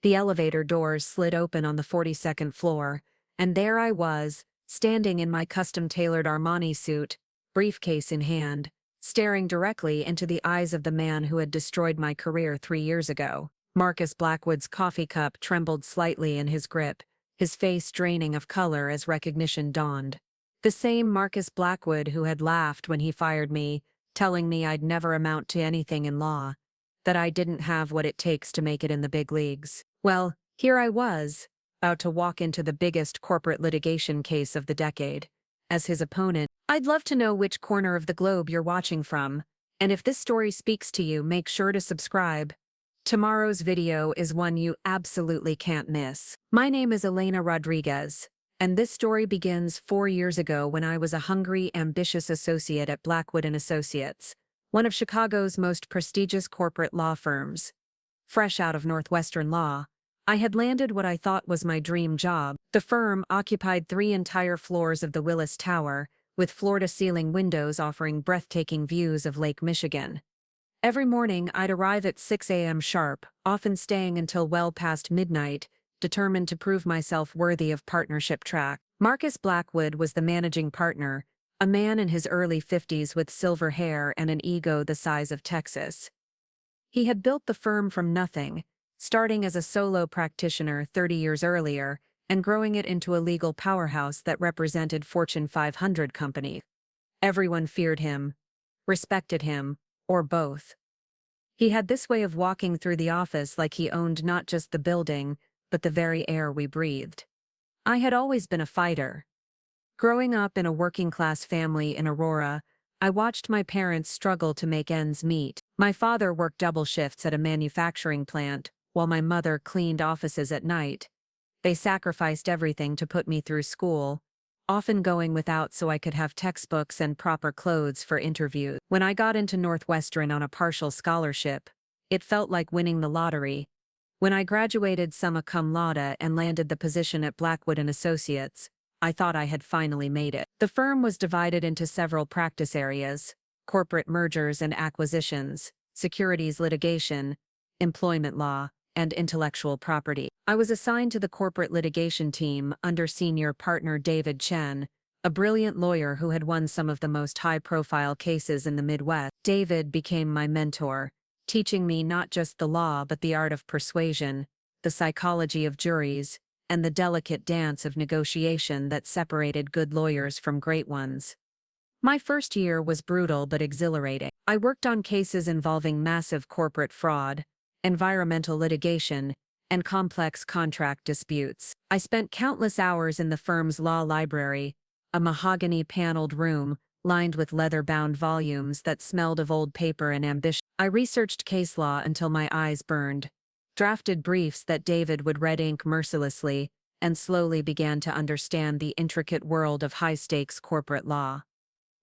The elevator doors slid open on the 42nd floor, and there I was, standing in my custom-tailored Armani suit, briefcase in hand, staring directly into the eyes of the man who had destroyed my career 3 years ago. Marcus Blackwood's coffee cup trembled slightly in his grip, his face draining of color as recognition dawned. The same Marcus Blackwood who had laughed when he fired me, telling me I'd never amount to anything in law, that I didn't have what it takes to make it in the big leagues. Well, here I was, about to walk into the biggest corporate litigation case of the decade. As his opponent, I'd love to know which corner of the globe you're watching from, and if this story speaks to you, make sure to subscribe. Tomorrow's video is one you absolutely can't miss. My name is Elena Rodriguez, and this story begins 4 years ago when I was a hungry, ambitious associate at Blackwood & Associates, one of Chicago's most prestigious corporate law firms. Fresh out of Northwestern law, I had landed what I thought was my dream job. The firm occupied 3 entire floors of the Willis Tower, with floor-to-ceiling windows offering breathtaking views of Lake Michigan. Every morning I'd arrive at 6 a.m. sharp, often staying until well past midnight, determined to prove myself worthy of partnership track. Marcus Blackwood was the managing partner, a man in his early 50s with silver hair and an ego the size of Texas. He had built the firm from nothing, starting as a solo practitioner 30 years earlier and growing it into a legal powerhouse that represented Fortune 500 companies. Everyone feared him, respected him, or both. He had this way of walking through the office like he owned not just the building, but the very air we breathed. I had always been a fighter. Growing up in a working-class family in Aurora, I watched my parents struggle to make ends meet. My father worked double shifts at a manufacturing plant, while my mother cleaned offices at night. They sacrificed everything to put me through school, often going without so I could have textbooks and proper clothes for interviews. When I got into Northwestern on a partial scholarship, it felt like winning the lottery. When I graduated summa cum laude and landed the position at Blackwood & Associates, I thought I had finally made it. The firm was divided into several practice areas: corporate mergers and acquisitions, securities litigation, employment law, and intellectual property. I was assigned to the corporate litigation team under senior partner David Chen, a brilliant lawyer who had won some of the most high-profile cases in the Midwest. David became my mentor, teaching me not just the law but the art of persuasion, the psychology of juries, and the delicate dance of negotiation that separated good lawyers from great ones. My first year was brutal but exhilarating. I worked on cases involving massive corporate fraud, environmental litigation, and complex contract disputes. I spent countless hours in the firm's law library, a mahogany-paneled room lined with leather-bound volumes that smelled of old paper and ambition. I researched case law until my eyes burned, drafted briefs that David would red ink mercilessly, and slowly began to understand the intricate world of high-stakes corporate law.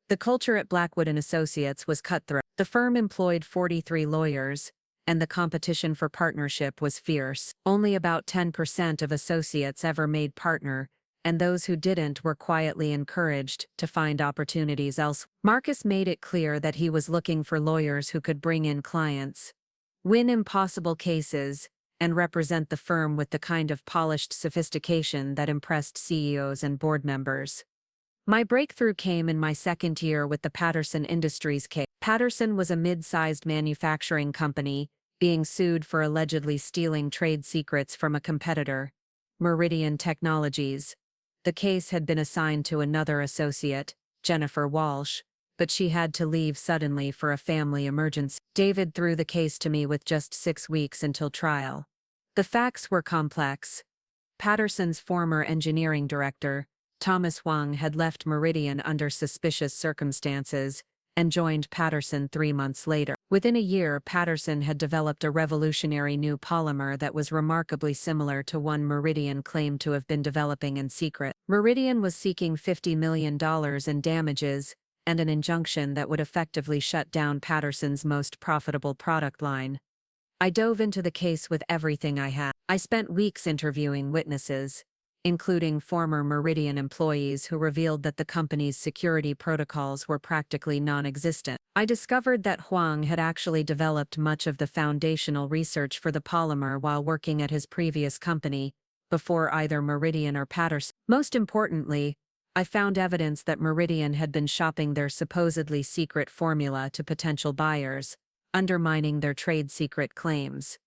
The culture at Blackwood & Associates was cutthroat. The firm employed 43 lawyers, and the competition for partnership was fierce. Only about 10% of associates ever made partner, and those who didn't were quietly encouraged to find opportunities elsewhere. Marcus made it clear that he was looking for lawyers who could bring in clients, win impossible cases, and represent the firm with the kind of polished sophistication that impressed CEOs and board members. My breakthrough came in my second year with the Patterson Industries case. Patterson was a mid-sized manufacturing company, being sued for allegedly stealing trade secrets from a competitor, Meridian Technologies. The case had been assigned to another associate, Jennifer Walsh, but she had to leave suddenly for a family emergency. David threw the case to me with just 6 weeks until trial. The facts were complex. Patterson's former engineering director, Thomas Huang, had left Meridian under suspicious circumstances and joined Patterson 3 months later. Within a year, Patterson had developed a revolutionary new polymer that was remarkably similar to one Meridian claimed to have been developing in secret. Meridian was seeking $50 million in damages and an injunction that would effectively shut down Patterson's most profitable product line. I dove into the case with everything I had. I spent weeks interviewing witnesses, including former Meridian employees who revealed that the company's security protocols were practically non-existent. I discovered that Huang had actually developed much of the foundational research for the polymer while working at his previous company, before either Meridian or Patterson. Most importantly, I found evidence that Meridian had been shopping their supposedly secret formula to potential buyers, undermining their trade secret claims.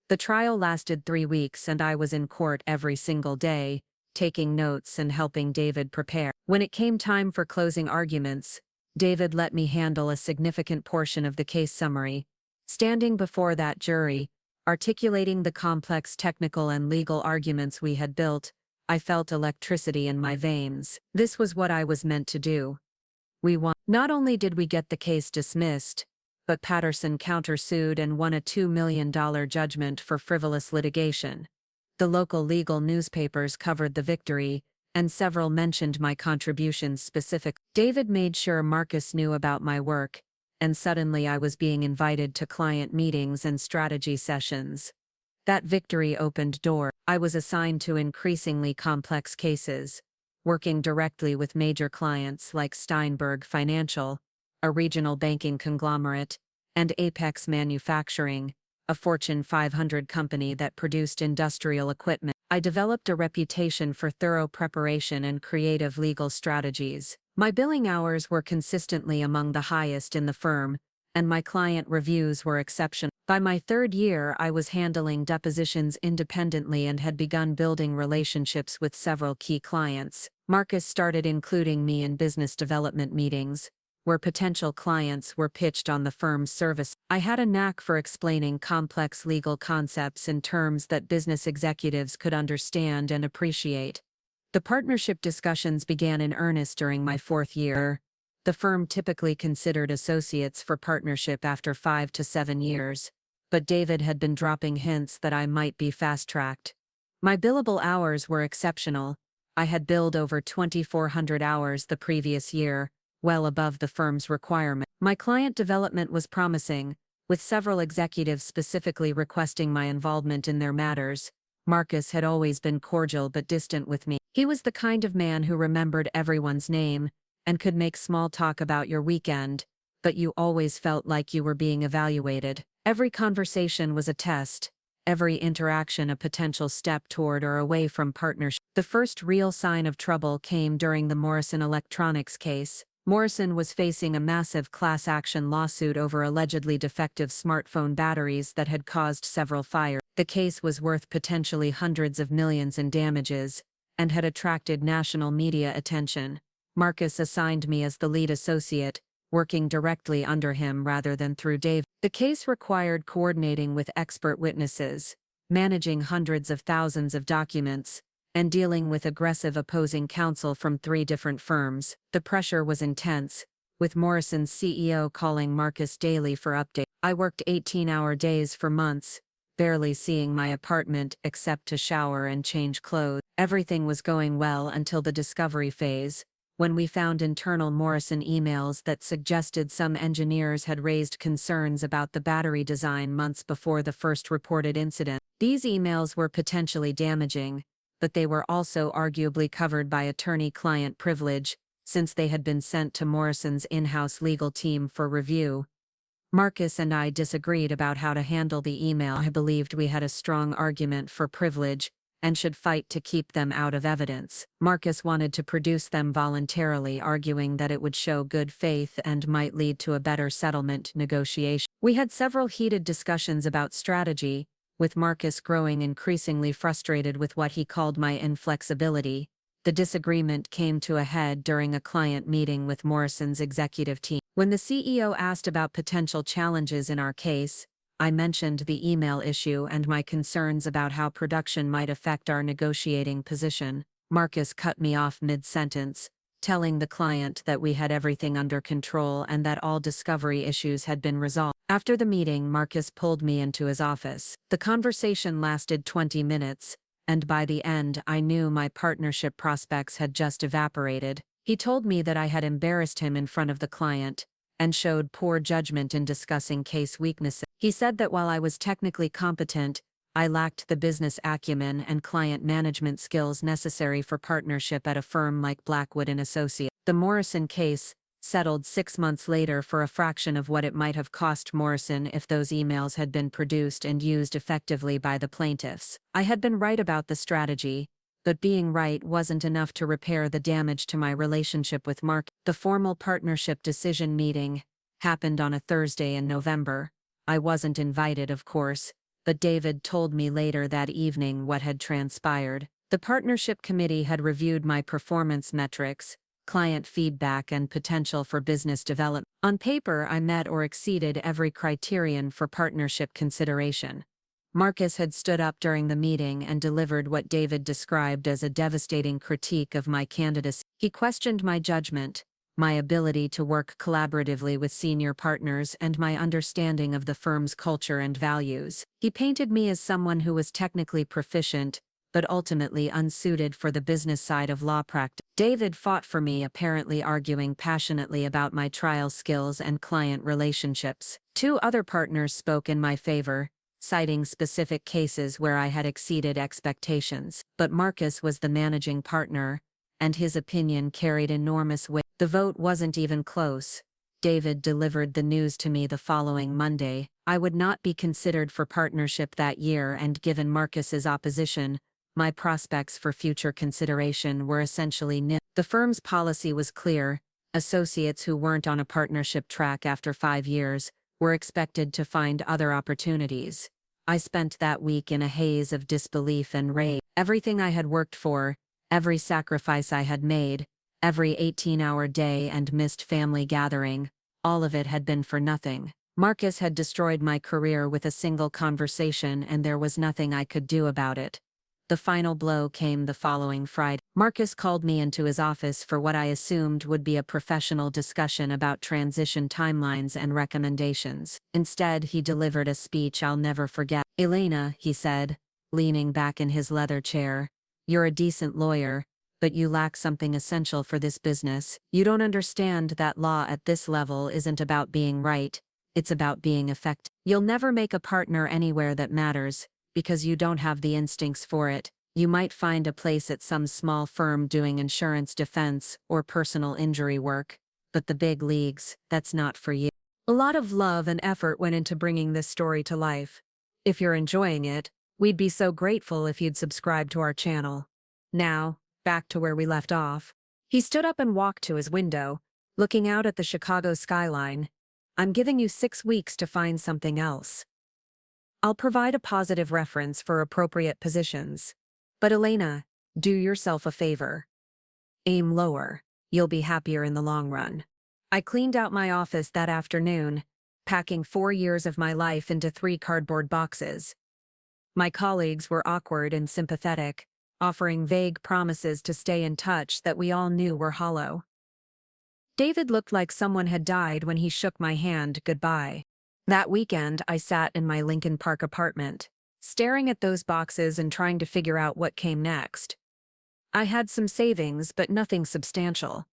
The trial lasted 3 weeks and I was in court every single day, taking notes and helping David prepare. When it came time for closing arguments, David let me handle a significant portion of the case summary. Standing before that jury, articulating the complex technical and legal arguments we had built, I felt electricity in my veins. This was what I was meant to do. We won. Not only did we get the case dismissed, but Patterson countersued and won a $2 million judgment for frivolous litigation. The local legal newspapers covered the victory, and several mentioned my contributions specifically. David made sure Marcus knew about my work, and suddenly I was being invited to client meetings and strategy sessions. That victory opened doors. I was assigned to increasingly complex cases, working directly with major clients like Steinberg Financial, a regional banking conglomerate, and Apex Manufacturing, a Fortune 500 company that produced industrial equipment. I developed a reputation for thorough preparation and creative legal strategies. My billing hours were consistently among the highest in the firm, and my client reviews were exceptional. By my 3rd year, I was handling depositions independently and had begun building relationships with several key clients. Marcus started including me in business development meetings, where potential clients were pitched on the firm's service. I had a knack for explaining complex legal concepts in terms that business executives could understand and appreciate. The partnership discussions began in earnest during my 4th year. The firm typically considered associates for partnership after 5 to 7 years, but David had been dropping hints that I might be fast-tracked. My billable hours were exceptional. I had billed over 2,400 hours the previous year, well above the firm's requirement. My client development was promising, with several executives specifically requesting my involvement in their matters. Marcus had always been cordial but distant with me. He was the kind of man who remembered everyone's name and could make small talk about your weekend, but you always felt like you were being evaluated. Every conversation was a test, every interaction a potential step toward or away from partnership. The first real sign of trouble came during the Morrison Electronics case. Morrison was facing a massive class action lawsuit over allegedly defective smartphone batteries that had caused several fires. The case was worth potentially hundreds of millions in damages, and had attracted national media attention. Marcus assigned me as the lead associate, working directly under him rather than through Dave. The case required coordinating with expert witnesses, managing hundreds of thousands of documents, and dealing with aggressive opposing counsel from 3 different firms. The pressure was intense, with Morrison's CEO calling Marcus daily for updates. I worked 18-hour days for months, barely seeing my apartment except to shower and change clothes. Everything was going well until the discovery phase, when we found internal Morrison emails that suggested some engineers had raised concerns about the battery design months before the first reported incident. These emails were potentially damaging, but they were also arguably covered by attorney-client privilege, since they had been sent to Morrison's in-house legal team for review. Marcus and I disagreed about how to handle the email. I believed we had a strong argument for privilege, and should fight to keep them out of evidence. Marcus wanted to produce them voluntarily, arguing that it would show good faith and might lead to a better settlement negotiation. We had several heated discussions about strategy, with Marcus growing increasingly frustrated with what he called my inflexibility. The disagreement came to a head during a client meeting with Morrison's executive team. When the CEO asked about potential challenges in our case, I mentioned the email issue and my concerns about how production might affect our negotiating position. Marcus cut me off mid-sentence, telling the client that we had everything under control and that all discovery issues had been resolved. After the meeting, Marcus pulled me into his office. The conversation lasted 20 minutes, and by the end I knew my partnership prospects had just evaporated. He told me that I had embarrassed him in front of the client, and showed poor judgment in discussing case weaknesses. He said that while I was technically competent, I lacked the business acumen and client management skills necessary for partnership at a firm like Blackwood and Associates. The Morrison case settled 6 months later for a fraction of what it might have cost Morrison if those emails had been produced and used effectively by the plaintiffs. I had been right about the strategy, but being right wasn't enough to repair the damage to my relationship with Mark. The formal partnership decision meeting happened on a Thursday in November. I wasn't invited, of course, but David told me later that evening what had transpired. The partnership committee had reviewed my performance metrics, client feedback, and potential for business development. On paper, I met or exceeded every criterion for partnership consideration. Marcus had stood up during the meeting and delivered what David described as a devastating critique of my candidacy. He questioned my judgment, my ability to work collaboratively with senior partners, and my understanding of the firm's culture and values. He painted me as someone who was technically proficient, but ultimately unsuited for the business side of law practice. David fought for me, apparently arguing passionately about my trial skills and client relationships. 2 other partners spoke in my favor, citing specific cases where I had exceeded expectations. But Marcus was the managing partner, and his opinion carried enormous weight. The vote wasn't even close. David delivered the news to me the following Monday. I would not be considered for partnership that year, and given Marcus's opposition, my prospects for future consideration were essentially nil. The firm's policy was clear: associates who weren't on a partnership track after 5 years were expected to find other opportunities. I spent that week in a haze of disbelief and rage. Everything I had worked for, every sacrifice I had made, every 18-hour day and missed family gathering, all of it had been for nothing. Marcus had destroyed my career with a single conversation, and there was nothing I could do about it. The final blow came the following Friday. Marcus called me into his office for what I assumed would be a professional discussion about transition timelines and recommendations. Instead, he delivered a speech I'll never forget. "Elena," he said, leaning back in his leather chair, "you're a decent lawyer, but you lack something essential for this business. You don't understand that law at this level isn't about being right, it's about being effective. You'll never make a partner anywhere that matters, because you don't have the instincts for it. You might find a place at some small firm doing insurance defense or personal injury work, but the big leagues, that's not for you." A lot of love and effort went into bringing this story to life. If you're enjoying it, we'd be so grateful if you'd subscribe to our channel. Now, back to where we left off. He stood up and walked to his window, looking out at the Chicago skyline. "I'm giving you 6 weeks to find something else. I'll provide a positive reference for appropriate positions. But Elena, do yourself a favor. Aim lower. You'll be happier in the long run." I cleaned out my office that afternoon, packing 4 years of my life into 3 cardboard boxes. My colleagues were awkward and sympathetic, offering vague promises to stay in touch that we all knew were hollow. David looked like someone had died when he shook my hand goodbye. That weekend, I sat in my Lincoln Park apartment, staring at those boxes and trying to figure out what came next. I had some savings, but nothing substantial.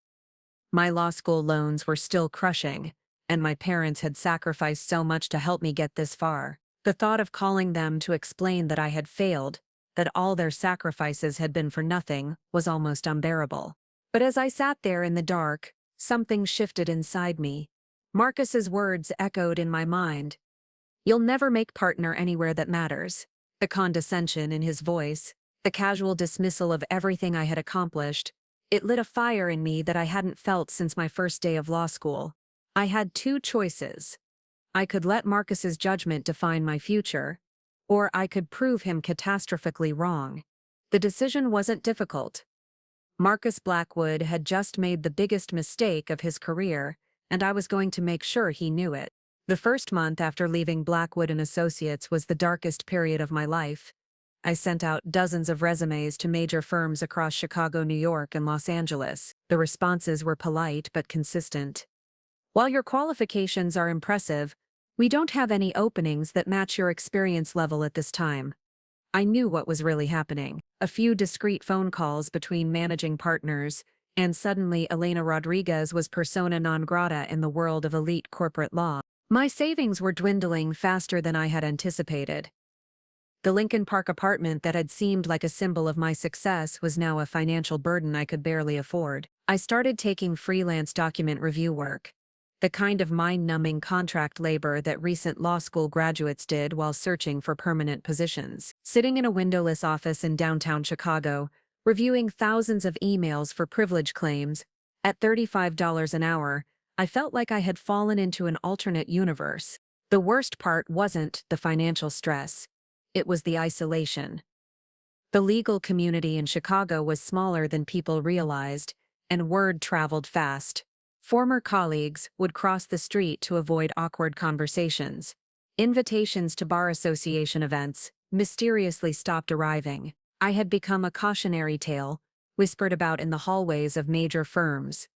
My law school loans were still crushing, and my parents had sacrificed so much to help me get this far. The thought of calling them to explain that I had failed, that all their sacrifices had been for nothing, was almost unbearable. But as I sat there in the dark, something shifted inside me. Marcus's words echoed in my mind. "You'll never make partner anywhere that matters." The condescension in his voice, the casual dismissal of everything I had accomplished, it lit a fire in me that I hadn't felt since my first day of law school. I had 2 choices. I could let Marcus's judgment define my future, or I could prove him catastrophically wrong. The decision wasn't difficult. Marcus Blackwood had just made the biggest mistake of his career, and I was going to make sure he knew it. The first month after leaving Blackwood and Associates was the darkest period of my life. I sent out dozens of resumes to major firms across Chicago, New York, and Los Angeles. The responses were polite but consistent. "While your qualifications are impressive, we don't have any openings that match your experience level at this time." I knew what was really happening. A few discreet phone calls between managing partners, and suddenly Elena Rodriguez was persona non grata in the world of elite corporate law. My savings were dwindling faster than I had anticipated. The Lincoln Park apartment that had seemed like a symbol of my success was now a financial burden I could barely afford. I started taking freelance document review work, the kind of mind-numbing contract labor that recent law school graduates did while searching for permanent positions. Sitting in a windowless office in downtown Chicago, reviewing thousands of emails for privilege claims, at $35 an hour, I felt like I had fallen into an alternate universe. The worst part wasn't the financial stress. It was the isolation. The legal community in Chicago was smaller than people realized, and word traveled fast. Former colleagues would cross the street to avoid awkward conversations. Invitations to bar association events mysteriously stopped arriving. I had become a cautionary tale, whispered about in the hallways of major firms.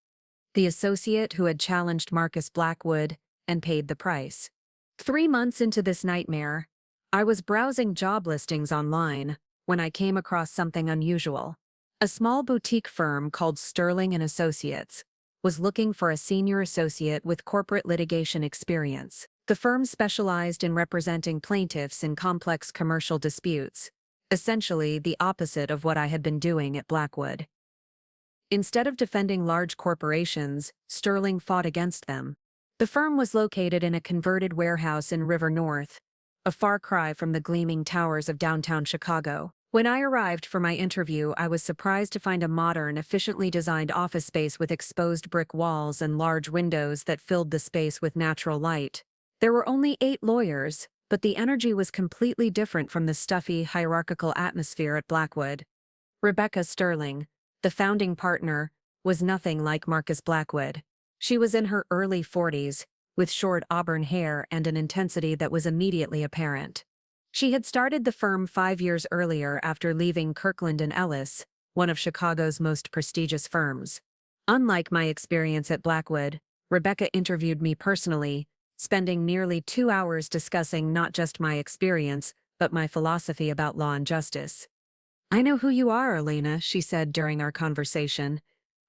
The associate who had challenged Marcus Blackwood and paid the price. 3 months into this nightmare, I was browsing job listings online when I came across something unusual. A small boutique firm called Sterling & Associates was looking for a senior associate with corporate litigation experience. The firm specialized in representing plaintiffs in complex commercial disputes, essentially the opposite of what I had been doing at Blackwood. Instead of defending large corporations, Sterling fought against them. The firm was located in a converted warehouse in River North, a far cry from the gleaming towers of downtown Chicago. When I arrived for my interview, I was surprised to find a modern, efficiently designed office space with exposed brick walls and large windows that filled the space with natural light. There were only 8 lawyers, but the energy was completely different from the stuffy, hierarchical atmosphere at Blackwood. Rebecca Sterling, the founding partner, was nothing like Marcus Blackwood. She was in her early 40s, with short auburn hair and an intensity that was immediately apparent. She had started the firm 5 years earlier after leaving Kirkland & Ellis, one of Chicago's most prestigious firms. Unlike my experience at Blackwood, Rebecca interviewed me personally, spending nearly 2 hours discussing not just my experience, but my philosophy about law and justice. "I know who you are, Elena," she said during our conversation.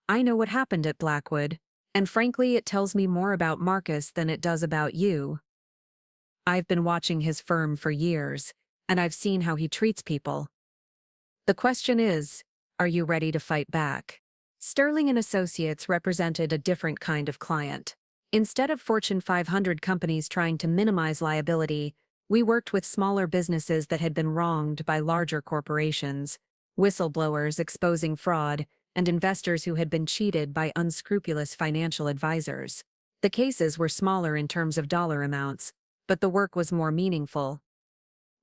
"I know what happened at Blackwood, and frankly it tells me more about Marcus than it does about you. I've been watching his firm for years, and I've seen how he treats people. The question is, are you ready to fight back?" Sterling & Associates represented a different kind of client. Instead of Fortune 500 companies trying to minimize liability, we worked with smaller businesses that had been wronged by larger corporations, whistleblowers exposing fraud, and investors who had been cheated by unscrupulous financial advisors. The cases were smaller in terms of dollar amounts, but the work was more meaningful.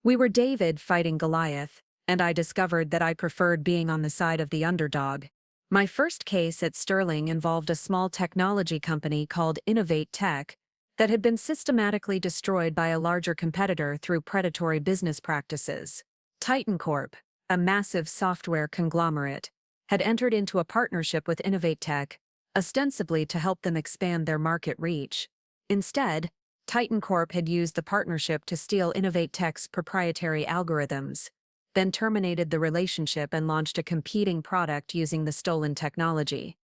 We were David fighting Goliath, and I discovered that I preferred being on the side of the underdog. My first case at Sterling involved a small technology company called Innovate Tech that had been systematically destroyed by a larger competitor through predatory business practices. Titan Corp, a massive software conglomerate, had entered into a partnership with Innovate Tech, ostensibly to help them expand their market reach. Instead, Titan Corp had used the partnership to steal Innovate Tech's proprietary algorithms, then terminated the relationship and launched a competing product using the stolen technology.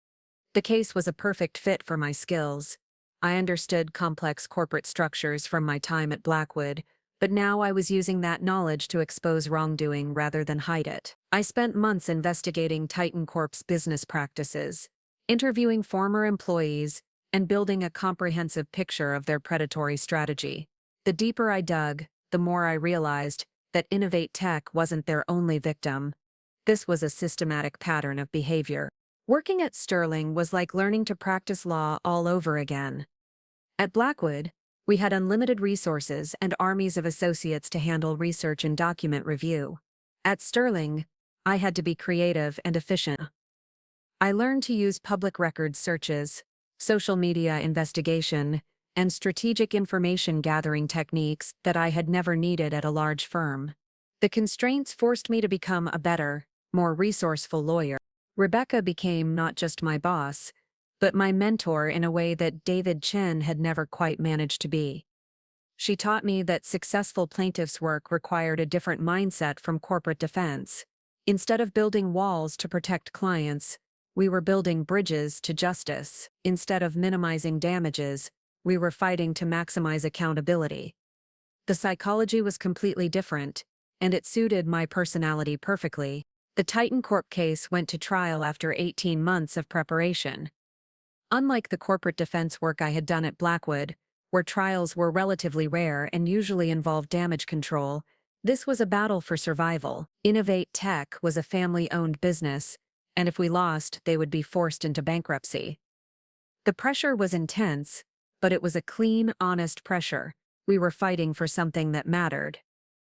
The case was a perfect fit for my skills. I understood complex corporate structures from my time at Blackwood, but now I was using that knowledge to expose wrongdoing rather than hide it. I spent months investigating Titan Corp's business practices, interviewing former employees, and building a comprehensive picture of their predatory strategy. The deeper I dug, the more I realized that Innovate Tech wasn't their only victim. This was a systematic pattern of behavior. Working at Sterling was like learning to practice law all over again. At Blackwood, we had unlimited resources and armies of associates to handle research and document review. At Sterling, I had to be creative and efficient. I learned to use public records searches, social media investigation, and strategic information gathering techniques that I had never needed at a large firm. The constraints forced me to become a better, more resourceful lawyer. Rebecca became not just my boss, but my mentor in a way that David Chen had never quite managed to be. She taught me that successful plaintiffs' work required a different mindset from corporate defense. Instead of building walls to protect clients, we were building bridges to justice. Instead of minimizing damages, we were fighting to maximize accountability. The psychology was completely different, and it suited my personality perfectly. The Titan Corp case went to trial after 18 months of preparation. Unlike the corporate defense work I had done at Blackwood, where trials were relatively rare and usually involved damage control, this was a battle for survival. Innovate Tech was a family-owned business, and if we lost, they would be forced into bankruptcy. The pressure was intense, but it was a clean, honest pressure. We were fighting for something that mattered.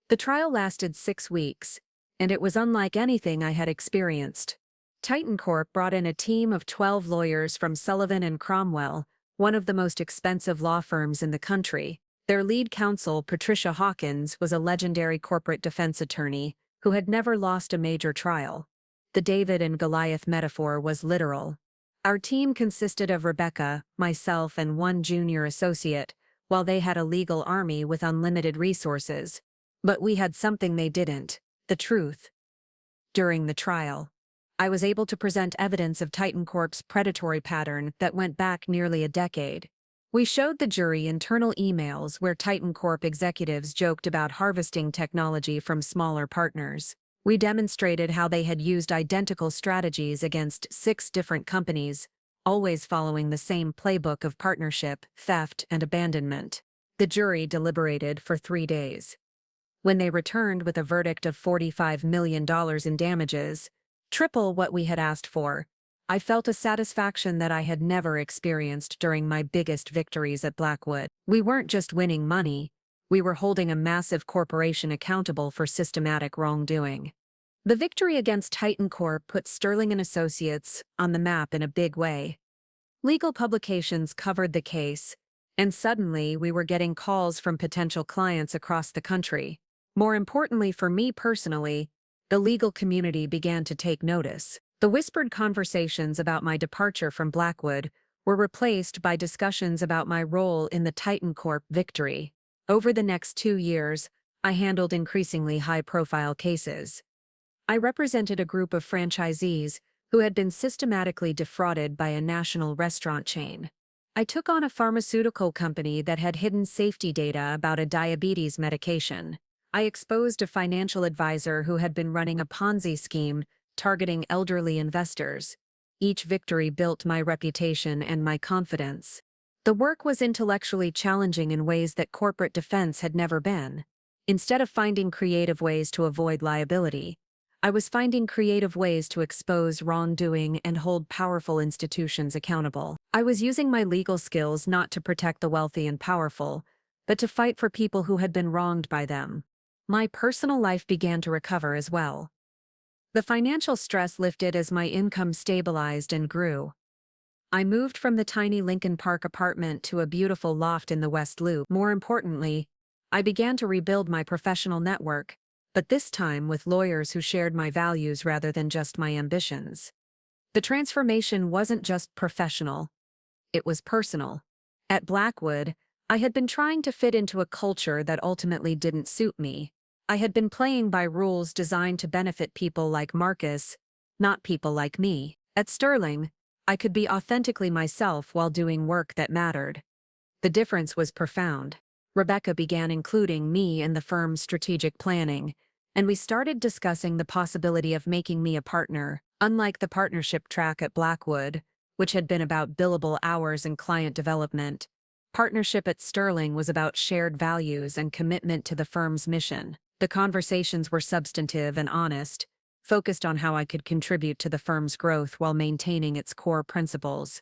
The trial lasted 6 weeks, and it was unlike anything I had experienced. Titan Corp brought in a team of 12 lawyers from Sullivan and Cromwell, one of the most expensive law firms in the country. Their lead counsel, Patricia Hawkins, was a legendary corporate defense attorney who had never lost a major trial. The David and Goliath metaphor was literal. Our team consisted of Rebecca, myself, and one junior associate, while they had a legal army with unlimited resources. But we had something they didn't: the truth. During the trial, I was able to present evidence of Titan Corp's predatory pattern that went back nearly a decade. We showed the jury internal emails where Titan Corp executives joked about harvesting technology from smaller partners. We demonstrated how they had used identical strategies against 6 different companies, always following the same playbook of partnership, theft, and abandonment. The jury deliberated for 3 days. When they returned with a verdict of $45 million in damages, triple what we had asked for, I felt a satisfaction that I had never experienced during my biggest victories at Blackwood. We weren't just winning money, we were holding a massive corporation accountable for systematic wrongdoing. The victory against Titan Corp put Sterling & Associates on the map in a big way. Legal publications covered the case, and suddenly we were getting calls from potential clients across the country. More importantly for me personally, the legal community began to take notice. The whispered conversations about my departure from Blackwood were replaced by discussions about my role in the Titan Corp victory. Over the next 2 years, I handled increasingly high-profile cases. I represented a group of franchisees who had been systematically defrauded by a national restaurant chain. I took on a pharmaceutical company that had hidden safety data about a diabetes medication. I exposed a financial advisor who had been running a Ponzi scheme targeting elderly investors. Each victory built my reputation and my confidence. The work was intellectually challenging in ways that corporate defense had never been. Instead of finding creative ways to avoid liability, I was finding creative ways to expose wrongdoing and hold powerful institutions accountable. I was using my legal skills not to protect the wealthy and powerful, but to fight for people who had been wronged by them. My personal life began to recover as well. The financial stress lifted as my income stabilized and grew. I moved from the tiny Lincoln Park apartment to a beautiful loft in the West Loop. More importantly, I began to rebuild my professional network, but this time with lawyers who shared my values rather than just my ambitions. The transformation wasn't just professional, it was personal. At Blackwood, I had been trying to fit into a culture that ultimately didn't suit me. I had been playing by rules designed to benefit people like Marcus, not people like me. At Sterling, I could be authentically myself while doing work that mattered. The difference was profound. Rebecca began including me in the firm's strategic planning, and we started discussing the possibility of making me a partner. Unlike the partnership track at Blackwood, which had been about billable hours and client development, partnership at Sterling was about shared values and commitment to the firm's mission. The conversations were substantive and honest, focused on how I could contribute to the firm's growth while maintaining its core principles.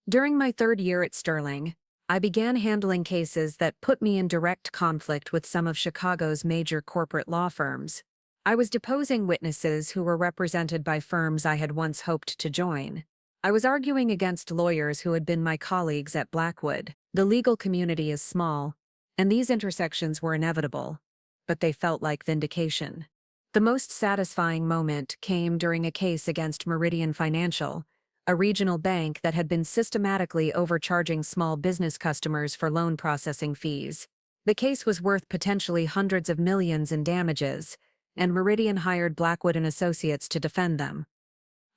During my 3rd year at Sterling, I began handling cases that put me in direct conflict with some of Chicago's major corporate law firms. I was deposing witnesses who were represented by firms I had once hoped to join. I was arguing against lawyers who had been my colleagues at Blackwood. The legal community is small, and these intersections were inevitable, but they felt like vindication. The most satisfying moment came during a case against Meridian Financial, a regional bank that had been systematically overcharging small business customers for loan processing fees. The case was worth potentially hundreds of millions in damages, and Meridian hired Blackwood and Associates to defend them.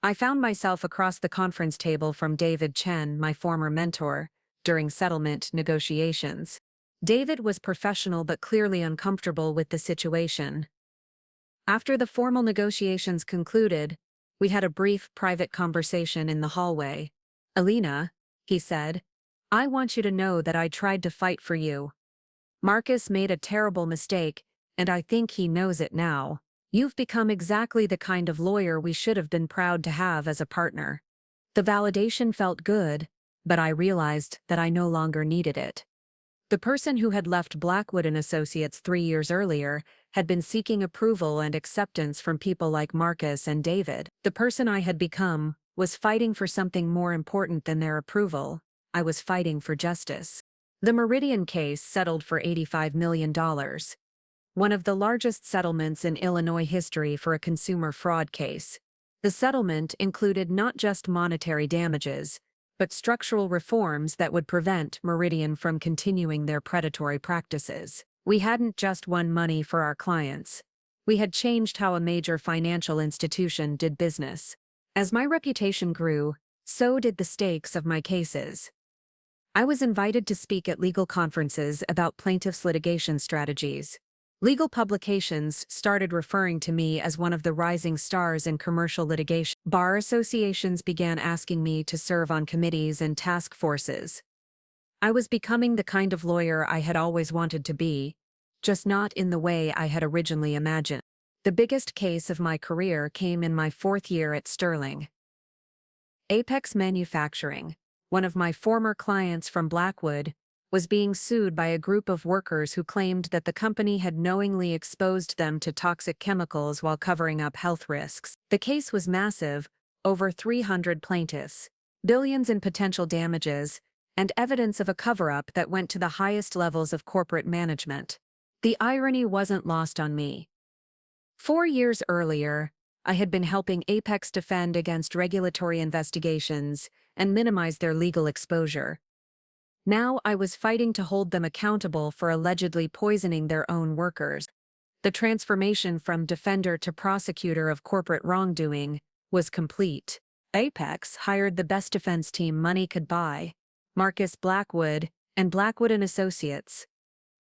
I found myself across the conference table from David Chen, my former mentor, during settlement negotiations. David was professional but clearly uncomfortable with the situation. After the formal negotiations concluded, we had a brief private conversation in the hallway. "Alina," he said, "I want you to know that I tried to fight for you. Marcus made a terrible mistake, and I think he knows it now. You've become exactly the kind of lawyer we should have been proud to have as a partner." The validation felt good, but I realized that I no longer needed it. The person who had left Blackwood and Associates 3 years earlier had been seeking approval and acceptance from people like Marcus and David. The person I had become was fighting for something more important than their approval. I was fighting for justice. The Meridian case settled for $85 million, one of the largest settlements in Illinois history for a consumer fraud case. The settlement included not just monetary damages, but structural reforms that would prevent Meridian from continuing their predatory practices. We hadn't just won money for our clients. We had changed how a major financial institution did business. As my reputation grew, so did the stakes of my cases. I was invited to speak at legal conferences about plaintiffs' litigation strategies. Legal publications started referring to me as one of the rising stars in commercial litigation. Bar associations began asking me to serve on committees and task forces. I was becoming the kind of lawyer I had always wanted to be, just not in the way I had originally imagined. The biggest case of my career came in my 4th year at Sterling. Apex Manufacturing, one of my former clients from Blackwood, was being sued by a group of workers who claimed that the company had knowingly exposed them to toxic chemicals while covering up health risks. The case was massive, over 300 plaintiffs, billions in potential damages, and evidence of a cover-up that went to the highest levels of corporate management. The irony wasn't lost on me. 4 years earlier, I had been helping Apex defend against regulatory investigations and minimize their legal exposure. Now I was fighting to hold them accountable for allegedly poisoning their own workers. The transformation from defender to prosecutor of corporate wrongdoing was complete. Apex hired the best defense team money could buy, Marcus Blackwood and Blackwood and Associates.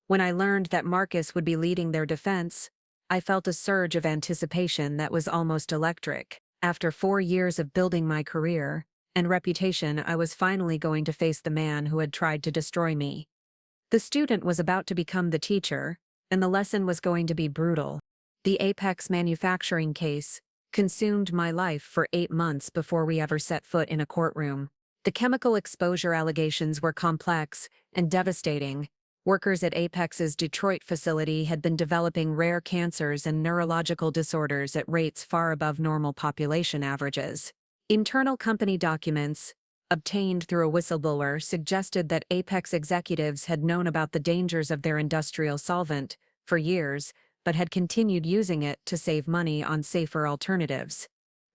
When I learned that Marcus would be leading their defense, I felt a surge of anticipation that was almost electric. After 4 years of building my career and reputation, I was finally going to face the man who had tried to destroy me. The student was about to become the teacher, and the lesson was going to be brutal. The Apex Manufacturing case consumed my life for 8 months before we ever set foot in a courtroom. The chemical exposure allegations were complex and devastating. Workers at Apex's Detroit facility had been developing rare cancers and neurological disorders at rates far above normal population averages. Internal company documents, obtained through a whistleblower, suggested that Apex executives had known about the dangers of their industrial solvent for years, but had continued using it to save money on safer alternatives.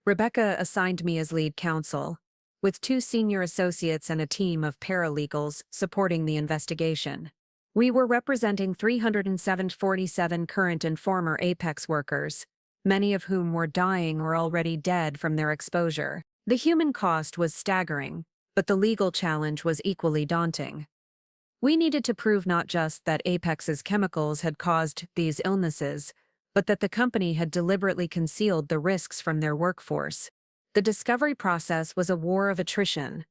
Rebecca assigned me as lead counsel, with 2 senior associates and a team of paralegals supporting the investigation. We were representing 347 current and former Apex workers, many of whom were dying or already dead from their exposure. The human cost was staggering, but the legal challenge was equally daunting. We needed to prove not just that Apex's chemicals had caused these illnesses, but that the company had deliberately concealed the risks from their workforce. The discovery process was a war of attrition.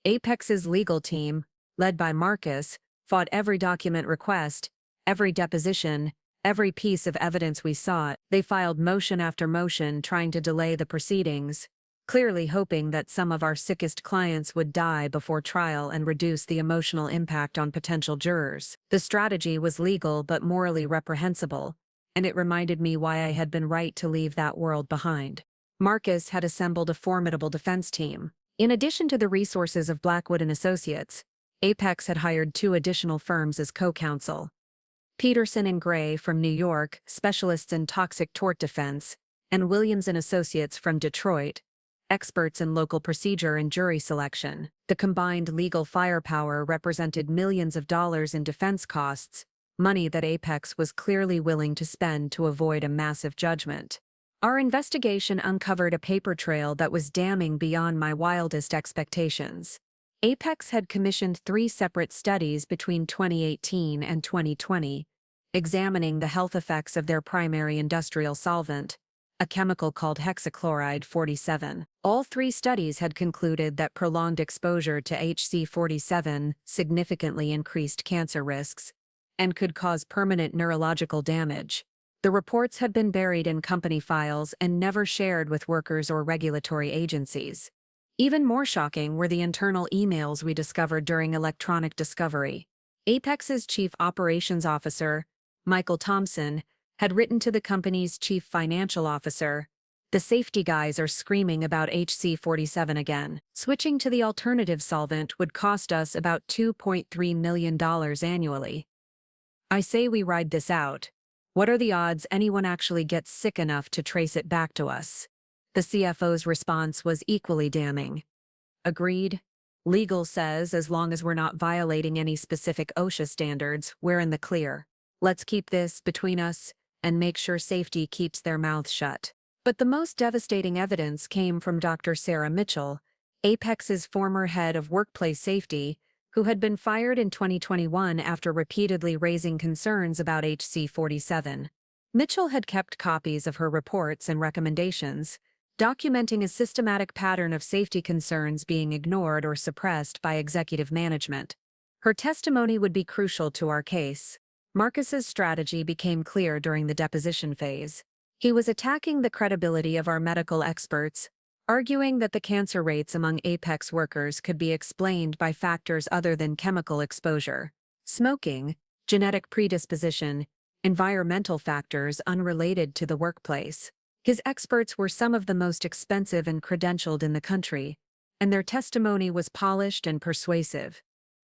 Apex's legal team, led by Marcus, fought every document request, every deposition, every piece of evidence we sought. They filed motion after motion trying to delay the proceedings, clearly hoping that some of our sickest clients would die before trial and reduce the emotional impact on potential jurors. The strategy was legal but morally reprehensible, and it reminded me why I had been right to leave that world behind. Marcus had assembled a formidable defense team. In addition to the resources of Blackwood and Associates, Apex had hired 2 additional firms as co-counsel. Peterson and Gray from New York, specialists in toxic tort defense, and Williams and Associates from Detroit, experts in local procedure and jury selection. The combined legal firepower represented millions of dollars in defense costs, money that Apex was clearly willing to spend to avoid a massive judgment. Our investigation uncovered a paper trail that was damning beyond my wildest expectations. Apex had commissioned 3 separate studies between 2018 and 2020, examining the health effects of their primary industrial solvent, a chemical called hexachloride 47. All three studies had concluded that prolonged exposure to HC47 significantly increased cancer risks and could cause permanent neurological damage. The reports had been buried in company files and never shared with workers or regulatory agencies. Even more shocking were the internal emails we discovered during electronic discovery. Apex's chief operations officer, Michael Thompson, had written to the company's chief financial officer, "The safety guys are screaming about HC47 again. Switching to the alternative solvent would cost us about $2.3 million annually. I say we ride this out. What are the odds anyone actually gets sick enough to trace it back to us?" The CFO's response was equally damning. "Agreed. Legal says as long as we're not violating any specific OSHA standards, we're in the clear. Let's keep this between us and make sure safety keeps their mouths shut." But the most devastating evidence came from Dr. Sarah Mitchell, Apex's former head of workplace safety, who had been fired in 2021 after repeatedly raising concerns about HC47. Mitchell had kept copies of her reports and recommendations, documenting a systematic pattern of safety concerns being ignored or suppressed by executive management. Her testimony would be crucial to our case. Marcus's strategy became clear during the deposition phase. He was attacking the credibility of our medical experts, arguing that the cancer rates among Apex workers could be explained by factors other than chemical exposure: smoking, genetic predisposition, environmental factors unrelated to the workplace. His experts were some of the most expensive and credentialed in the country, and their testimony was polished and persuasive.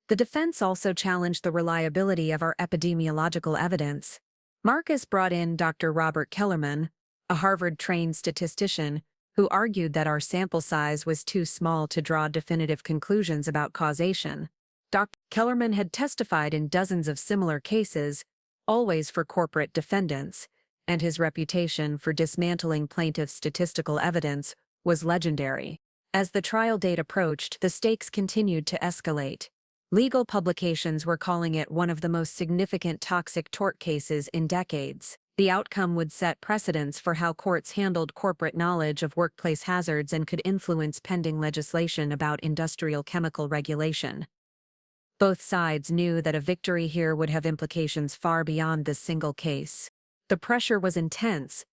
The defense also challenged the reliability of our epidemiological evidence. Marcus brought in Dr. Robert Kellerman, a Harvard-trained statistician, who argued that our sample size was too small to draw definitive conclusions about causation. Dr. Kellerman had testified in dozens of similar cases, always for corporate defendants, and his reputation for dismantling plaintiffs' statistical evidence was legendary. As the trial date approached, the stakes continued to escalate. Legal publications were calling it one of the most significant toxic tort cases in decades. The outcome would set precedents for how courts handled corporate knowledge of workplace hazards and could influence pending legislation about industrial chemical regulation. Both sides knew that a victory here would have implications far beyond this single case. The pressure was intense,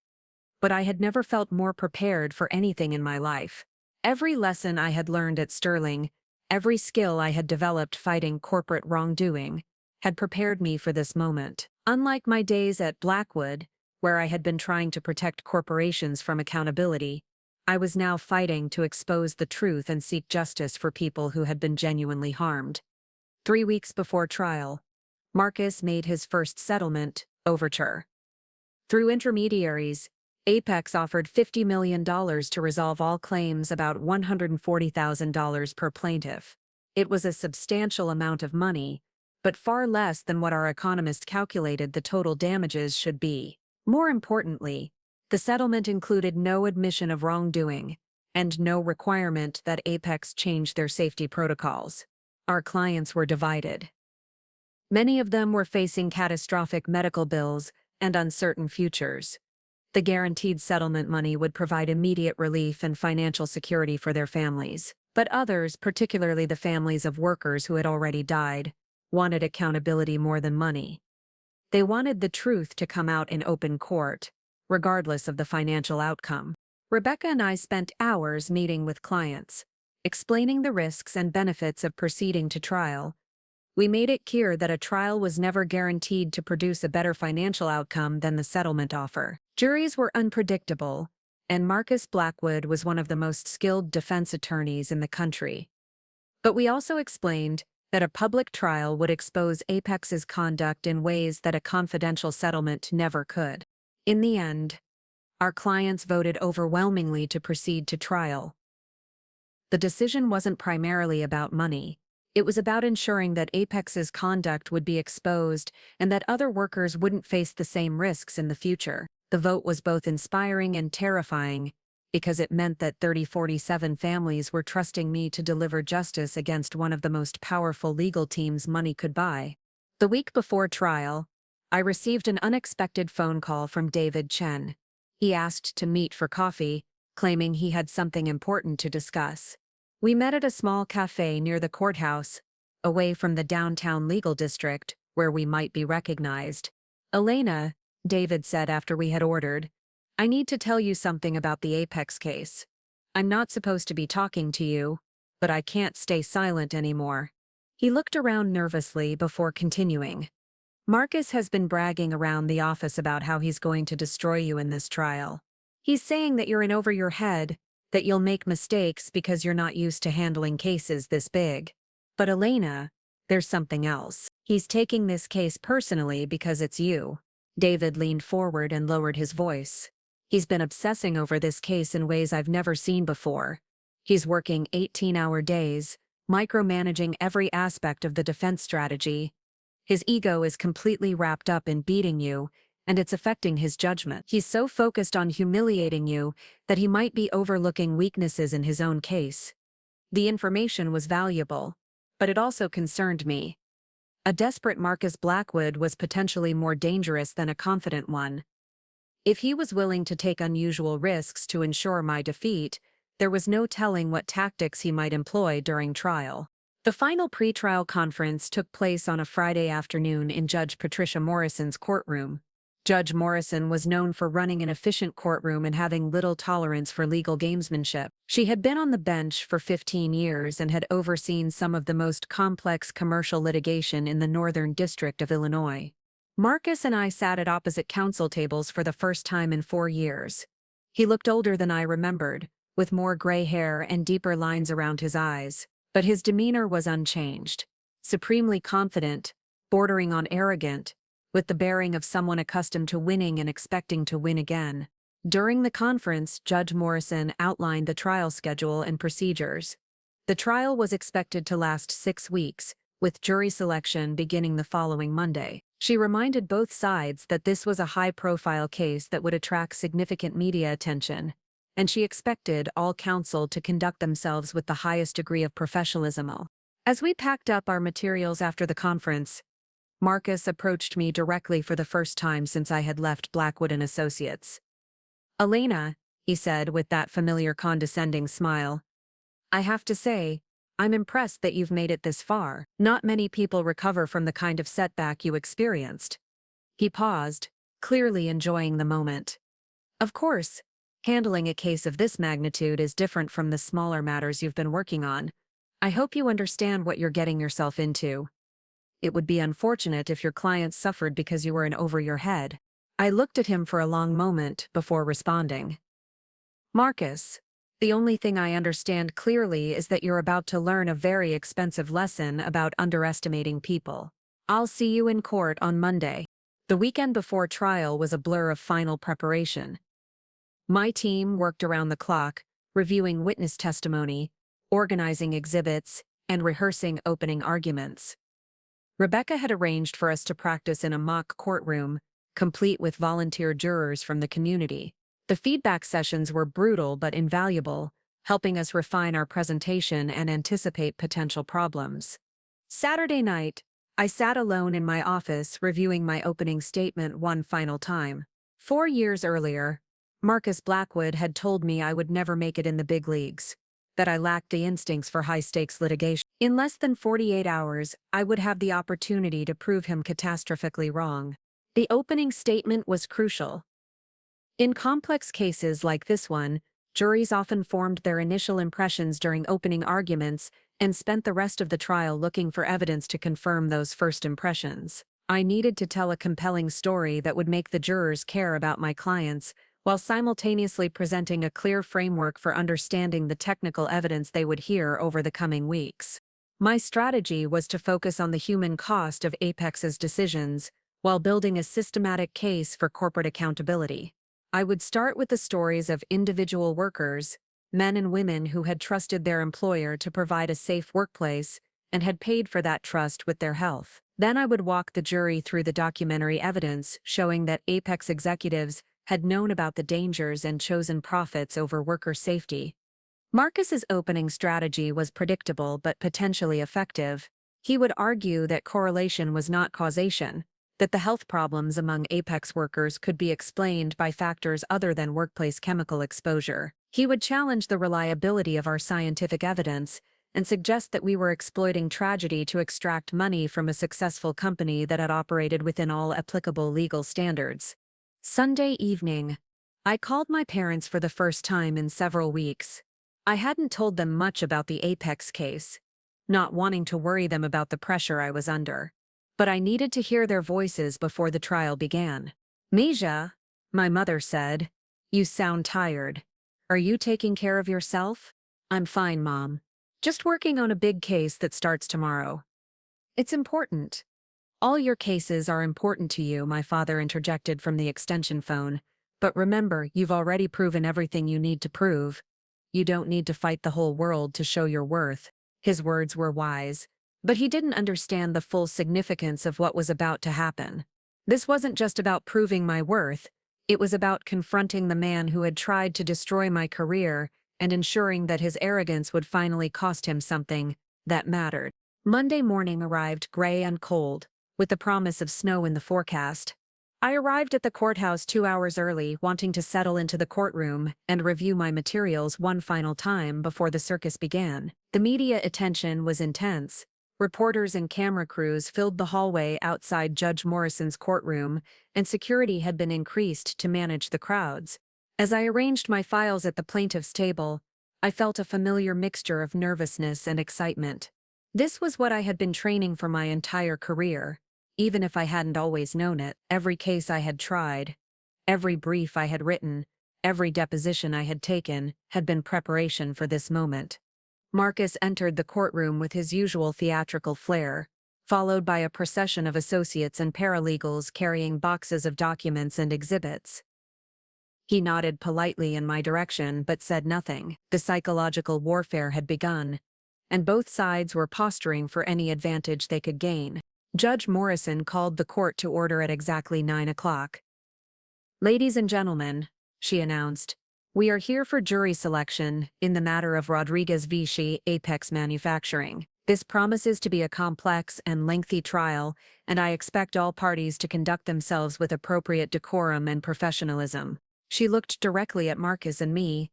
but I had never felt more prepared for anything in my life. Every lesson I had learned at Sterling, every skill I had developed fighting corporate wrongdoing, had prepared me for this moment. Unlike my days at Blackwood, where I had been trying to protect corporations from accountability, I was now fighting to expose the truth and seek justice for people who had been genuinely harmed. 3 weeks before trial, Marcus made his first settlement overture. Through intermediaries, Apex offered $50 million to resolve all claims, about $140,000 per plaintiff. It was a substantial amount of money, but far less than what our economist calculated the total damages should be. More importantly, the settlement included no admission of wrongdoing and no requirement that Apex change their safety protocols. Our clients were divided. Many of them were facing catastrophic medical bills and uncertain futures. The guaranteed settlement money would provide immediate relief and financial security for their families. But others, particularly the families of workers who had already died, wanted accountability more than money. They wanted the truth to come out in open court, regardless of the financial outcome. Rebecca and I spent hours meeting with clients, explaining the risks and benefits of proceeding to trial. We made it clear that a trial was never guaranteed to produce a better financial outcome than the settlement offer. Juries were unpredictable, and Marcus Blackwood was one of the most skilled defense attorneys in the country. But we also explained that a public trial would expose Apex's conduct in ways that a confidential settlement never could. In the end, our clients voted overwhelmingly to proceed to trial. The decision wasn't primarily about money. It was about ensuring that Apex's conduct would be exposed and that other workers wouldn't face the same risks in the future. The vote was both inspiring and terrifying, because it meant that 47 families were trusting me to deliver justice against one of the most powerful legal teams money could buy. The week before trial, I received an unexpected phone call from David Chen. He asked to meet for coffee, claiming he had something important to discuss. We met at a small cafe near the courthouse, away from the downtown legal district, where we might be recognized. "Elena," David said after we had ordered, "I need to tell you something about the Apex case. I'm not supposed to be talking to you, but I can't stay silent anymore." He looked around nervously before continuing. "Marcus has been bragging around the office about how he's going to destroy you in this trial. He's saying that you're in over your head, that you'll make mistakes because you're not used to handling cases this big. But Elena, there's something else. He's taking this case personally because it's you." David leaned forward and lowered his voice. "He's been obsessing over this case in ways I've never seen before. He's working 18-hour days, micromanaging every aspect of the defense strategy. His ego is completely wrapped up in beating you, and it's affecting his judgment. He's so focused on humiliating you that he might be overlooking weaknesses in his own case." The information was valuable, but it also concerned me. A desperate Marcus Blackwood was potentially more dangerous than a confident one. If he was willing to take unusual risks to ensure my defeat, there was no telling what tactics he might employ during trial. The final pretrial conference took place on a Friday afternoon in Judge Patricia Morrison's courtroom. Judge Morrison was known for running an efficient courtroom and having little tolerance for legal gamesmanship. She had been on the bench for 15 years and had overseen some of the most complex commercial litigation in the Northern District of Illinois. Marcus and I sat at opposite counsel tables for the first time in 4 years. He looked older than I remembered, with more gray hair and deeper lines around his eyes, but his demeanor was unchanged, supremely confident, bordering on arrogant, with the bearing of someone accustomed to winning and expecting to win again. During the conference, Judge Morrison outlined the trial schedule and procedures. The trial was expected to last 6 weeks, with jury selection beginning the following Monday. She reminded both sides that this was a high-profile case that would attract significant media attention, and she expected all counsel to conduct themselves with the highest degree of professionalism. As we packed up our materials after the conference, Marcus approached me directly for the first time since I had left Blackwood and Associates. "Elena," he said with that familiar condescending smile, "I have to say, I'm impressed that you've made it this far. Not many people recover from the kind of setback you experienced." He paused, clearly enjoying the moment. "Of course, handling a case of this magnitude is different from the smaller matters you've been working on. I hope you understand what you're getting yourself into. It would be unfortunate if your clients suffered because you were in over your head." I looked at him for a long moment before responding. "Marcus, the only thing I understand clearly is that you're about to learn a very expensive lesson about underestimating people. I'll see you in court on Monday." The weekend before trial was a blur of final preparation. My team worked around the clock, reviewing witness testimony, organizing exhibits, and rehearsing opening arguments. Rebecca had arranged for us to practice in a mock courtroom, complete with volunteer jurors from the community. The feedback sessions were brutal but invaluable, helping us refine our presentation and anticipate potential problems. Saturday night, I sat alone in my office reviewing my opening statement one final time. 4 years earlier, Marcus Blackwood had told me I would never make it in the big leagues, that I lacked the instincts for high-stakes litigation. In less than 48 hours, I would have the opportunity to prove him catastrophically wrong. The opening statement was crucial. In complex cases like this one, juries often formed their initial impressions during opening arguments and spent the rest of the trial looking for evidence to confirm those first impressions. I needed to tell a compelling story that would make the jurors care about my clients, while simultaneously presenting a clear framework for understanding the technical evidence they would hear over the coming weeks. My strategy was to focus on the human cost of Apex's decisions, while building a systematic case for corporate accountability. I would start with the stories of individual workers, men and women who had trusted their employer to provide a safe workplace and had paid for that trust with their health. Then I would walk the jury through the documentary evidence showing that Apex executives had known about the dangers and chosen profits over worker safety. Marcus's opening strategy was predictable but potentially effective. He would argue that correlation was not causation, that the health problems among Apex workers could be explained by factors other than workplace chemical exposure. He would challenge the reliability of our scientific evidence and suggest that we were exploiting tragedy to extract money from a successful company that had operated within all applicable legal standards. Sunday evening. I called my parents for the first time in several weeks. I hadn't told them much about the Apex case, not wanting to worry them about the pressure I was under. But I needed to hear their voices before the trial began. "Mija," my mother said, "you sound tired. Are you taking care of yourself?" "I'm fine, Mom. Just working on a big case that starts tomorrow." "It's important." "All your cases are important to you," my father interjected from the extension phone. "But remember, you've already proven everything you need to prove. You don't need to fight the whole world to show your worth." His words were wise, but he didn't understand the full significance of what was about to happen. This wasn't just about proving my worth, it was about confronting the man who had tried to destroy my career and ensuring that his arrogance would finally cost him something that mattered. Monday morning arrived gray and cold, with the promise of snow in the forecast. I arrived at the courthouse 2 hours early, wanting to settle into the courtroom and review my materials one final time before the circus began. The media attention was intense. Reporters and camera crews filled the hallway outside Judge Morrison's courtroom, and security had been increased to manage the crowds. As I arranged my files at the plaintiff's table, I felt a familiar mixture of nervousness and excitement. This was what I had been training for my entire career. Even if I hadn't always known it, every case I had tried, every brief I had written, every deposition I had taken, had been preparation for this moment. Marcus entered the courtroom with his usual theatrical flair, followed by a procession of associates and paralegals carrying boxes of documents and exhibits. He nodded politely in my direction but said nothing. The psychological warfare had begun, and both sides were posturing for any advantage they could gain. Judge Morrison called the court to order at exactly 9 o'clock. "Ladies and gentlemen," she announced, "we are here for jury selection in the matter of Rodriguez v. Apex Manufacturing. This promises to be a complex and lengthy trial, and I expect all parties to conduct themselves with appropriate decorum and professionalism." She looked directly at Marcus and me.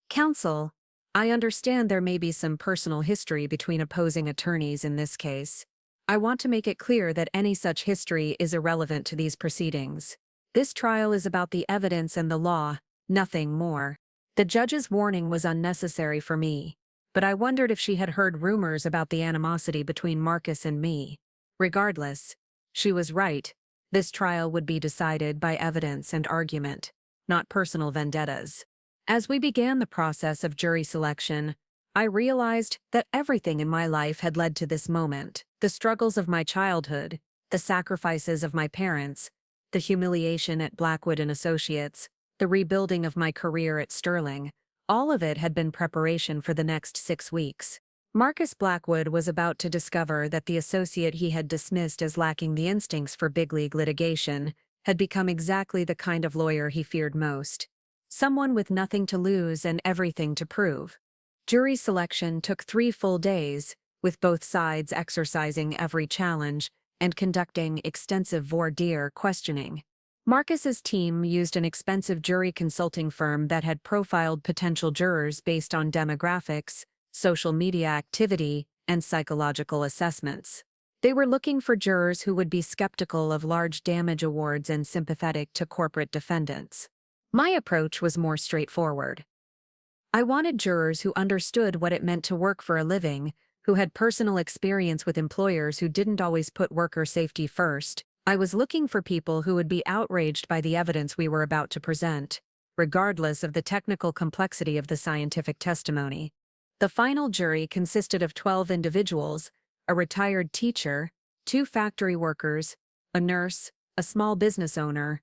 "Counsel, I understand there may be some personal history between opposing attorneys in this case. I want to make it clear that any such history is irrelevant to these proceedings. This trial is about the evidence and the law, nothing more." The judge's warning was unnecessary for me, but I wondered if she had heard rumors about the animosity between Marcus and me. Regardless, she was right. This trial would be decided by evidence and argument, not personal vendettas. As we began the process of jury selection, I realized that everything in my life had led to this moment. The struggles of my childhood, the sacrifices of my parents, the humiliation at Blackwood and Associates, the rebuilding of my career at Sterling, all of it had been preparation for the next 6 weeks. Marcus Blackwood was about to discover that the associate he had dismissed as lacking the instincts for big league litigation had become exactly the kind of lawyer he feared most. Someone with nothing to lose and everything to prove. Jury selection took 3 full days, with both sides exercising every challenge and conducting extensive voir dire questioning. Marcus's team used an expensive jury consulting firm that had profiled potential jurors based on demographics, social media activity, and psychological assessments. They were looking for jurors who would be skeptical of large damage awards and sympathetic to corporate defendants. My approach was more straightforward. I wanted jurors who understood what it meant to work for a living, who had personal experience with employers who didn't always put worker safety first. I was looking for people who would be outraged by the evidence we were about to present, regardless of the technical complexity of the scientific testimony. The final jury consisted of 12 individuals, a retired teacher, 2 factory workers, a nurse, a small business owner,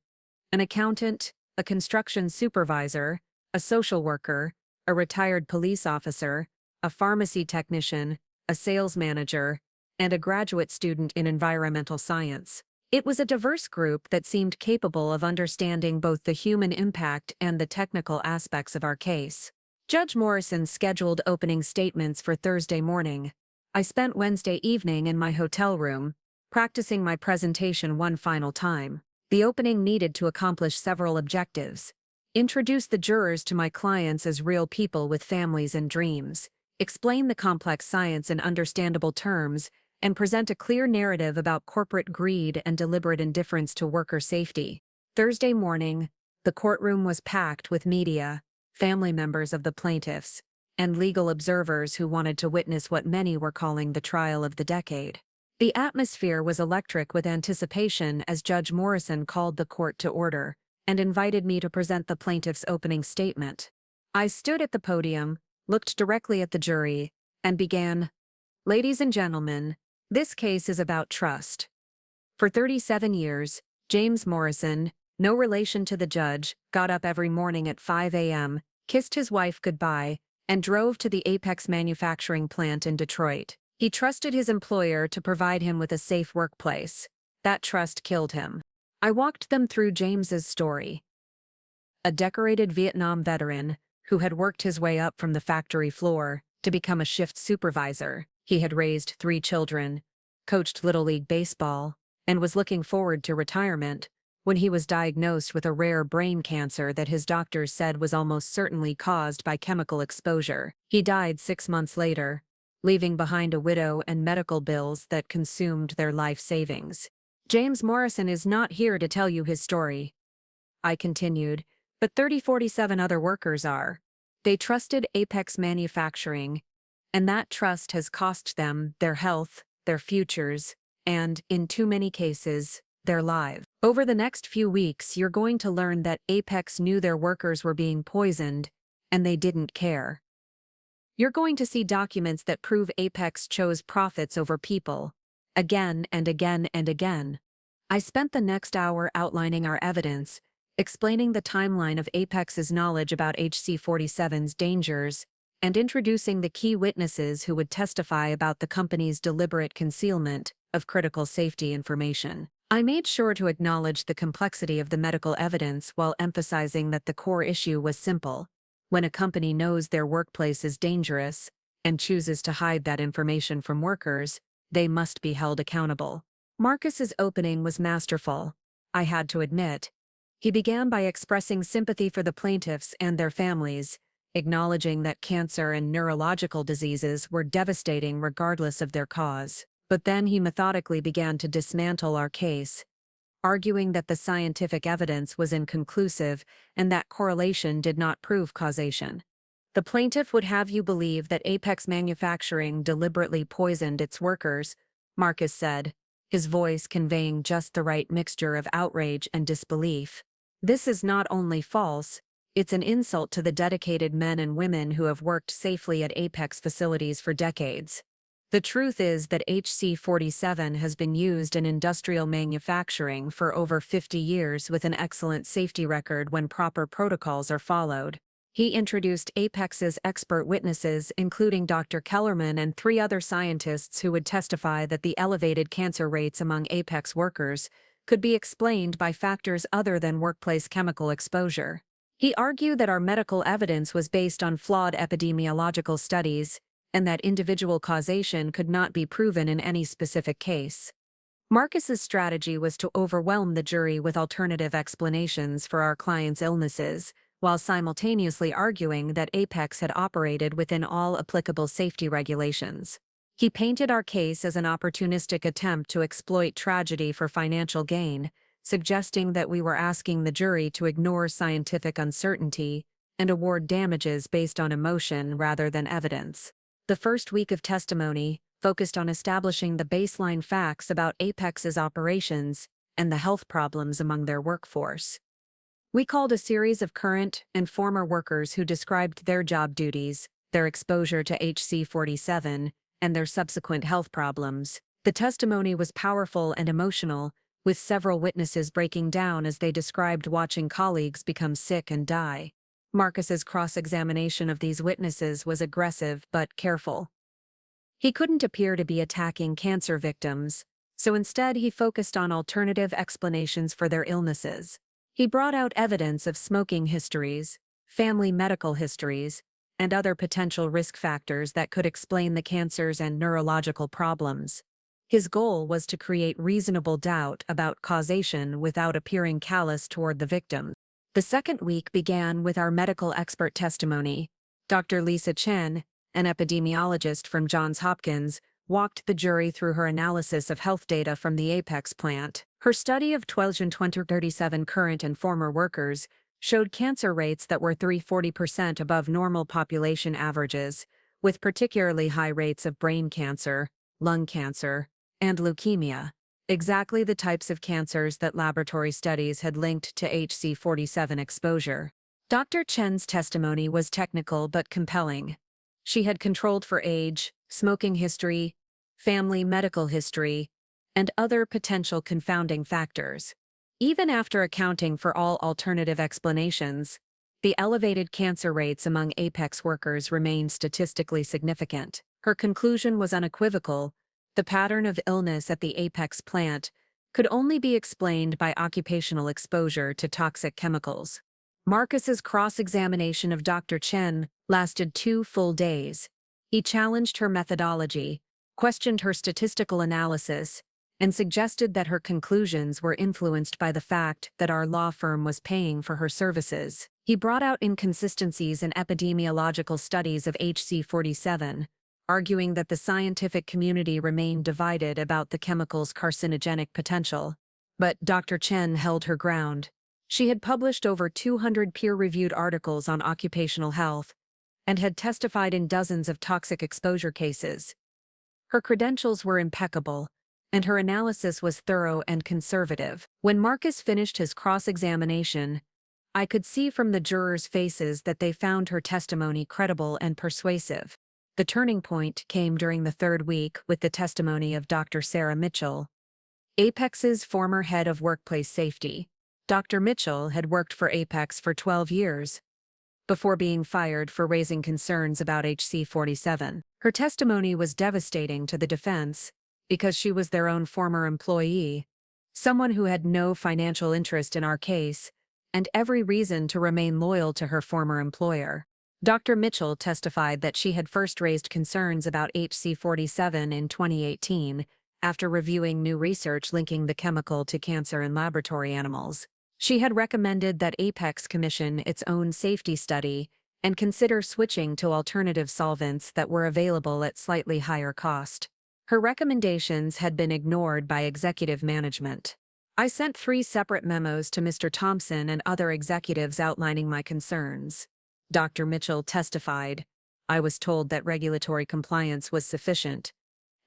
an accountant, a construction supervisor, a social worker, a retired police officer, a pharmacy technician, a sales manager, and a graduate student in environmental science. It was a diverse group that seemed capable of understanding both the human impact and the technical aspects of our case. Judge Morrison scheduled opening statements for Thursday morning. I spent Wednesday evening in my hotel room, practicing my presentation one final time. The opening needed to accomplish several objectives. Introduce the jurors to my clients as real people with families and dreams, explain the complex science in understandable terms, and present a clear narrative about corporate greed and deliberate indifference to worker safety. Thursday morning, the courtroom was packed with media, family members of the plaintiffs, and legal observers who wanted to witness what many were calling the trial of the decade. The atmosphere was electric with anticipation as Judge Morrison called the court to order and invited me to present the plaintiff's opening statement. I stood at the podium, looked directly at the jury, and began, "Ladies and gentlemen, this case is about trust. For 37 years, James Morrison, no relation to the judge, got up every morning at 5 a.m., kissed his wife goodbye, and drove to the Apex manufacturing plant in Detroit. He trusted his employer to provide him with a safe workplace. That trust killed him." I walked them through James's story. A decorated Vietnam veteran who had worked his way up from the factory floor to become a shift supervisor. He had raised 3 children, coached Little League baseball, and was looking forward to retirement when he was diagnosed with a rare brain cancer that his doctors said was almost certainly caused by chemical exposure. He died 6 months later, leaving behind a widow and medical bills that consumed their life savings. James Morrison is not here to tell you his story, I continued, but 47 other workers are. They trusted Apex Manufacturing, and that trust has cost them their health, their futures, and, in too many cases, their lives. Over the next few weeks, you're going to learn that Apex knew their workers were being poisoned, and they didn't care. You're going to see documents that prove Apex chose profits over people, again and again and again. I spent the next hour outlining our evidence, explaining the timeline of Apex's knowledge about HC-47's dangers, and introducing the key witnesses who would testify about the company's deliberate concealment of critical safety information. I made sure to acknowledge the complexity of the medical evidence while emphasizing that the core issue was simple. When a company knows their workplace is dangerous and chooses to hide that information from workers, they must be held accountable. Marcus's opening was masterful, I had to admit. He began by expressing sympathy for the plaintiffs and their families, acknowledging that cancer and neurological diseases were devastating regardless of their cause. But then he methodically began to dismantle our case, arguing that the scientific evidence was inconclusive and that correlation did not prove causation. The plaintiff would have you believe that Apex Manufacturing deliberately poisoned its workers, Marcus said, his voice conveying just the right mixture of outrage and disbelief. This is not only false, it's an insult to the dedicated men and women who have worked safely at Apex facilities for decades. The truth is that HC-47 has been used in industrial manufacturing for over 50 years with an excellent safety record when proper protocols are followed. He introduced Apex's expert witnesses, including Dr. Kellerman and 3 other scientists who would testify that the elevated cancer rates among Apex workers could be explained by factors other than workplace chemical exposure. He argued that our medical evidence was based on flawed epidemiological studies, and that individual causation could not be proven in any specific case. Marcus's strategy was to overwhelm the jury with alternative explanations for our client's illnesses, while simultaneously arguing that Apex had operated within all applicable safety regulations. He painted our case as an opportunistic attempt to exploit tragedy for financial gain, suggesting that we were asking the jury to ignore scientific uncertainty and award damages based on emotion rather than evidence. The first week of testimony focused on establishing the baseline facts about Apex's operations and the health problems among their workforce. We called a series of current and former workers who described their job duties, their exposure to HC-47, and their subsequent health problems. The testimony was powerful and emotional, with several witnesses breaking down as they described watching colleagues become sick and die. Marcus's cross-examination of these witnesses was aggressive but careful. He couldn't appear to be attacking cancer victims, so instead he focused on alternative explanations for their illnesses. He brought out evidence of smoking histories, family medical histories, and other potential risk factors that could explain the cancers and neurological problems. His goal was to create reasonable doubt about causation without appearing callous toward the victim. The second week began with our medical expert testimony. Dr. Lisa Chen, an epidemiologist from Johns Hopkins, walked the jury through her analysis of health data from the Apex plant. Her study of 1,237 current and former workers showed cancer rates that were 340% above normal population averages, with particularly high rates of brain cancer, lung cancer, and leukemia, exactly the types of cancers that laboratory studies had linked to HC47 exposure. Dr. Chen's testimony was technical but compelling. She had controlled for age, smoking history, family medical history, and other potential confounding factors. Even after accounting for all alternative explanations, the elevated cancer rates among Apex workers remained statistically significant. Her conclusion was unequivocal. The pattern of illness at the Apex plant could only be explained by occupational exposure to toxic chemicals. Marcus's cross-examination of Dr. Chen lasted 2 full days. He challenged her methodology, questioned her statistical analysis, and suggested that her conclusions were influenced by the fact that our law firm was paying for her services. He brought out inconsistencies in epidemiological studies of HC47, arguing that the scientific community remained divided about the chemical's carcinogenic potential. But Dr. Chen held her ground. She had published over 200 peer-reviewed articles on occupational health and had testified in dozens of toxic exposure cases. Her credentials were impeccable, and her analysis was thorough and conservative. When Marcus finished his cross-examination, I could see from the jurors' faces that they found her testimony credible and persuasive. The turning point came during the third week with the testimony of Dr. Sarah Mitchell, Apex's former head of workplace safety. Dr. Mitchell had worked for Apex for 12 years before being fired for raising concerns about HC47. Her testimony was devastating to the defense because she was their own former employee, someone who had no financial interest in our case and every reason to remain loyal to her former employer. Dr. Mitchell testified that she had first raised concerns about HC47 in 2018 after reviewing new research linking the chemical to cancer in laboratory animals. She had recommended that Apex commission its own safety study and consider switching to alternative solvents that were available at slightly higher cost. Her recommendations had been ignored by executive management. I sent 3 separate memos to Mr. Thompson and other executives outlining my concerns. Dr. Mitchell testified, I was told that regulatory compliance was sufficient,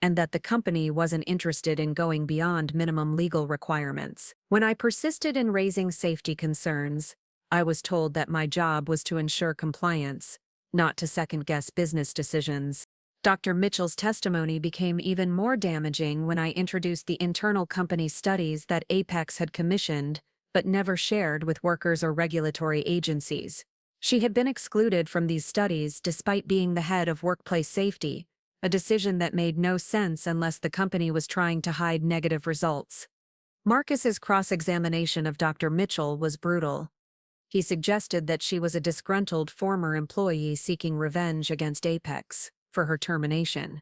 and that the company wasn't interested in going beyond minimum legal requirements. When I persisted in raising safety concerns, I was told that my job was to ensure compliance, not to second-guess business decisions. Dr. Mitchell's testimony became even more damaging when I introduced the internal company studies that Apex had commissioned but never shared with workers or regulatory agencies. She had been excluded from these studies despite being the head of workplace safety, a decision that made no sense unless the company was trying to hide negative results. Marcus's cross-examination of Dr. Mitchell was brutal. He suggested that she was a disgruntled former employee seeking revenge against Apex for her termination.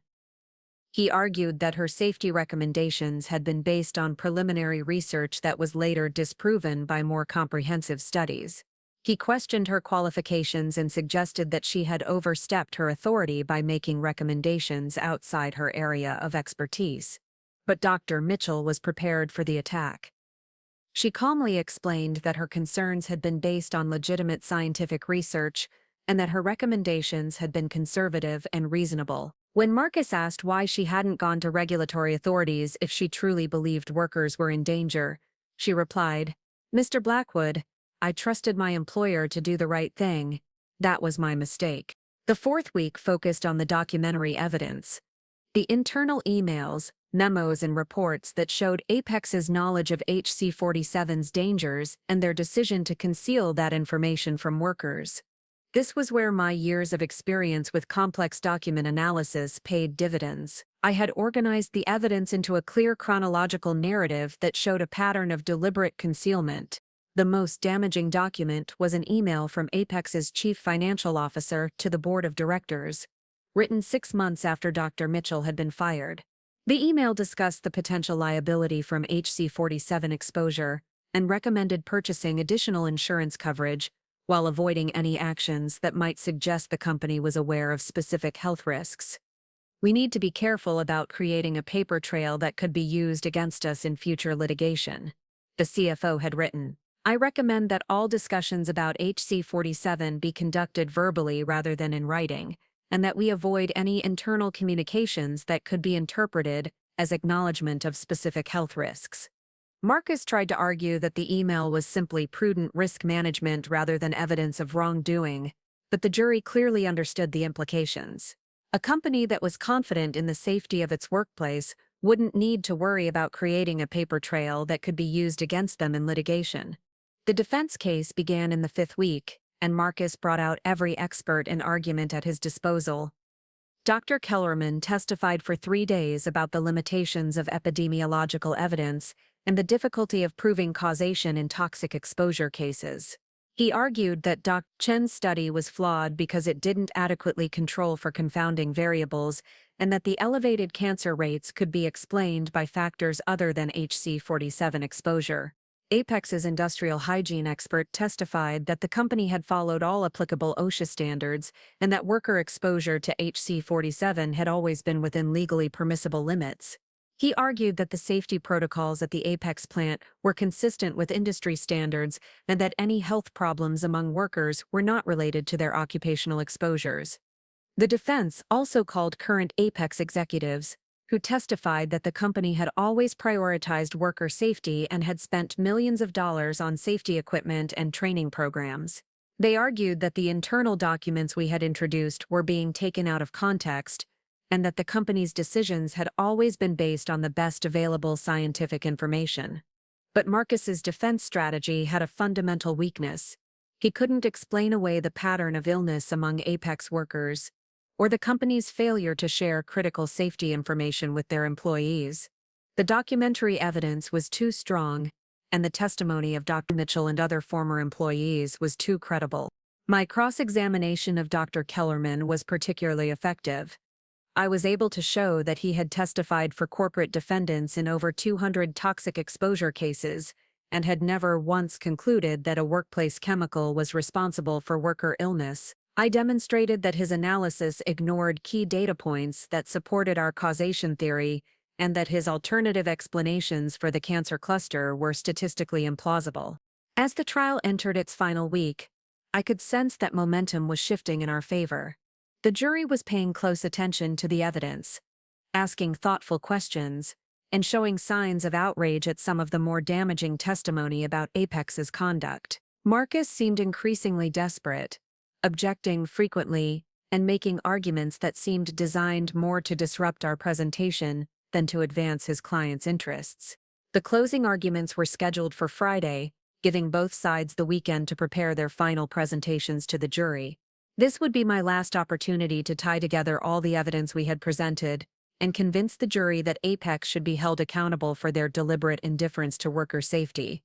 He argued that her safety recommendations had been based on preliminary research that was later disproven by more comprehensive studies. He questioned her qualifications and suggested that she had overstepped her authority by making recommendations outside her area of expertise. But Dr. Mitchell was prepared for the attack. She calmly explained that her concerns had been based on legitimate scientific research and that her recommendations had been conservative and reasonable. When Marcus asked why she hadn't gone to regulatory authorities if she truly believed workers were in danger, she replied, "Mr. Blackwood, I trusted my employer to do the right thing. That was my mistake." The fourth week focused on the documentary evidence. The internal emails, memos and reports that showed Apex's knowledge of HC47's dangers and their decision to conceal that information from workers. This was where my years of experience with complex document analysis paid dividends. I had organized the evidence into a clear chronological narrative that showed a pattern of deliberate concealment. The most damaging document was an email from Apex's chief financial officer to the board of directors, written 6 months after Dr. Mitchell had been fired. The email discussed the potential liability from HC47 exposure and recommended purchasing additional insurance coverage while avoiding any actions that might suggest the company was aware of specific health risks. We need to be careful about creating a paper trail that could be used against us in future litigation, the CFO had written. I recommend that all discussions about HC47 be conducted verbally rather than in writing, and that we avoid any internal communications that could be interpreted as acknowledgement of specific health risks. Marcus tried to argue that the email was simply prudent risk management rather than evidence of wrongdoing, but the jury clearly understood the implications. A company that was confident in the safety of its workplace wouldn't need to worry about creating a paper trail that could be used against them in litigation. The defense case began in the 5th week, and Marcus brought out every expert and argument at his disposal. Dr. Kellerman testified for 3 days about the limitations of epidemiological evidence and the difficulty of proving causation in toxic exposure cases. He argued that Dr. Chen's study was flawed because it didn't adequately control for confounding variables and that the elevated cancer rates could be explained by factors other than HC47 exposure. Apex's industrial hygiene expert testified that the company had followed all applicable OSHA standards and that worker exposure to HC47 had always been within legally permissible limits. He argued that the safety protocols at the Apex plant were consistent with industry standards and that any health problems among workers were not related to their occupational exposures. The defense also called current Apex executives, who testified that the company had always prioritized worker safety and had spent millions of dollars on safety equipment and training programs. They argued that the internal documents we had introduced were being taken out of context, and that the company's decisions had always been based on the best available scientific information. But Marcus's defense strategy had a fundamental weakness. He couldn't explain away the pattern of illness among Apex workers, or the company's failure to share critical safety information with their employees. The documentary evidence was too strong, and the testimony of Dr. Mitchell and other former employees was too credible. My cross-examination of Dr. Kellerman was particularly effective. I was able to show that he had testified for corporate defendants in over 200 toxic exposure cases and had never once concluded that a workplace chemical was responsible for worker illness. I demonstrated that his analysis ignored key data points that supported our causation theory and that his alternative explanations for the cancer cluster were statistically implausible. As the trial entered its final week, I could sense that momentum was shifting in our favor. The jury was paying close attention to the evidence, asking thoughtful questions, and showing signs of outrage at some of the more damaging testimony about Apex's conduct. Marcus seemed increasingly desperate, objecting frequently and making arguments that seemed designed more to disrupt our presentation than to advance his client's interests. The closing arguments were scheduled for Friday, giving both sides the weekend to prepare their final presentations to the jury. This would be my last opportunity to tie together all the evidence we had presented and convince the jury that Apex should be held accountable for their deliberate indifference to worker safety.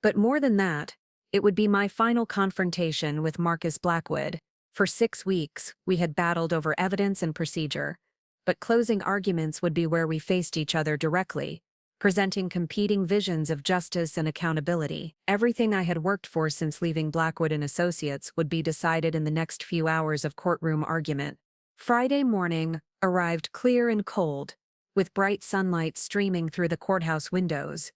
But more than that, it would be my final confrontation with Marcus Blackwood. For 6 weeks, we had battled over evidence and procedure, but closing arguments would be where we faced each other directly, presenting competing visions of justice and accountability. Everything I had worked for since leaving Blackwood and Associates would be decided in the next few hours of courtroom argument. Friday morning arrived clear and cold, with bright sunlight streaming through the courthouse windows.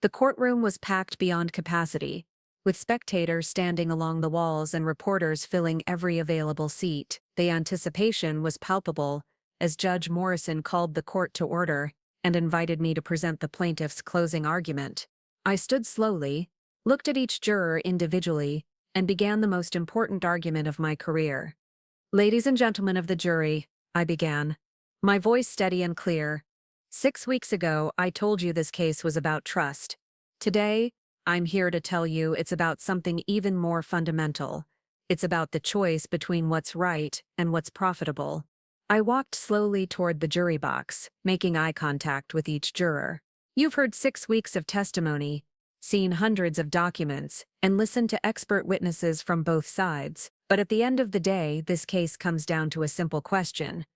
The courtroom was packed beyond capacity, with spectators standing along the walls and reporters filling every available seat. The anticipation was palpable as Judge Morrison called the court to order and invited me to present the plaintiff's closing argument. I stood slowly, looked at each juror individually, and began the most important argument of my career. "Ladies and gentlemen of the jury," I began, my voice steady and clear. "6 weeks ago, I told you this case was about trust. Today, I'm here to tell you it's about something even more fundamental. It's about the choice between what's right and what's profitable." I walked slowly toward the jury box, making eye contact with each juror. "You've heard 6 weeks of testimony, seen hundreds of documents, and listened to expert witnesses from both sides. But at the end of the day, this case comes down to a simple question.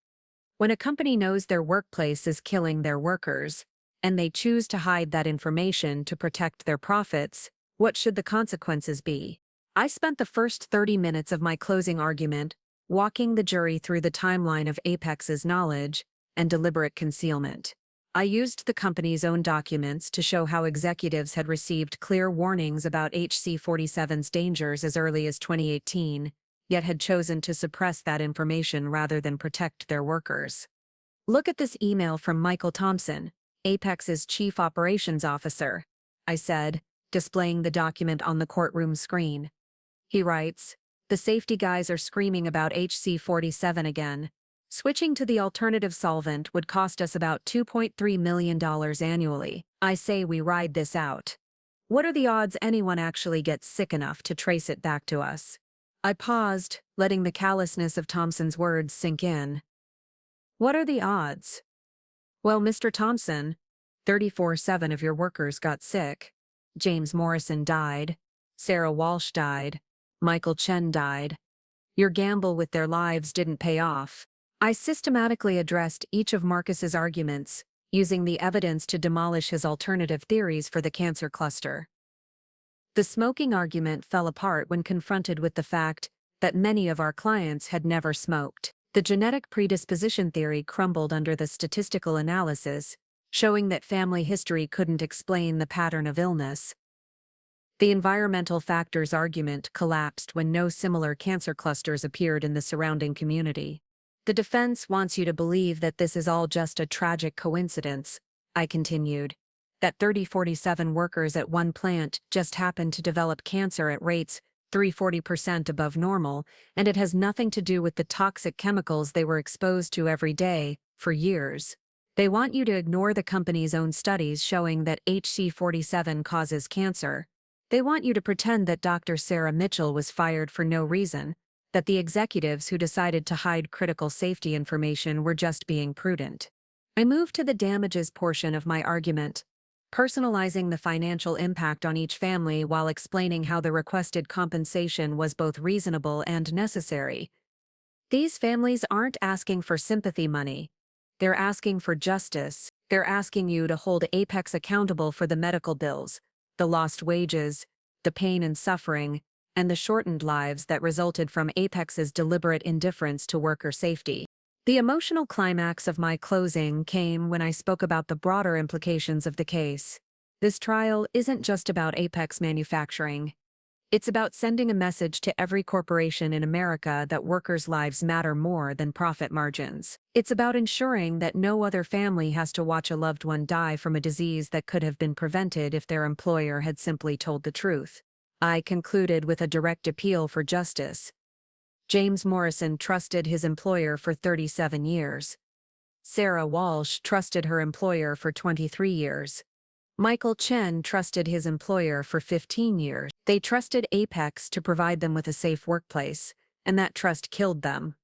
When a company knows their workplace is killing their workers, and they choose to hide that information to protect their profits, what should the consequences be? I spent the first 30 minutes of my closing argument walking the jury through the timeline of Apex's knowledge and deliberate concealment. I used the company's own documents to show how executives had received clear warnings about HC-47's dangers as early as 2018, yet had chosen to suppress that information rather than protect their workers. Look at this email from Michael Thompson, Apex's chief operations officer, I said, displaying the document on the courtroom screen. He writes, "The safety guys are screaming about HC-47 again. Switching to the alternative solvent would cost us about $2.3 million annually. I say we ride this out. What are the odds anyone actually gets sick enough to trace it back to us?" I paused, letting the callousness of Thompson's words sink in. "What are the odds?" "Well, Mr. Thompson, 34/7 of your workers got sick. James Morrison died. Sarah Walsh died. Michael Chen died. Your gamble with their lives didn't pay off." I systematically addressed each of Marcus's arguments, using the evidence to demolish his alternative theories for the cancer cluster. The smoking argument fell apart when confronted with the fact that many of our clients had never smoked. The genetic predisposition theory crumbled under the statistical analysis, showing that family history couldn't explain the pattern of illness. The environmental factors argument collapsed when no similar cancer clusters appeared in the surrounding community. The defense wants you to believe that this is all just a tragic coincidence, I continued, that 3047 workers at one plant just happened to develop cancer at rates 340% above normal, and it has nothing to do with the toxic chemicals they were exposed to every day, for years. They want you to ignore the company's own studies showing that HC-47 causes cancer. They want you to pretend that Dr. Sarah Mitchell was fired for no reason, that the executives who decided to hide critical safety information were just being prudent. I moved to the damages portion of my argument, personalizing the financial impact on each family while explaining how the requested compensation was both reasonable and necessary. These families aren't asking for sympathy money. They're asking for justice. They're asking you to hold Apex accountable for the medical bills, the lost wages, the pain and suffering, and the shortened lives that resulted from Apex's deliberate indifference to worker safety. The emotional climax of my closing came when I spoke about the broader implications of the case. This trial isn't just about Apex manufacturing. It's about sending a message to every corporation in America that workers' lives matter more than profit margins. It's about ensuring that no other family has to watch a loved one die from a disease that could have been prevented if their employer had simply told the truth. I concluded with a direct appeal for justice. James Morrison trusted his employer for 37 years. Sarah Walsh trusted her employer for 23 years. Michael Chen trusted his employer for 15 years. They trusted Apex to provide them with a safe workplace, and that trust killed them.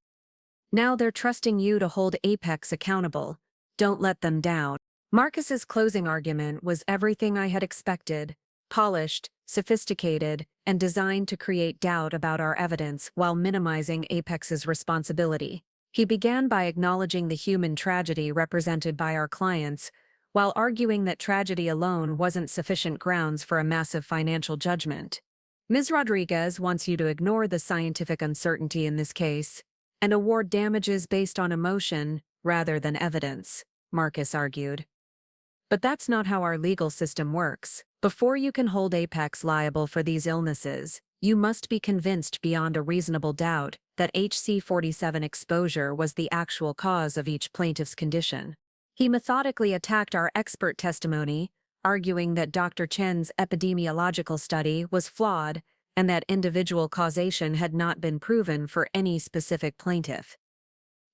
Now they're trusting you to hold Apex accountable. Don't let them down. Marcus's closing argument was everything I had expected: polished, sophisticated, and designed to create doubt about our evidence while minimizing Apex's responsibility. He began by acknowledging the human tragedy represented by our clients, while arguing that tragedy alone wasn't sufficient grounds for a massive financial judgment. Ms. Rodriguez wants you to ignore the scientific uncertainty in this case and award damages based on emotion rather than evidence, Marcus argued. But that's not how our legal system works. Before you can hold Apex liable for these illnesses, you must be convinced beyond a reasonable doubt that HC-47 exposure was the actual cause of each plaintiff's condition. He methodically attacked our expert testimony, arguing that Dr. Chen's epidemiological study was flawed and that individual causation had not been proven for any specific plaintiff.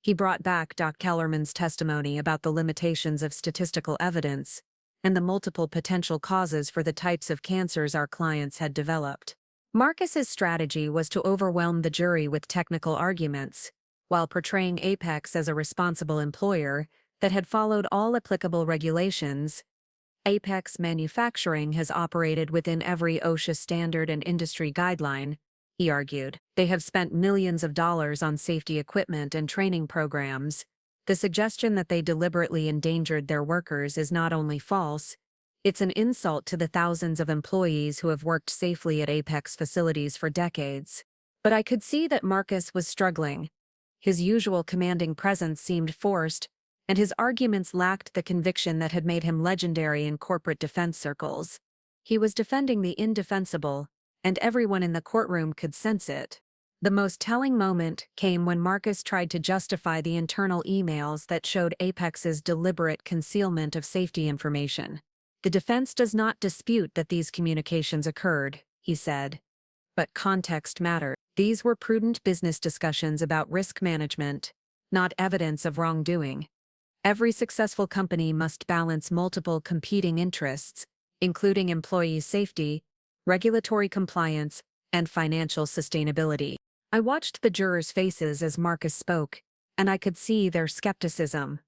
He brought back Dr. Kellerman's testimony about the limitations of statistical evidence and the multiple potential causes for the types of cancers our clients had developed. Marcus's strategy was to overwhelm the jury with technical arguments, while portraying Apex as a responsible employer that had followed all applicable regulations. Apex Manufacturing has operated within every OSHA standard and industry guideline, he argued. They have spent millions of dollars on safety equipment and training programs. The suggestion that they deliberately endangered their workers is not only false, it's an insult to the thousands of employees who have worked safely at Apex facilities for decades. But I could see that Marcus was struggling. His usual commanding presence seemed forced, and his arguments lacked the conviction that had made him legendary in corporate defense circles. He was defending the indefensible, and everyone in the courtroom could sense it. The most telling moment came when Marcus tried to justify the internal emails that showed Apex's deliberate concealment of safety information. The defense does not dispute that these communications occurred, he said. But context matters. These were prudent business discussions about risk management, not evidence of wrongdoing. Every successful company must balance multiple competing interests, including employee safety, regulatory compliance, and financial sustainability. I watched the jurors' faces as Marcus spoke, and I could see their skepticism.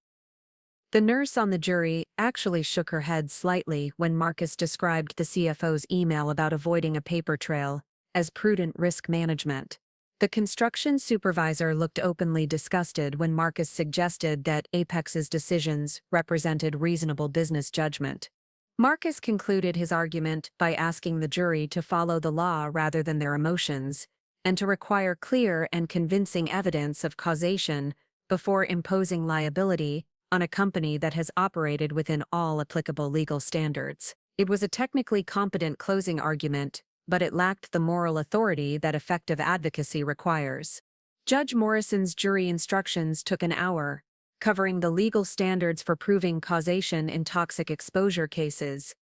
The nurse on the jury actually shook her head slightly when Marcus described the CFO's email about avoiding a paper trail as prudent risk management. The construction supervisor looked openly disgusted when Marcus suggested that Apex's decisions represented reasonable business judgment. Marcus concluded his argument by asking the jury to follow the law rather than their emotions, and to require clear and convincing evidence of causation before imposing liability on a company that has operated within all applicable legal standards. It was a technically competent closing argument, but it lacked the moral authority that effective advocacy requires. Judge Morrison's jury instructions took an hour, covering the legal standards for proving causation in toxic exposure cases,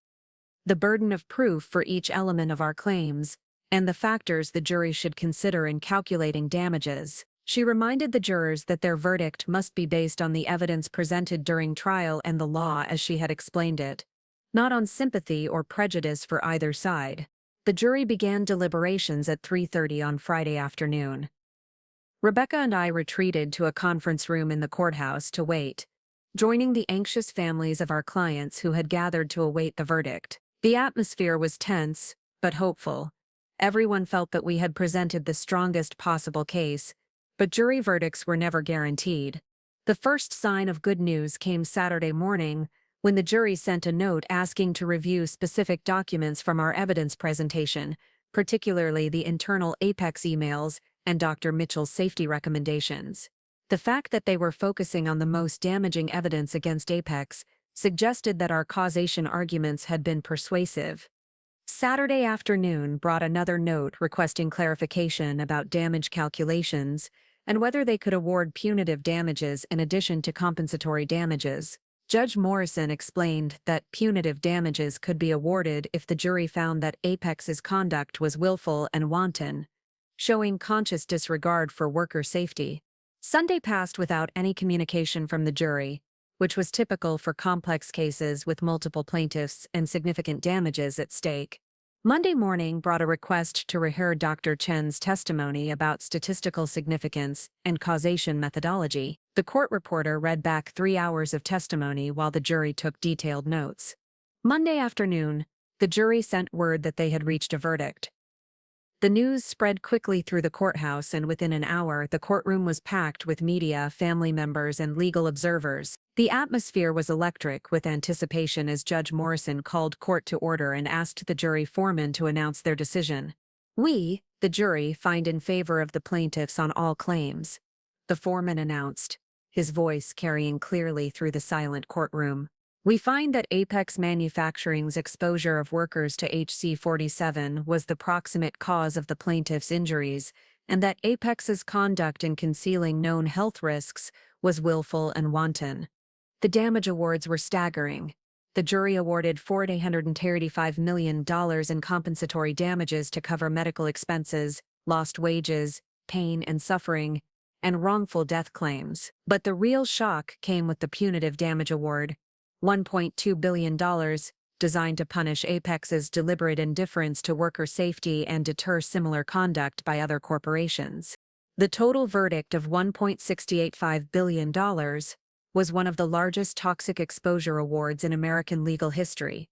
the burden of proof for each element of our claims, and the factors the jury should consider in calculating damages. She reminded the jurors that their verdict must be based on the evidence presented during trial and the law as she had explained it, not on sympathy or prejudice for either side. The jury began deliberations at 3:30 on Friday afternoon. Rebecca and I retreated to a conference room in the courthouse to wait, joining the anxious families of our clients who had gathered to await the verdict. The atmosphere was tense, but hopeful. Everyone felt that we had presented the strongest possible case, but jury verdicts were never guaranteed. The first sign of good news came Saturday morning, when the jury sent a note asking to review specific documents from our evidence presentation, particularly the internal Apex emails and Dr. Mitchell's safety recommendations. The fact that they were focusing on the most damaging evidence against Apex suggested that our causation arguments had been persuasive. Saturday afternoon brought another note requesting clarification about damage calculations and whether they could award punitive damages in addition to compensatory damages. Judge Morrison explained that punitive damages could be awarded if the jury found that Apex's conduct was willful and wanton, showing conscious disregard for worker safety. Sunday passed without any communication from the jury, which was typical for complex cases with multiple plaintiffs and significant damages at stake. Monday morning brought a request to rehear Dr. Chen's testimony about statistical significance and causation methodology. The court reporter read back 3 hours of testimony while the jury took detailed notes. Monday afternoon, the jury sent word that they had reached a verdict. The news spread quickly through the courthouse, and within an hour, the courtroom was packed with media, family members, and legal observers. The atmosphere was electric with anticipation as Judge Morrison called court to order and asked the jury foreman to announce their decision. "We, the jury, find in favor of the plaintiffs on all claims," the foreman announced, his voice carrying clearly through the silent courtroom. "We find that Apex Manufacturing's exposure of workers to HC-47 was the proximate cause of the plaintiff's injuries, and that Apex's conduct in concealing known health risks was willful and wanton." The damage awards were staggering. The jury awarded $435 million in compensatory damages to cover medical expenses, lost wages, pain and suffering, and wrongful death claims. But the real shock came with the punitive damage award, $1.2 billion, designed to punish Apex's deliberate indifference to worker safety and deter similar conduct by other corporations. The total verdict of $1.685 billion was one of the largest toxic exposure awards in American legal history.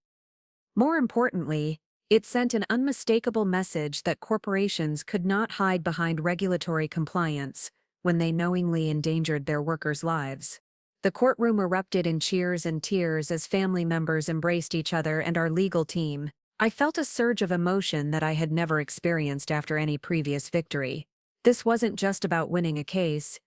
More importantly, it sent an unmistakable message that corporations could not hide behind regulatory compliance when they knowingly endangered their workers' lives. The courtroom erupted in cheers and tears as family members embraced each other and our legal team. I felt a surge of emotion that I had never experienced after any previous victory. This wasn't just about winning a case.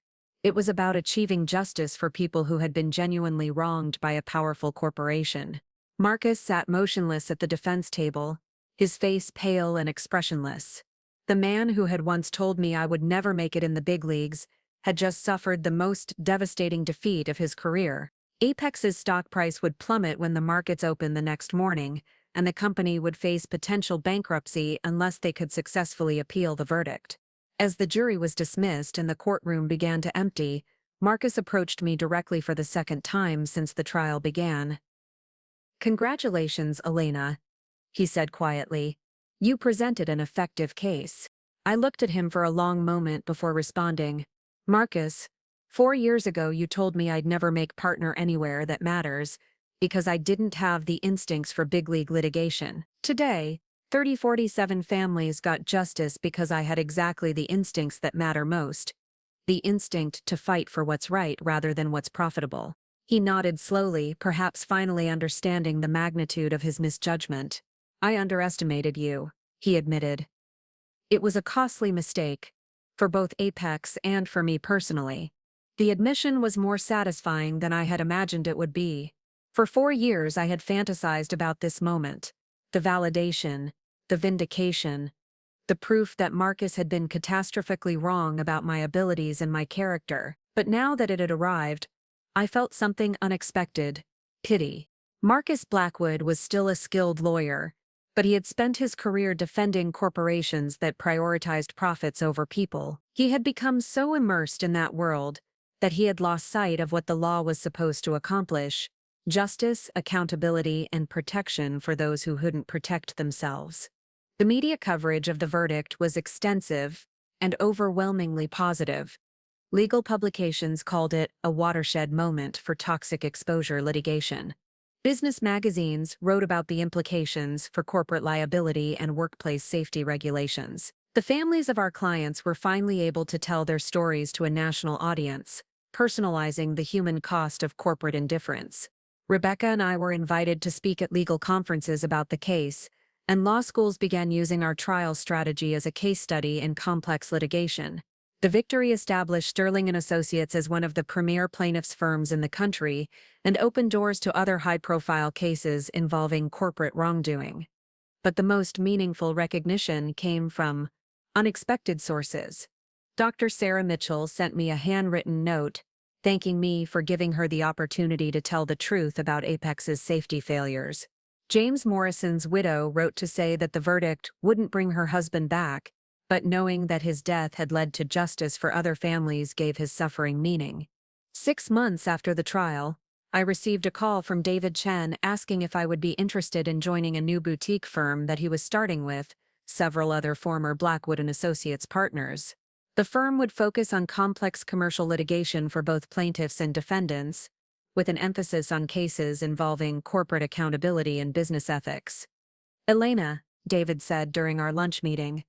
It was about achieving justice for people who had been genuinely wronged by a powerful corporation. Marcus sat motionless at the defense table, his face pale and expressionless. The man who had once told me I would never make it in the big leagues had just suffered the most devastating defeat of his career. Apex's stock price would plummet when the markets opened the next morning, and the company would face potential bankruptcy unless they could successfully appeal the verdict. As the jury was dismissed and the courtroom began to empty, Marcus approached me directly for the second time since the trial began. "Congratulations, Elena," he said quietly. "You presented an effective case." I looked at him for a long moment before responding. "Marcus, 4 years ago you told me I'd never make partner anywhere that matters because I didn't have the instincts for big league litigation. Today, 3047 families got justice because I had exactly the instincts that matter most. The instinct to fight for what's right rather than what's profitable." He nodded slowly, perhaps finally understanding the magnitude of his misjudgment. "I underestimated you," he admitted. "It was a costly mistake, for both Apex and for me personally. The admission was more satisfying than I had imagined it would be. For 4 years I had fantasized about this moment. The validation, the vindication, the proof that Marcus had been catastrophically wrong about my abilities and my character. But now that it had arrived, I felt something unexpected: pity. Marcus Blackwood was still a skilled lawyer, but he had spent his career defending corporations that prioritized profits over people. He had become so immersed in that world that he had lost sight of what the law was supposed to accomplish: justice, accountability, and protection for those who couldn't protect themselves. The media coverage of the verdict was extensive and overwhelmingly positive. Legal publications called it a watershed moment for toxic exposure litigation. Business magazines wrote about the implications for corporate liability and workplace safety regulations. The families of our clients were finally able to tell their stories to a national audience, personalizing the human cost of corporate indifference. Rebecca and I were invited to speak at legal conferences about the case, and law schools began using our trial strategy as a case study in complex litigation. The victory established Sterling & Associates as one of the premier plaintiffs' firms in the country and opened doors to other high-profile cases involving corporate wrongdoing. But the most meaningful recognition came from unexpected sources. Dr. Sarah Mitchell sent me a handwritten note thanking me for giving her the opportunity to tell the truth about Apex's safety failures. James Morrison's widow wrote to say that the verdict wouldn't bring her husband back, but knowing that his death had led to justice for other families gave his suffering meaning. 6 months after the trial, I received a call from David Chen asking if I would be interested in joining a new boutique firm that he was starting with several other former Blackwood & Associates partners. The firm would focus on complex commercial litigation for both plaintiffs and defendants, with an emphasis on cases involving corporate accountability and business ethics. "Elena," David said during our lunch meeting,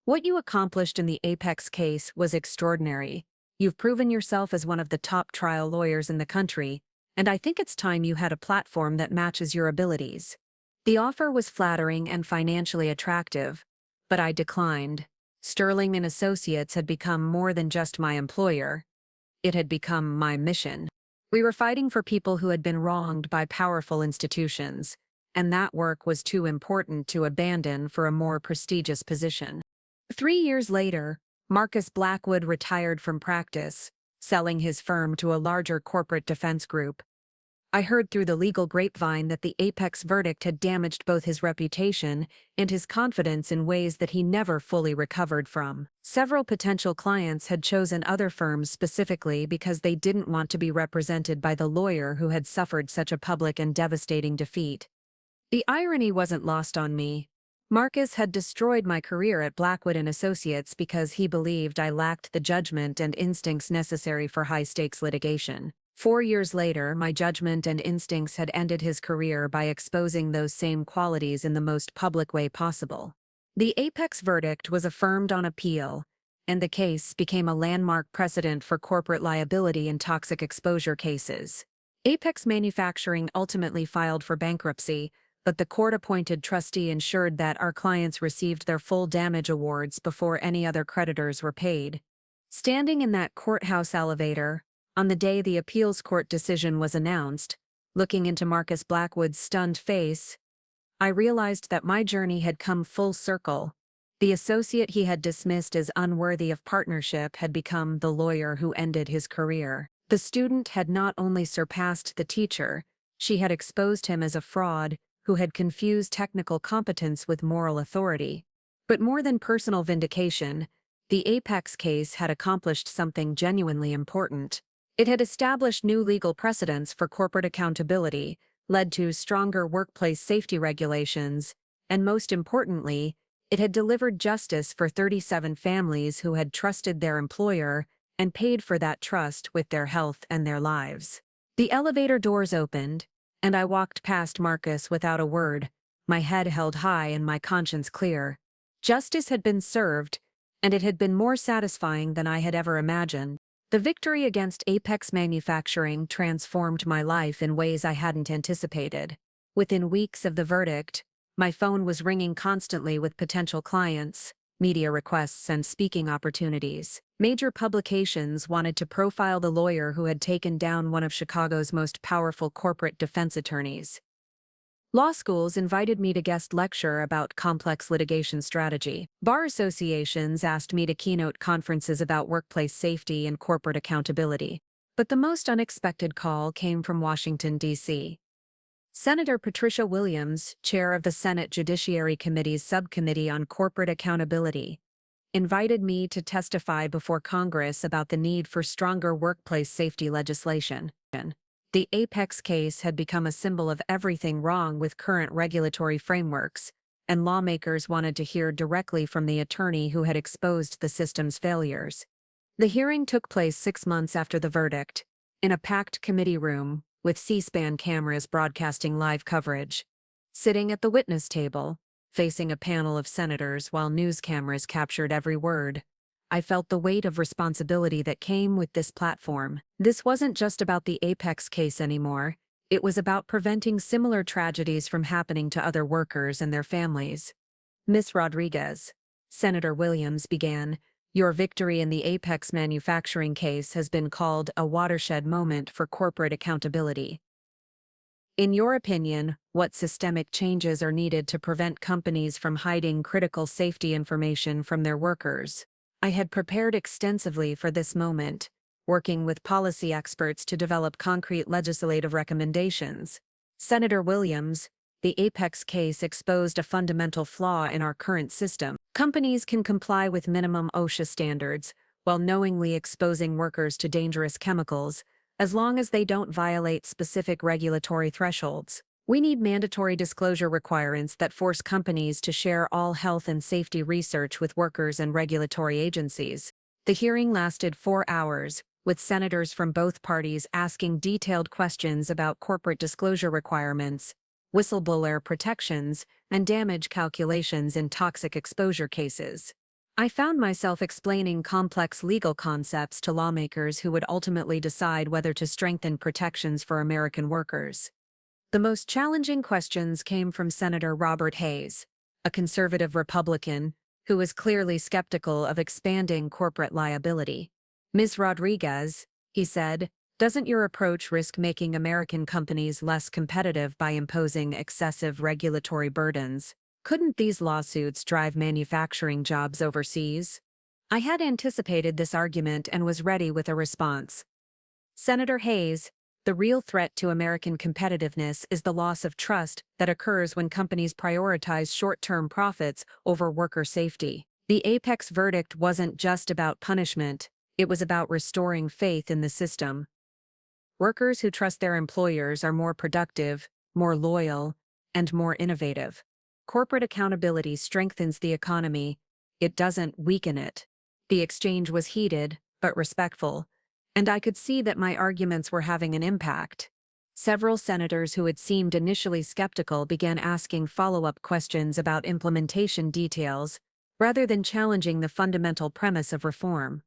"what you accomplished in the Apex case was extraordinary. You've proven yourself as one of the top trial lawyers in the country, and I think it's time you had a platform that matches your abilities." The offer was flattering and financially attractive, but I declined. Sterling & Associates had become more than just my employer. It had become my mission. We were fighting for people who had been wronged by powerful institutions, and that work was too important to abandon for a more prestigious position. 3 years later, Marcus Blackwood retired from practice, selling his firm to a larger corporate defense group. I heard through the legal grapevine that the Apex verdict had damaged both his reputation and his confidence in ways that he never fully recovered from. Several potential clients had chosen other firms specifically because they didn't want to be represented by the lawyer who had suffered such a public and devastating defeat. The irony wasn't lost on me. Marcus had destroyed my career at Blackwood & Associates because he believed I lacked the judgment and instincts necessary for high-stakes litigation. 4 years later, my judgment and instincts had ended his career by exposing those same qualities in the most public way possible. The Apex verdict was affirmed on appeal, and the case became a landmark precedent for corporate liability and toxic exposure cases. Apex Manufacturing ultimately filed for bankruptcy, but the court-appointed trustee ensured that our clients received their full damage awards before any other creditors were paid. Standing in that courthouse elevator, on the day the appeals court decision was announced, looking into Marcus Blackwood's stunned face, I realized that my journey had come full circle. The associate he had dismissed as unworthy of partnership had become the lawyer who ended his career. The student had not only surpassed the teacher, she had exposed him as a fraud who had confused technical competence with moral authority. But more than personal vindication, the Apex case had accomplished something genuinely important. It had established new legal precedents for corporate accountability, led to stronger workplace safety regulations, and most importantly, it had delivered justice for 37 families who had trusted their employer and paid for that trust with their health and their lives. The elevator doors opened, and I walked past Marcus without a word, my head held high and my conscience clear. Justice had been served, and it had been more satisfying than I had ever imagined. The victory against Apex Manufacturing transformed my life in ways I hadn't anticipated. Within weeks of the verdict, my phone was ringing constantly with potential clients, media requests, and speaking opportunities. Major publications wanted to profile the lawyer who had taken down one of Chicago's most powerful corporate defense attorneys. Law schools invited me to guest lecture about complex litigation strategy. Bar associations asked me to keynote conferences about workplace safety and corporate accountability. But the most unexpected call came from Washington, D.C. Senator Patricia Williams, chair of the Senate Judiciary Committee's Subcommittee on Corporate Accountability, invited me to testify before Congress about the need for stronger workplace safety legislation. The Apex case had become a symbol of everything wrong with current regulatory frameworks, and lawmakers wanted to hear directly from the attorney who had exposed the system's failures. The hearing took place 6 months after the verdict, in a packed committee room, with C-SPAN cameras broadcasting live coverage. Sitting at the witness table, facing a panel of senators while news cameras captured every word, I felt the weight of responsibility that came with this platform. This wasn't just about the Apex case anymore, it was about preventing similar tragedies from happening to other workers and their families. Ms. Rodriguez, Senator Williams began, your victory in the Apex Manufacturing case has been called a watershed moment for corporate accountability. In your opinion, what systemic changes are needed to prevent companies from hiding critical safety information from their workers? I had prepared extensively for this moment, working with policy experts to develop concrete legislative recommendations. Senator Williams, the Apex case exposed a fundamental flaw in our current system. Companies can comply with minimum OSHA standards while knowingly exposing workers to dangerous chemicals, as long as they don't violate specific regulatory thresholds. We need mandatory disclosure requirements that force companies to share all health and safety research with workers and regulatory agencies. The hearing lasted 4 hours, with senators from both parties asking detailed questions about corporate disclosure requirements, whistleblower protections, and damage calculations in toxic exposure cases. I found myself explaining complex legal concepts to lawmakers who would ultimately decide whether to strengthen protections for American workers. The most challenging questions came from Senator Robert Hayes, a conservative Republican who was clearly skeptical of expanding corporate liability. Ms. Rodriguez, he said, doesn't your approach risk making American companies less competitive by imposing excessive regulatory burdens? Couldn't these lawsuits drive manufacturing jobs overseas? I had anticipated this argument and was ready with a response. Senator Hayes, the real threat to American competitiveness is the loss of trust that occurs when companies prioritize short-term profits over worker safety. The Apex verdict wasn't just about punishment, it was about restoring faith in the system. Workers who trust their employers are more productive, more loyal, and more innovative. Corporate accountability strengthens the economy, it doesn't weaken it. The exchange was heated, but respectful, and I could see that my arguments were having an impact. Several senators who had seemed initially skeptical began asking follow-up questions about implementation details, rather than challenging the fundamental premise of reform.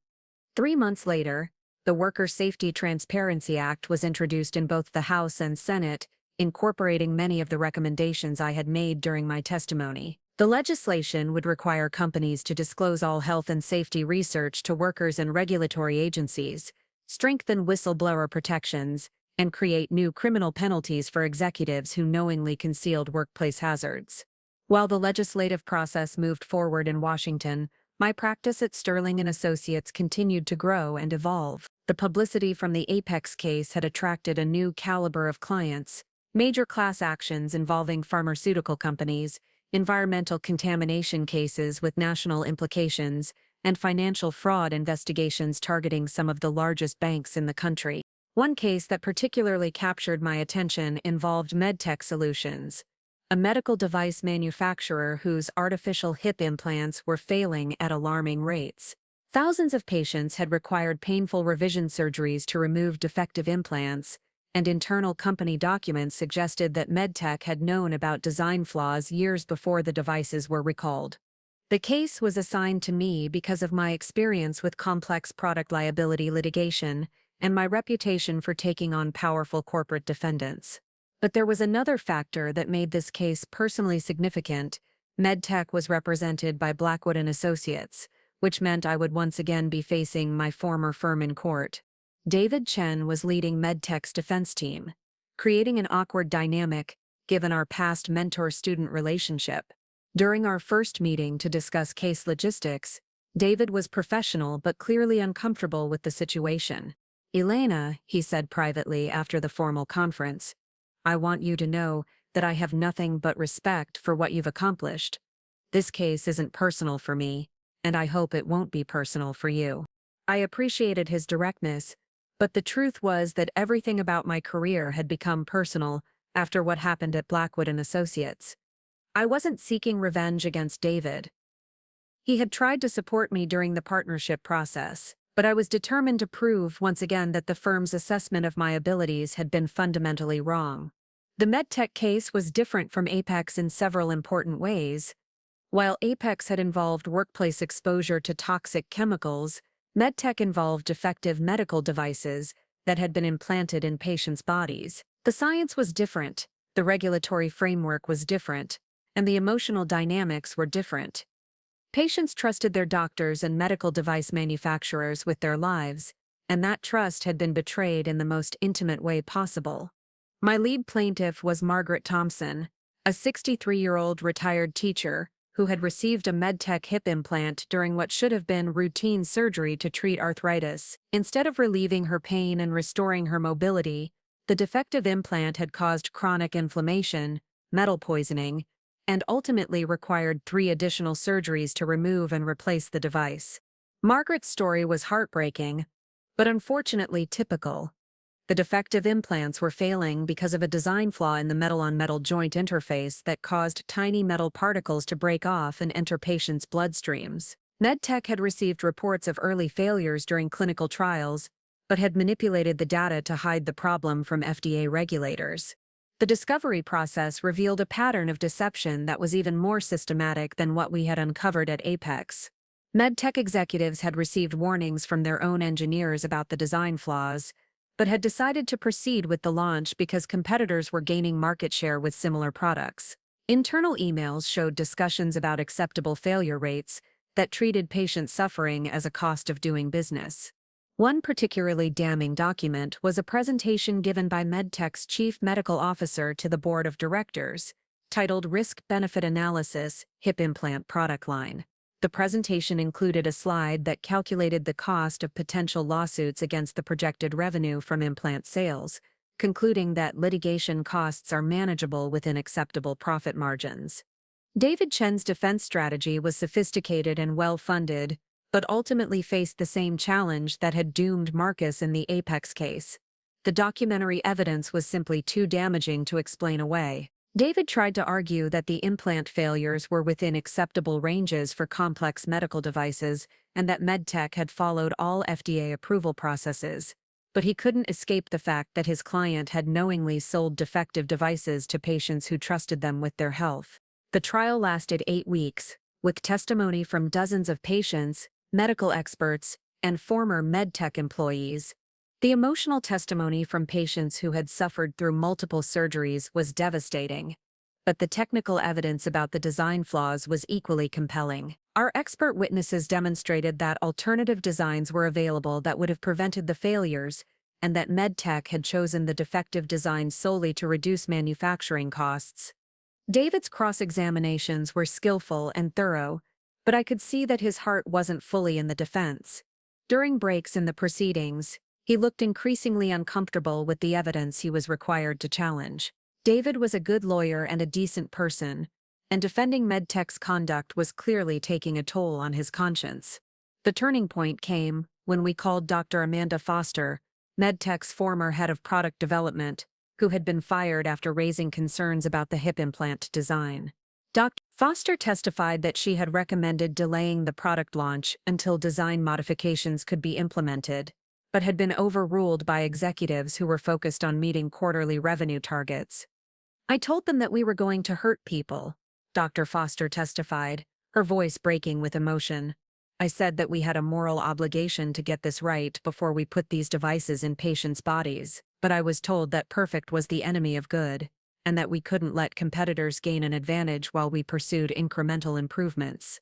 3 months later, the Worker Safety Transparency Act was introduced in both the House and Senate, incorporating many of the recommendations I had made during my testimony. The legislation would require companies to disclose all health and safety research to workers and regulatory agencies, strengthen whistleblower protections, and create new criminal penalties for executives who knowingly concealed workplace hazards. While the legislative process moved forward in Washington, my practice at Sterling and Associates continued to grow and evolve. The publicity from the Apex case had attracted a new caliber of clients, major class actions involving pharmaceutical companies, environmental contamination cases with national implications, and financial fraud investigations targeting some of the largest banks in the country. One case that particularly captured my attention involved MedTech Solutions, a medical device manufacturer whose artificial hip implants were failing at alarming rates. Thousands of patients had required painful revision surgeries to remove defective implants, and internal company documents suggested that MedTech had known about design flaws years before the devices were recalled. The case was assigned to me because of my experience with complex product liability litigation and my reputation for taking on powerful corporate defendants. But there was another factor that made this case personally significant. MedTech was represented by Blackwood and Associates, which meant I would once again be facing my former firm in court. David Chen was leading MedTech's defense team, creating an awkward dynamic given our past mentor-student relationship. During our first meeting to discuss case logistics, David was professional but clearly uncomfortable with the situation. "Elena," he said privately after the formal conference, "I want you to know that I have nothing but respect for what you've accomplished. This case isn't personal for me, and I hope it won't be personal for you." I appreciated his directness, but the truth was that everything about my career had become personal after what happened at Blackwood and Associates. I wasn't seeking revenge against David. He had tried to support me during the partnership process, but I was determined to prove once again that the firm's assessment of my abilities had been fundamentally wrong. The MedTech case was different from Apex in several important ways. While Apex had involved workplace exposure to toxic chemicals, MedTech involved defective medical devices that had been implanted in patients' bodies. The science was different, the regulatory framework was different, and the emotional dynamics were different. Patients trusted their doctors and medical device manufacturers with their lives, and that trust had been betrayed in the most intimate way possible. My lead plaintiff was Margaret Thompson, a 63-year-old retired teacher who had received a MedTech hip implant during what should have been routine surgery to treat arthritis. Instead of relieving her pain and restoring her mobility, the defective implant had caused chronic inflammation, metal poisoning, and ultimately required 3 additional surgeries to remove and replace the device. Margaret's story was heartbreaking, but unfortunately typical. The defective implants were failing because of a design flaw in the metal-on-metal joint interface that caused tiny metal particles to break off and enter patients' bloodstreams. MedTech had received reports of early failures during clinical trials, but had manipulated the data to hide the problem from FDA regulators. The discovery process revealed a pattern of deception that was even more systematic than what we had uncovered at Apex. MedTech executives had received warnings from their own engineers about the design flaws, but had decided to proceed with the launch because competitors were gaining market share with similar products. Internal emails showed discussions about acceptable failure rates that treated patient suffering as a cost of doing business. One particularly damning document was a presentation given by MedTech's chief medical officer to the board of directors, titled Risk-Benefit Analysis, Hip Implant Product Line. The presentation included a slide that calculated the cost of potential lawsuits against the projected revenue from implant sales, concluding that litigation costs are manageable within acceptable profit margins. David Chen's defense strategy was sophisticated and well-funded, but ultimately faced the same challenge that had doomed Marcus in the Apex case. The documentary evidence was simply too damaging to explain away. David tried to argue that the implant failures were within acceptable ranges for complex medical devices and that MedTech had followed all FDA approval processes, but he couldn't escape the fact that his client had knowingly sold defective devices to patients who trusted them with their health. The trial lasted 8 weeks, with testimony from dozens of patients, medical experts, and former medtech employees. The emotional testimony from patients who had suffered through multiple surgeries was devastating. But the technical evidence about the design flaws was equally compelling. Our expert witnesses demonstrated that alternative designs were available that would have prevented the failures, and that MedTech had chosen the defective design solely to reduce manufacturing costs. David's cross-examinations were skillful and thorough, but I could see that his heart wasn't fully in the defense. During breaks in the proceedings, he looked increasingly uncomfortable with the evidence he was required to challenge. David was a good lawyer and a decent person, and defending MedTech's conduct was clearly taking a toll on his conscience. The turning point came when we called Dr. Amanda Foster, MedTech's former head of product development, who had been fired after raising concerns about the hip implant design. Dr. Foster testified that she had recommended delaying the product launch until design modifications could be implemented, but had been overruled by executives who were focused on meeting quarterly revenue targets. "I told them that we were going to hurt people," Dr. Foster testified, her voice breaking with emotion. "I said that we had a moral obligation to get this right before we put these devices in patients' bodies, but I was told that perfect was the enemy of good, and that we couldn't let competitors gain an advantage while we pursued incremental improvements."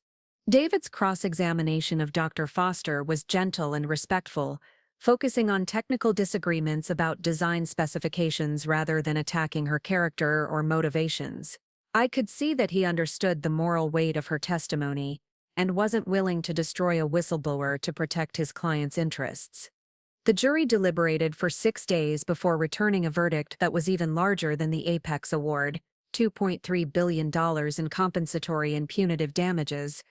David's cross-examination of Dr. Foster was gentle and respectful, focusing on technical disagreements about design specifications rather than attacking her character or motivations. I could see that he understood the moral weight of her testimony and wasn't willing to destroy a whistleblower to protect his client's interests. The jury deliberated for 6 days before returning a verdict that was even larger than the Apex Award, $2.3 billion in compensatory and punitive damages,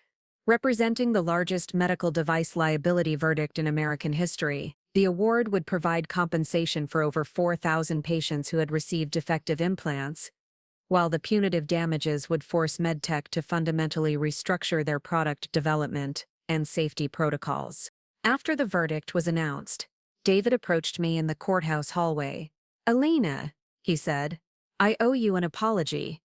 representing the largest medical device liability verdict in American history. The award would provide compensation for over 4,000 patients who had received defective implants, while the punitive damages would force MedTech to fundamentally restructure their product development and safety protocols. After the verdict was announced, David approached me in the courthouse hallway. "Elena," he said, "I owe you an apology.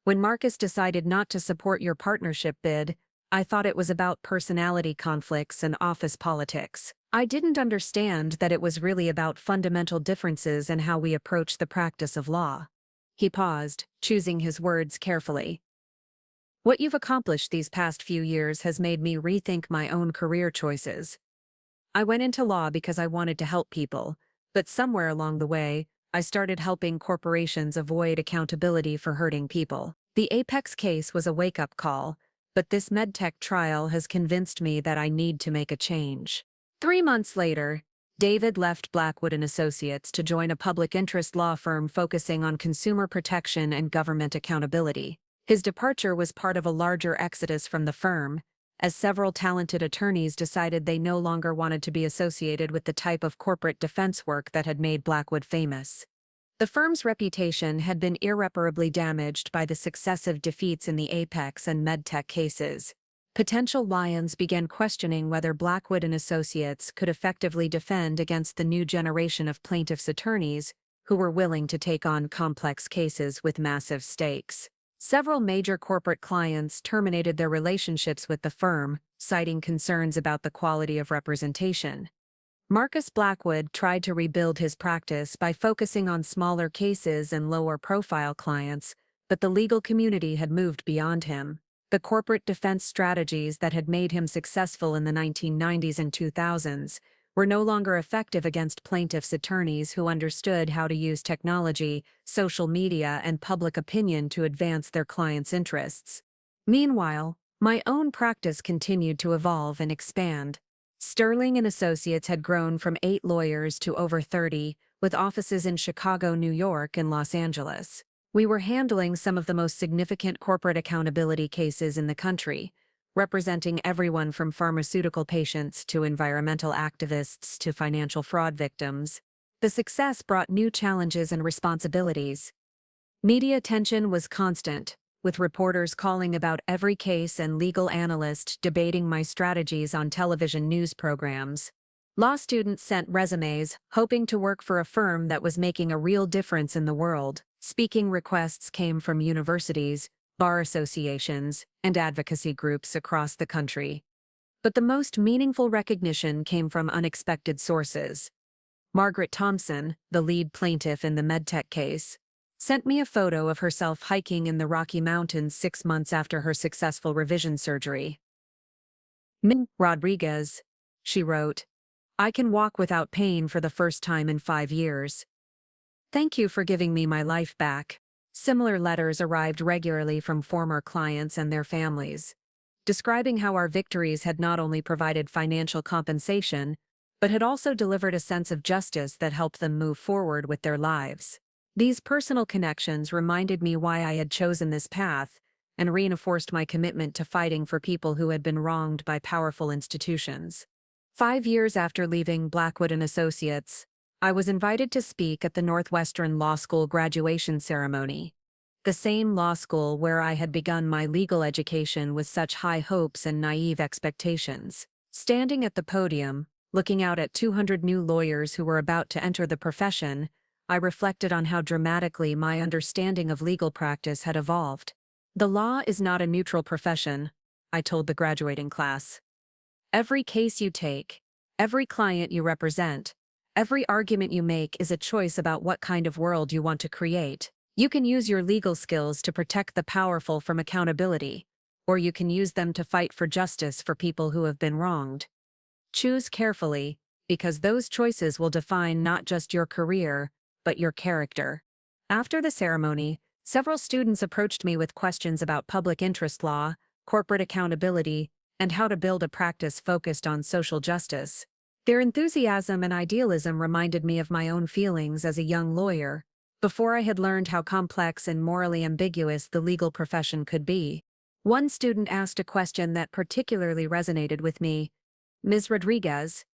When Marcus decided not to support your partnership bid, I thought it was about personality conflicts and office politics. I didn't understand that it was really about fundamental differences in how we approach the practice of law." He paused, choosing his words carefully. "What you've accomplished these past few years has made me rethink my own career choices. I went into law because I wanted to help people, but somewhere along the way, I started helping corporations avoid accountability for hurting people. The Apex case was a wake-up call, but this MedTech trial has convinced me that I need to make a change." 3 months later, David left Blackwood & Associates to join a public interest law firm focusing on consumer protection and government accountability. His departure was part of a larger exodus from the firm, as several talented attorneys decided they no longer wanted to be associated with the type of corporate defense work that had made Blackwood famous. The firm's reputation had been irreparably damaged by the successive defeats in the Apex and MedTech cases. Potential lions began questioning whether Blackwood & Associates could effectively defend against the new generation of plaintiffs' attorneys who were willing to take on complex cases with massive stakes. Several major corporate clients terminated their relationships with the firm, citing concerns about the quality of representation. Marcus Blackwood tried to rebuild his practice by focusing on smaller cases and lower-profile clients, but the legal community had moved beyond him. The corporate defense strategies that had made him successful in the 1990s and 2000s were no longer effective against plaintiffs' attorneys who understood how to use technology, social media, and public opinion to advance their clients' interests. Meanwhile, my own practice continued to evolve and expand. Sterling & Associates had grown from 8 lawyers to over 30, with offices in Chicago, New York, and Los Angeles. We were handling some of the most significant corporate accountability cases in the country, representing everyone from pharmaceutical patients to environmental activists to financial fraud victims. The success brought new challenges and responsibilities. Media attention was constant, with reporters calling about every case and legal analysts debating my strategies on television news programs. Law students sent resumes, hoping to work for a firm that was making a real difference in the world. Speaking requests came from universities, bar associations, and advocacy groups across the country. But the most meaningful recognition came from unexpected sources. Margaret Thompson, the lead plaintiff in the MedTech case, sent me a photo of herself hiking in the Rocky Mountains 6 months after her successful revision surgery. Ms. Rodriguez, she wrote, I can walk without pain for the first time in 5 years. Thank you for giving me my life back. Similar letters arrived regularly from former clients and their families, describing how our victories had not only provided financial compensation, but had also delivered a sense of justice that helped them move forward with their lives. These personal connections reminded me why I had chosen this path and reinforced my commitment to fighting for people who had been wronged by powerful institutions. 5 years after leaving Blackwood and Associates, I was invited to speak at the Northwestern Law School graduation ceremony, the same law school where I had begun my legal education with such high hopes and naive expectations. Standing at the podium, looking out at 200 new lawyers who were about to enter the profession, I reflected on how dramatically my understanding of legal practice had evolved. The law is not a neutral profession, I told the graduating class. Every case you take, every client you represent, every argument you make is a choice about what kind of world you want to create. You can use your legal skills to protect the powerful from accountability, or you can use them to fight for justice for people who have been wronged. Choose carefully, because those choices will define not just your career, but your character. After the ceremony, several students approached me with questions about public interest law, corporate accountability, and how to build a practice focused on social justice. Their enthusiasm and idealism reminded me of my own feelings as a young lawyer, before I had learned how complex and morally ambiguous the legal profession could be. One student asked a question that particularly resonated with me. Ms. Rodriguez,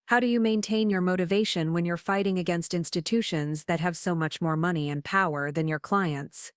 how do you maintain your motivation when you're fighting against institutions that have so much more money and power than your clients?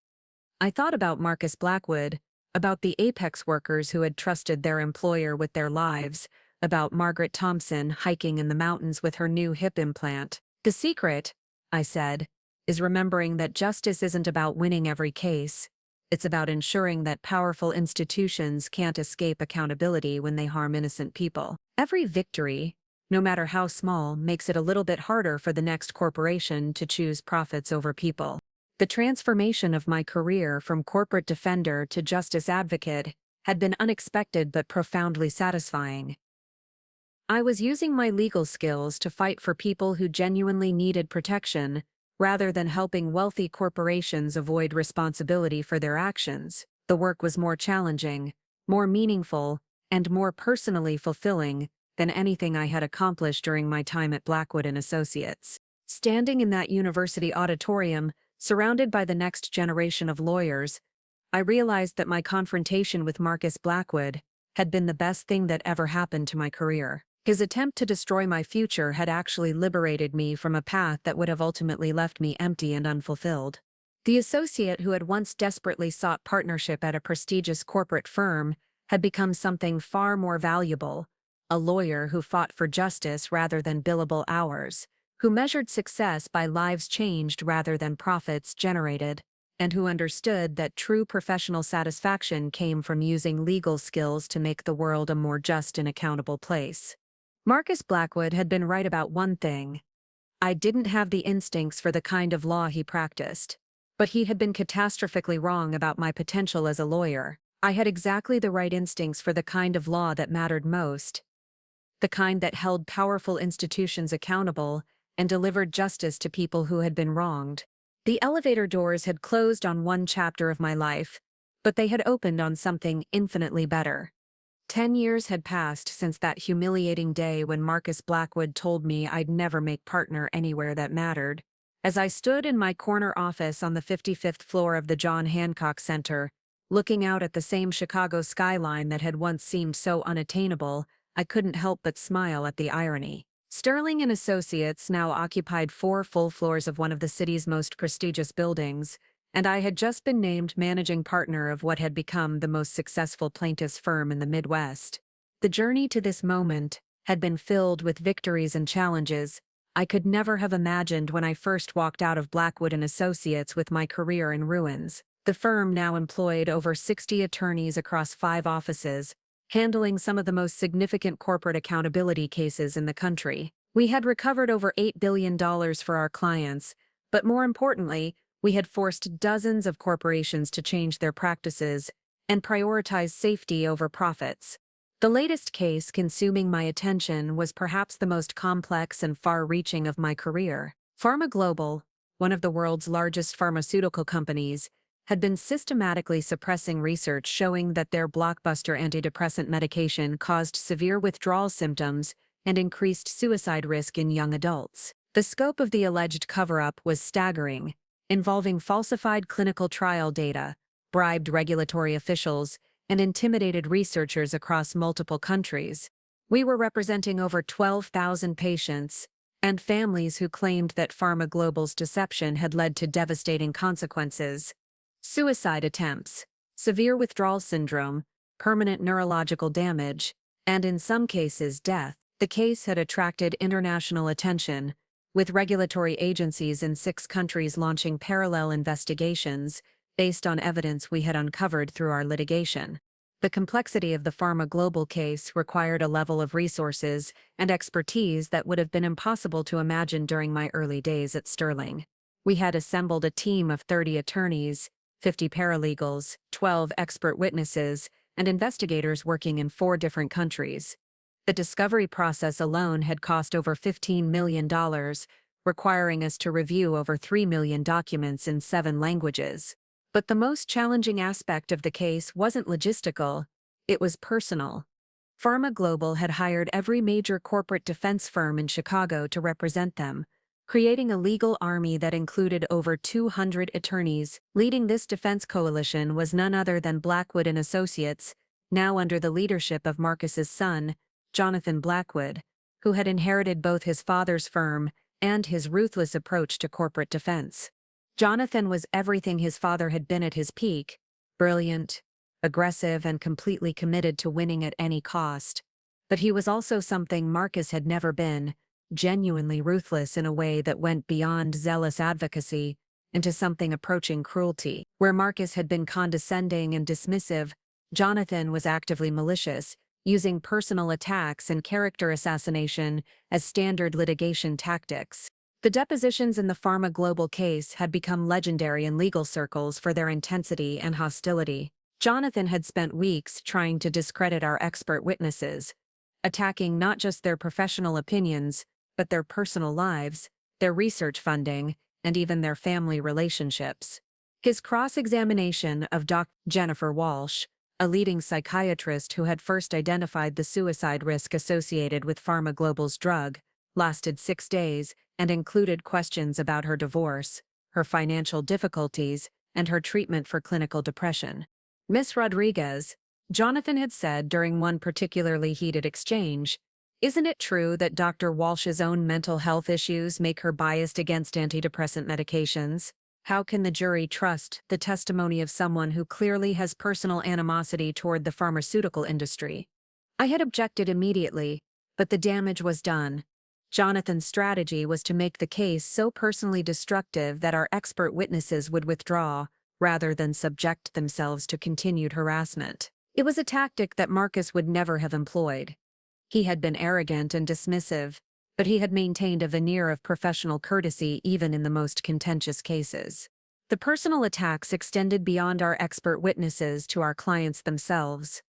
I thought about Marcus Blackwood, about the apex workers who had trusted their employer with their lives, about Margaret Thompson hiking in the mountains with her new hip implant. The secret, I said, is remembering that justice isn't about winning every case. It's about ensuring that powerful institutions can't escape accountability when they harm innocent people. Every victory, no matter how small, makes it a little bit harder for the next corporation to choose profits over people. The transformation of my career from corporate defender to justice advocate had been unexpected but profoundly satisfying. I was using my legal skills to fight for people who genuinely needed protection, rather than helping wealthy corporations avoid responsibility for their actions. The work was more challenging, more meaningful, and more personally fulfilling than anything I had accomplished during my time at Blackwood and Associates. Standing in that university auditorium, surrounded by the next generation of lawyers, I realized that my confrontation with Marcus Blackwood had been the best thing that ever happened to my career. His attempt to destroy my future had actually liberated me from a path that would have ultimately left me empty and unfulfilled. The associate who had once desperately sought partnership at a prestigious corporate firm had become something far more valuable, a lawyer who fought for justice rather than billable hours, who measured success by lives changed rather than profits generated, and who understood that true professional satisfaction came from using legal skills to make the world a more just and accountable place. Marcus Blackwood had been right about one thing. I didn't have the instincts for the kind of law he practiced, but he had been catastrophically wrong about my potential as a lawyer. I had exactly the right instincts for the kind of law that mattered most, the kind that held powerful institutions accountable and delivered justice to people who had been wronged. The elevator doors had closed on one chapter of my life, but they had opened on something infinitely better. 10 years had passed since that humiliating day when Marcus Blackwood told me I'd never make partner anywhere that mattered. As I stood in my corner office on the 55th floor of the John Hancock Center, looking out at the same Chicago skyline that had once seemed so unattainable, I couldn't help but smile at the irony. Sterling and Associates now occupied 4 full floors of one of the city's most prestigious buildings, and I had just been named managing partner of what had become the most successful plaintiffs' firm in the Midwest. The journey to this moment had been filled with victories and challenges I could never have imagined when I first walked out of Blackwood and Associates with my career in ruins. The firm now employed over 60 attorneys across 5 offices, handling some of the most significant corporate accountability cases in the country. We had recovered over $8 billion for our clients, but more importantly, we had forced dozens of corporations to change their practices and prioritize safety over profits. The latest case consuming my attention was perhaps the most complex and far-reaching of my career. Pharma Global, one of the world's largest pharmaceutical companies, had been systematically suppressing research showing that their blockbuster antidepressant medication caused severe withdrawal symptoms and increased suicide risk in young adults. The scope of the alleged cover-up was staggering, involving falsified clinical trial data, bribed regulatory officials, and intimidated researchers across multiple countries. We were representing over 12,000 patients and families who claimed that Pharma Global's deception had led to devastating consequences. Suicide attempts, severe withdrawal syndrome, permanent neurological damage, and in some cases death. The case had attracted international attention, with regulatory agencies in 6 countries launching parallel investigations based on evidence we had uncovered through our litigation. The complexity of the Pharma Global case required a level of resources and expertise that would have been impossible to imagine during my early days at Sterling. We had assembled a team of 30 attorneys, 50 paralegals, 12 expert witnesses, and investigators working in 4 different countries. The discovery process alone had cost over $15 million, requiring us to review over 3 million documents in 7 languages. But the most challenging aspect of the case wasn't logistical, it was personal. Pharma Global had hired every major corporate defense firm in Chicago to represent them, creating a legal army that included over 200 attorneys. Leading this defense coalition was none other than Blackwood and Associates, now under the leadership of Marcus's son, Jonathan Blackwood, who had inherited both his father's firm and his ruthless approach to corporate defense. Jonathan was everything his father had been at his peak: brilliant, aggressive, and completely committed to winning at any cost. But he was also something Marcus had never been: genuinely ruthless in a way that went beyond zealous advocacy into something approaching cruelty. Where Marcus had been condescending and dismissive, Jonathan was actively malicious, using personal attacks and character assassination as standard litigation tactics. The depositions in the Pharma Global case had become legendary in legal circles for their intensity and hostility. Jonathan had spent weeks trying to discredit our expert witnesses, attacking not just their professional opinions, but their personal lives, their research funding, and even their family relationships. His cross-examination of Dr. Jennifer Walsh, a leading psychiatrist who had first identified the suicide risk associated with Pharma Global's drug, lasted 6 days and included questions about her divorce, her financial difficulties, and her treatment for clinical depression. Miss Rodriguez, Jonathan had said during one particularly heated exchange, "Isn't it true that Dr. Walsh's own mental health issues make her biased against antidepressant medications? How can the jury trust the testimony of someone who clearly has personal animosity toward the pharmaceutical industry?" I had objected immediately, but the damage was done. Jonathan's strategy was to make the case so personally destructive that our expert witnesses would withdraw, rather than subject themselves to continued harassment. It was a tactic that Marcus would never have employed. He had been arrogant and dismissive, but he had maintained a veneer of professional courtesy even in the most contentious cases. The personal attacks extended beyond our expert witnesses to our clients themselves.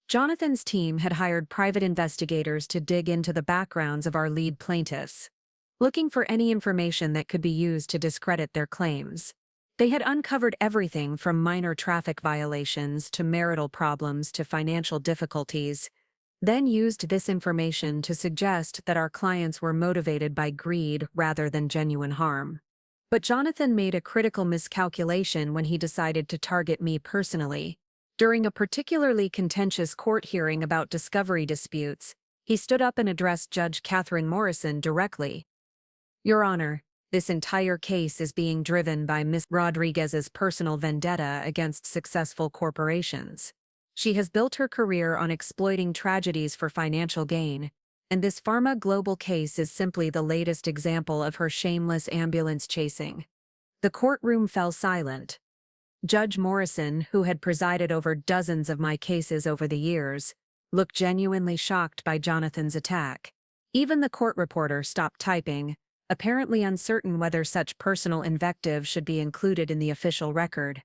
Jonathan's team had hired private investigators to dig into the backgrounds of our lead plaintiffs, looking for any information that could be used to discredit their claims. They had uncovered everything from minor traffic violations to marital problems to financial difficulties, then used this information to suggest that our clients were motivated by greed rather than genuine harm. But Jonathan made a critical miscalculation when he decided to target me personally. During a particularly contentious court hearing about discovery disputes, he stood up and addressed Judge Catherine Morrison directly. "Your Honor, this entire case is being driven by Ms. Rodriguez's personal vendetta against successful corporations. She has built her career on exploiting tragedies for financial gain, and this Pharma Global case is simply the latest example of her shameless ambulance chasing." The courtroom fell silent. Judge Morrison, who had presided over dozens of my cases over the years, looked genuinely shocked by Jonathan's attack. Even the court reporter stopped typing, apparently uncertain whether such personal invective should be included in the official record.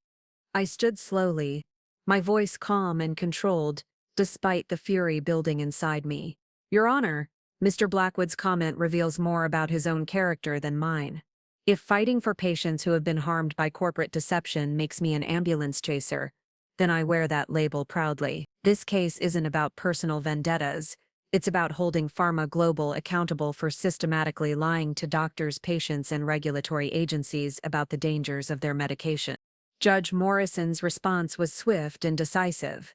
I stood slowly, my voice calm and controlled, despite the fury building inside me. Your Honor, Mr. Blackwood's comment reveals more about his own character than mine. If fighting for patients who have been harmed by corporate deception makes me an ambulance chaser, then I wear that label proudly. This case isn't about personal vendettas. It's about holding Pharma Global accountable for systematically lying to doctors, patients, and regulatory agencies about the dangers of their medication. Judge Morrison's response was swift and decisive.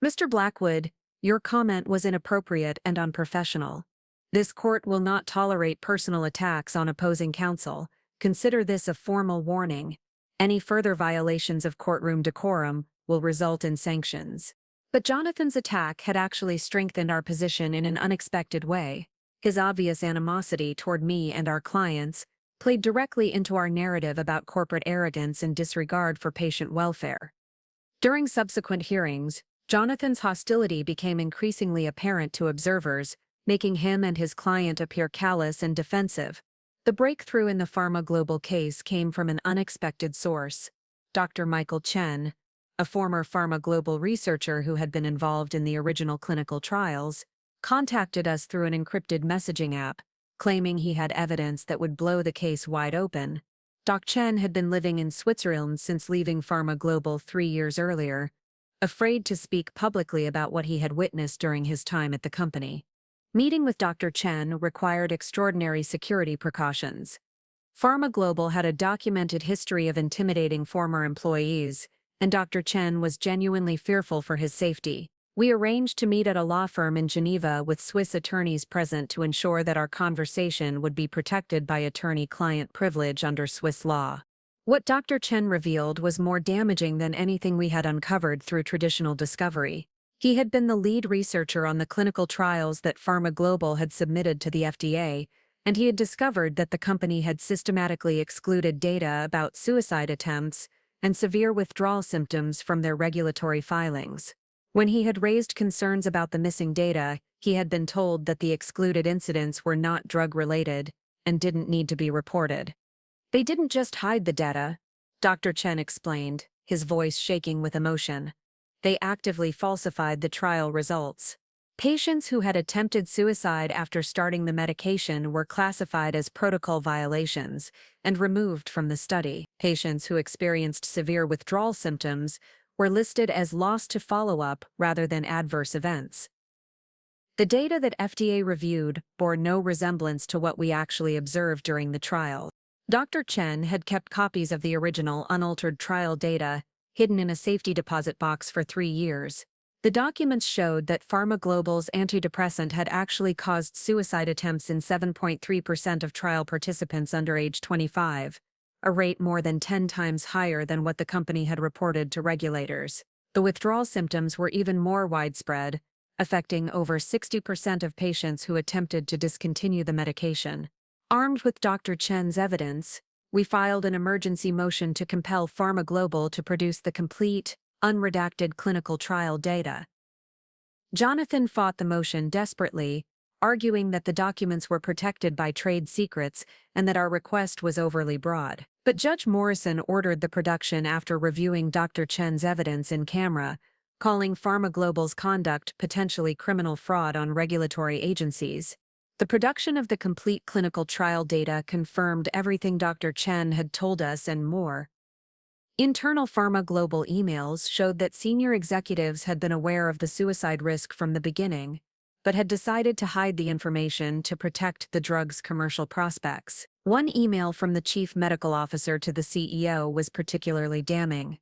Mr. Blackwood, your comment was inappropriate and unprofessional. This court will not tolerate personal attacks on opposing counsel. Consider this a formal warning. Any further violations of courtroom decorum will result in sanctions. But Jonathan's attack had actually strengthened our position in an unexpected way. His obvious animosity toward me and our clients played directly into our narrative about corporate arrogance and disregard for patient welfare. During subsequent hearings, Jonathan's hostility became increasingly apparent to observers, making him and his client appear callous and defensive. The breakthrough in the Pharma Global case came from an unexpected source. Dr. Michael Chen, a former Pharma Global researcher who had been involved in the original clinical trials, contacted us through an encrypted messaging app, claiming he had evidence that would blow the case wide open. Dr. Chen had been living in Switzerland since leaving Pharma Global 3 years earlier, afraid to speak publicly about what he had witnessed during his time at the company. Meeting with Dr. Chen required extraordinary security precautions. Pharma Global had a documented history of intimidating former employees, and Dr. Chen was genuinely fearful for his safety. We arranged to meet at a law firm in Geneva with Swiss attorneys present to ensure that our conversation would be protected by attorney-client privilege under Swiss law. What Dr. Chen revealed was more damaging than anything we had uncovered through traditional discovery. He had been the lead researcher on the clinical trials that Pharma Global had submitted to the FDA, and he had discovered that the company had systematically excluded data about suicide attempts and severe withdrawal symptoms from their regulatory filings. When he had raised concerns about the missing data, he had been told that the excluded incidents were not drug-related and didn't need to be reported. They didn't just hide the data, Dr. Chen explained, his voice shaking with emotion. They actively falsified the trial results. Patients who had attempted suicide after starting the medication were classified as protocol violations and removed from the study. Patients who experienced severe withdrawal symptoms were listed as lost to follow-up rather than adverse events. The data that FDA reviewed bore no resemblance to what we actually observed during the trial. Dr. Chen had kept copies of the original unaltered trial data hidden in a safety deposit box for 3 years. The documents showed that Pharma Global's antidepressant had actually caused suicide attempts in 7.3% of trial participants under age 25, a rate more than 10 times higher than what the company had reported to regulators. The withdrawal symptoms were even more widespread, affecting over 60% of patients who attempted to discontinue the medication. Armed with Dr. Chen's evidence, we filed an emergency motion to compel Pharma Global to produce the complete, unredacted clinical trial data. Jonathan fought the motion desperately, arguing that the documents were protected by trade secrets and that our request was overly broad. But Judge Morrison ordered the production after reviewing Dr. Chen's evidence in camera, calling Pharma Global's conduct potentially criminal fraud on regulatory agencies. The production of the complete clinical trial data confirmed everything Dr. Chen had told us and more. Internal Pharma Global emails showed that senior executives had been aware of the suicide risk from the beginning, but had decided to hide the information to protect the drug's commercial prospects. One email from the chief medical officer to the CEO was particularly damning.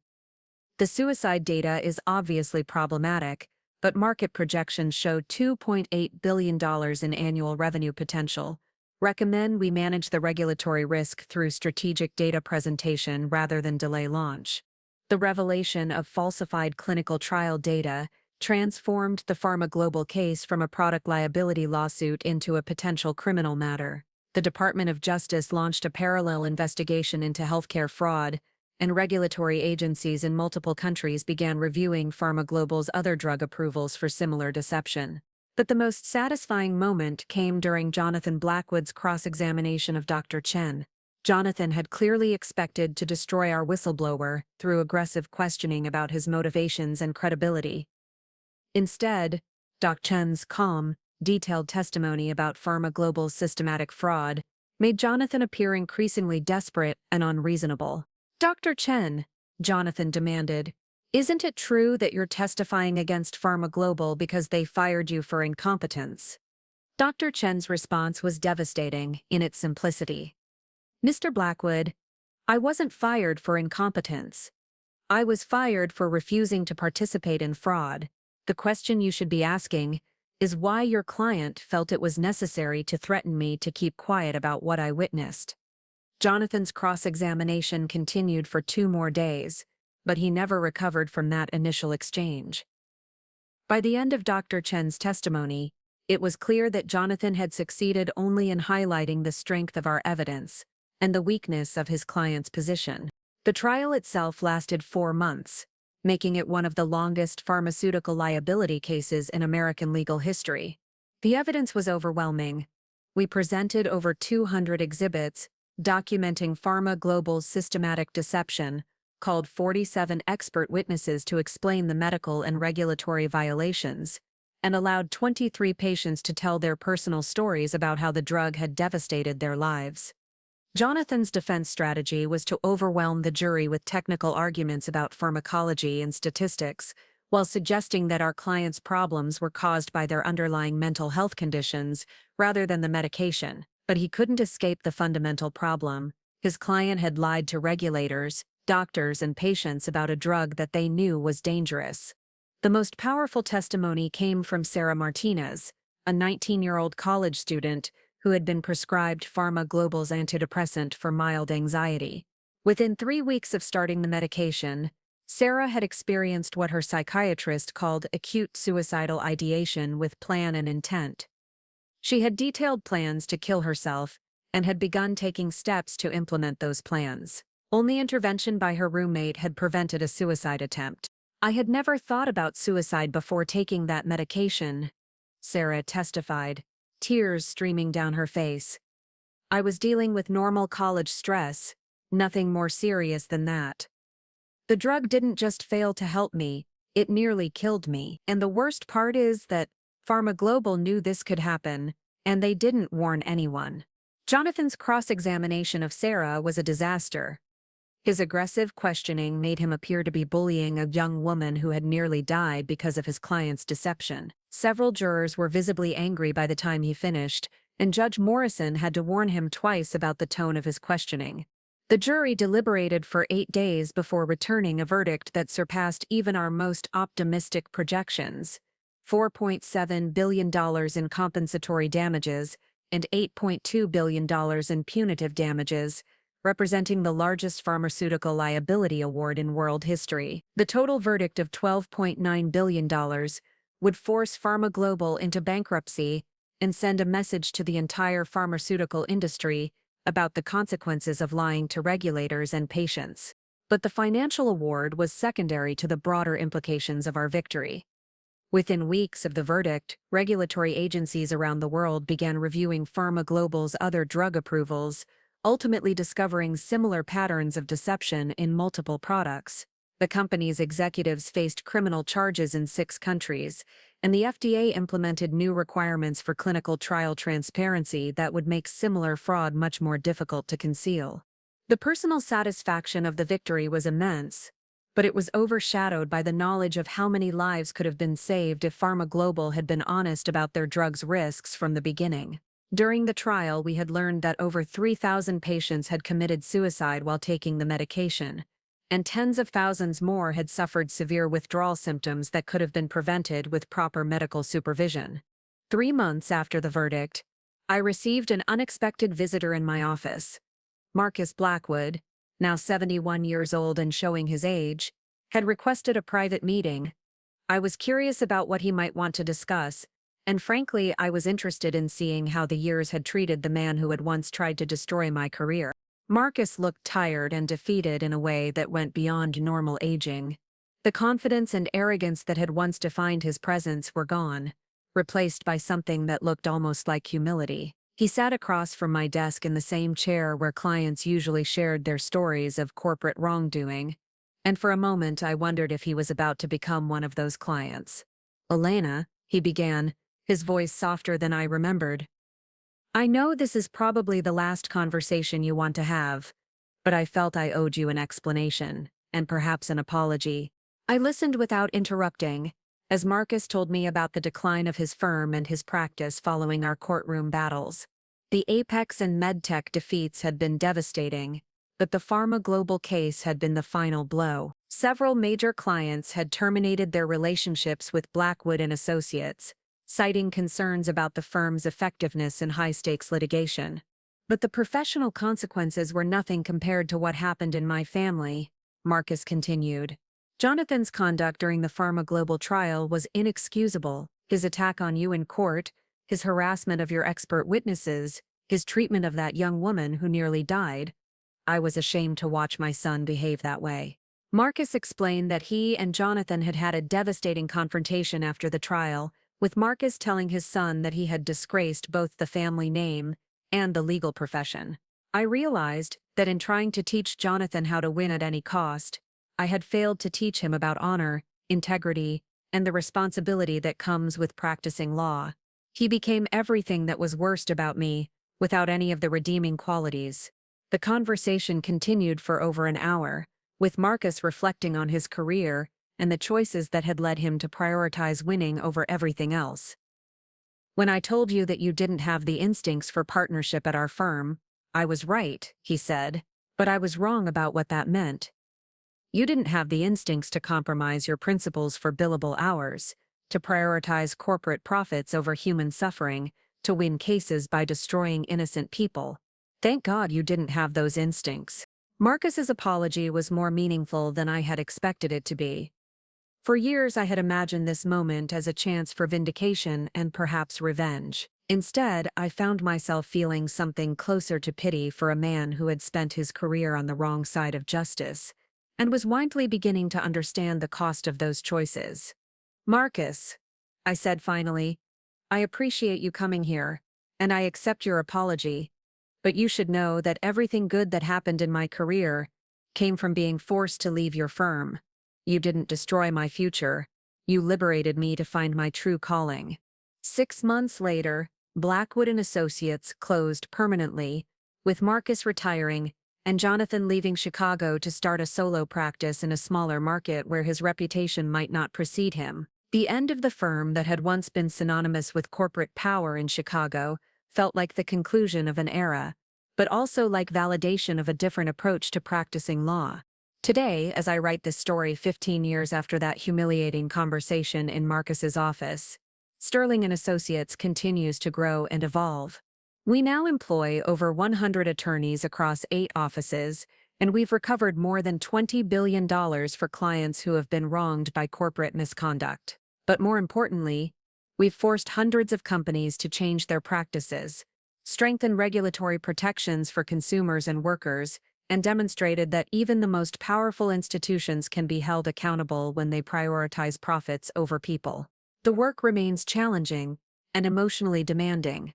The suicide data is obviously problematic, but market projections show $2.8 billion in annual revenue potential. Recommend we manage the regulatory risk through strategic data presentation rather than delay launch. The revelation of falsified clinical trial data transformed the Pharma Global case from a product liability lawsuit into a potential criminal matter. The Department of Justice launched a parallel investigation into healthcare fraud, and regulatory agencies in multiple countries began reviewing Pharma Global's other drug approvals for similar deception. But the most satisfying moment came during Jonathan Blackwood's cross-examination of Dr. Chen. Jonathan had clearly expected to destroy our whistleblower through aggressive questioning about his motivations and credibility. Instead, Dr. Chen's calm, detailed testimony about Pharma Global's systematic fraud made Jonathan appear increasingly desperate and unreasonable. Dr. Chen, Jonathan demanded, isn't it true that you're testifying against Pharma Global because they fired you for incompetence? Dr. Chen's response was devastating in its simplicity. Mr. Blackwood, I wasn't fired for incompetence. I was fired for refusing to participate in fraud. The question you should be asking is why your client felt it was necessary to threaten me to keep quiet about what I witnessed. Jonathan's cross-examination continued for 2 more days, but he never recovered from that initial exchange. By the end of Dr. Chen's testimony, it was clear that Jonathan had succeeded only in highlighting the strength of our evidence and the weakness of his client's position. The trial itself lasted 4 months, making it one of the longest pharmaceutical liability cases in American legal history. The evidence was overwhelming. We presented over 200 exhibits documenting Pharma Global's systematic deception, called 47 expert witnesses to explain the medical and regulatory violations, and allowed 23 patients to tell their personal stories about how the drug had devastated their lives. Jonathan's defense strategy was to overwhelm the jury with technical arguments about pharmacology and statistics, while suggesting that our client's problems were caused by their underlying mental health conditions rather than the medication. But he couldn't escape the fundamental problem. His client had lied to regulators, doctors, and patients about a drug that they knew was dangerous. The most powerful testimony came from Sarah Martinez, a 19-year-old college student who had been prescribed Pharma Global's antidepressant for mild anxiety. Within 3 weeks of starting the medication, Sarah had experienced what her psychiatrist called acute suicidal ideation with plan and intent. She had detailed plans to kill herself and had begun taking steps to implement those plans. Only intervention by her roommate had prevented a suicide attempt. I had never thought about suicide before taking that medication, Sarah testified, tears streaming down her face. I was dealing with normal college stress, nothing more serious than that. The drug didn't just fail to help me, it nearly killed me. And the worst part is that Pharma Global knew this could happen, and they didn't warn anyone. Jonathan's cross-examination of Sarah was a disaster. His aggressive questioning made him appear to be bullying a young woman who had nearly died because of his client's deception. Several jurors were visibly angry by the time he finished, and Judge Morrison had to warn him twice about the tone of his questioning. The jury deliberated for 8 days before returning a verdict that surpassed even our most optimistic projections: $4.7 billion in compensatory damages and $8.2 billion in punitive damages, representing the largest pharmaceutical liability award in world history. The total verdict of $12.9 billion would force Pharma Global into bankruptcy and send a message to the entire pharmaceutical industry about the consequences of lying to regulators and patients. But the financial award was secondary to the broader implications of our victory. Within weeks of the verdict, regulatory agencies around the world began reviewing Pharma Global's other drug approvals, ultimately discovering similar patterns of deception in multiple products. The company's executives faced criminal charges in 6 countries, and the FDA implemented new requirements for clinical trial transparency that would make similar fraud much more difficult to conceal. The personal satisfaction of the victory was immense, but it was overshadowed by the knowledge of how many lives could have been saved if Pharma Global had been honest about their drug's risks from the beginning. During the trial, we had learned that over 3,000 patients had committed suicide while taking the medication, and tens of thousands more had suffered severe withdrawal symptoms that could have been prevented with proper medical supervision. 3 months after the verdict, I received an unexpected visitor in my office. Marcus Blackwood, now 71 years old and showing his age, had requested a private meeting. I was curious about what he might want to discuss, and frankly, I was interested in seeing how the years had treated the man who had once tried to destroy my career. Marcus looked tired and defeated in a way that went beyond normal aging. The confidence and arrogance that had once defined his presence were gone, replaced by something that looked almost like humility. He sat across from my desk in the same chair where clients usually shared their stories of corporate wrongdoing, and for a moment I wondered if he was about to become one of those clients. "Elena," he began, his voice softer than I remembered. "I know this is probably the last conversation you want to have, but I felt I owed you an explanation, and perhaps an apology." I listened without interrupting, as Marcus told me about the decline of his firm and his practice following our courtroom battles. The Apex and MedTech defeats had been devastating, but the Pharma Global case had been the final blow. Several major clients had terminated their relationships with Blackwood and Associates, citing concerns about the firm's effectiveness in high-stakes litigation. But the professional consequences were nothing compared to what happened in my family, Marcus continued. Jonathan's conduct during the Pharma Global trial was inexcusable. His attack on you in court, his harassment of your expert witnesses, his treatment of that young woman who nearly died. I was ashamed to watch my son behave that way. Marcus explained that he and Jonathan had had a devastating confrontation after the trial, with Marcus telling his son that he had disgraced both the family name and the legal profession. I realized that in trying to teach Jonathan how to win at any cost, I had failed to teach him about honor, integrity, and the responsibility that comes with practicing law. He became everything that was worst about me, without any of the redeeming qualities. The conversation continued for over an hour, with Marcus reflecting on his career and the choices that had led him to prioritize winning over everything else. "When I told you that you didn't have the instincts for partnership at our firm, I was right," he said, "but I was wrong about what that meant. You didn't have the instincts to compromise your principles for billable hours, to prioritize corporate profits over human suffering, to win cases by destroying innocent people. Thank God you didn't have those instincts." Marcus's apology was more meaningful than I had expected it to be. For years I had imagined this moment as a chance for vindication and perhaps revenge. Instead, I found myself feeling something closer to pity for a man who had spent his career on the wrong side of justice, and was widely beginning to understand the cost of those choices. "Marcus," I said finally, "I appreciate you coming here, and I accept your apology, but you should know that everything good that happened in my career came from being forced to leave your firm. You didn't destroy my future. You liberated me to find my true calling." 6 months later, Blackwood and Associates closed permanently, with Marcus retiring and Jonathan leaving Chicago to start a solo practice in a smaller market where his reputation might not precede him. The end of the firm that had once been synonymous with corporate power in Chicago felt like the conclusion of an era, but also like validation of a different approach to practicing law. Today, as I write this story 15 years after that humiliating conversation in Marcus's office, Sterling & Associates continues to grow and evolve. We now employ over 100 attorneys across 8 offices, and we've recovered more than $20 billion for clients who have been wronged by corporate misconduct. But more importantly, we've forced hundreds of companies to change their practices, strengthen regulatory protections for consumers and workers, and demonstrated that even the most powerful institutions can be held accountable when they prioritize profits over people. The work remains challenging and emotionally demanding.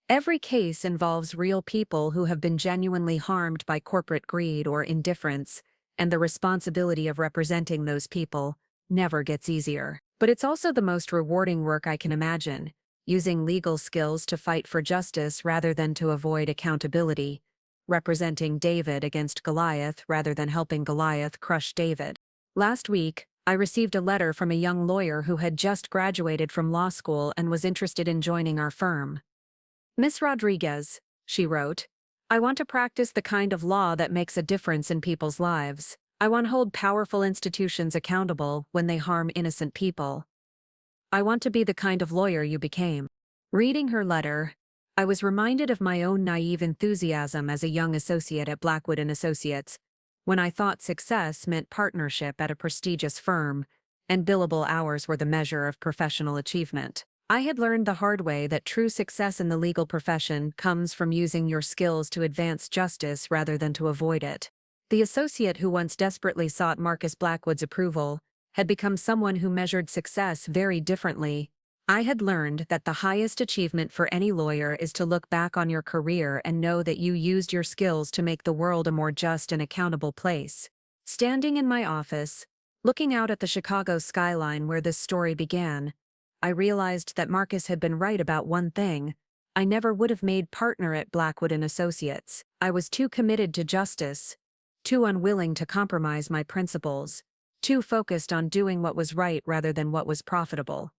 Every case involves real people who have been genuinely harmed by corporate greed or indifference, and the responsibility of representing those people never gets easier. But it's also the most rewarding work I can imagine, using legal skills to fight for justice rather than to avoid accountability, representing David against Goliath rather than helping Goliath crush David. Last week, I received a letter from a young lawyer who had just graduated from law school and was interested in joining our firm. "Miss Rodriguez," she wrote, "I want to practice the kind of law that makes a difference in people's lives. I want to hold powerful institutions accountable when they harm innocent people. I want to be the kind of lawyer you became." Reading her letter, I was reminded of my own naive enthusiasm as a young associate at Blackwood and Associates, when I thought success meant partnership at a prestigious firm, and billable hours were the measure of professional achievement. I had learned the hard way that true success in the legal profession comes from using your skills to advance justice rather than to avoid it. The associate who once desperately sought Marcus Blackwood's approval had become someone who measured success very differently. I had learned that the highest achievement for any lawyer is to look back on your career and know that you used your skills to make the world a more just and accountable place. Standing in my office, looking out at the Chicago skyline where this story began, I realized that Marcus had been right about one thing. I never would have made partner at Blackwood and Associates. I was too committed to justice, too unwilling to compromise my principles, too focused on doing what was right rather than what was profitable.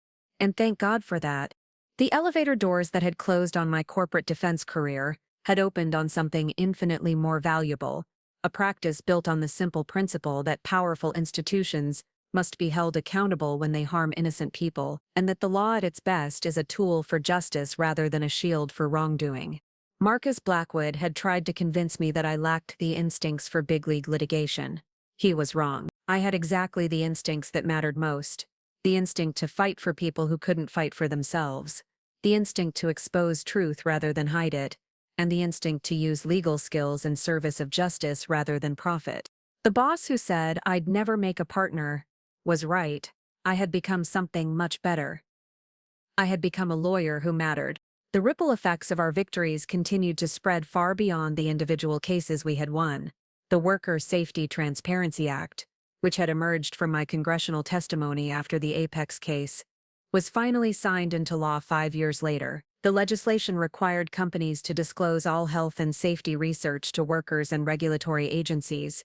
And thank God for that. The elevator doors that had closed on my corporate defense career had opened on something infinitely more valuable, a practice built on the simple principle that powerful institutions must be held accountable when they harm innocent people, and that the law at its best is a tool for justice rather than a shield for wrongdoing. Marcus Blackwood had tried to convince me that I lacked the instincts for big league litigation. He was wrong. I had exactly the instincts that mattered most. The instinct to fight for people who couldn't fight for themselves. The instinct to expose truth rather than hide it. And the instinct to use legal skills in service of justice rather than profit. The boss who said I'd never make a partner was right. I had become something much better. I had become a lawyer who mattered. The ripple effects of our victories continued to spread far beyond the individual cases we had won. The Worker Safety Transparency Act, which had emerged from my congressional testimony after the Apex case, was finally signed into law 5 years later. The legislation required companies to disclose all health and safety research to workers and regulatory agencies,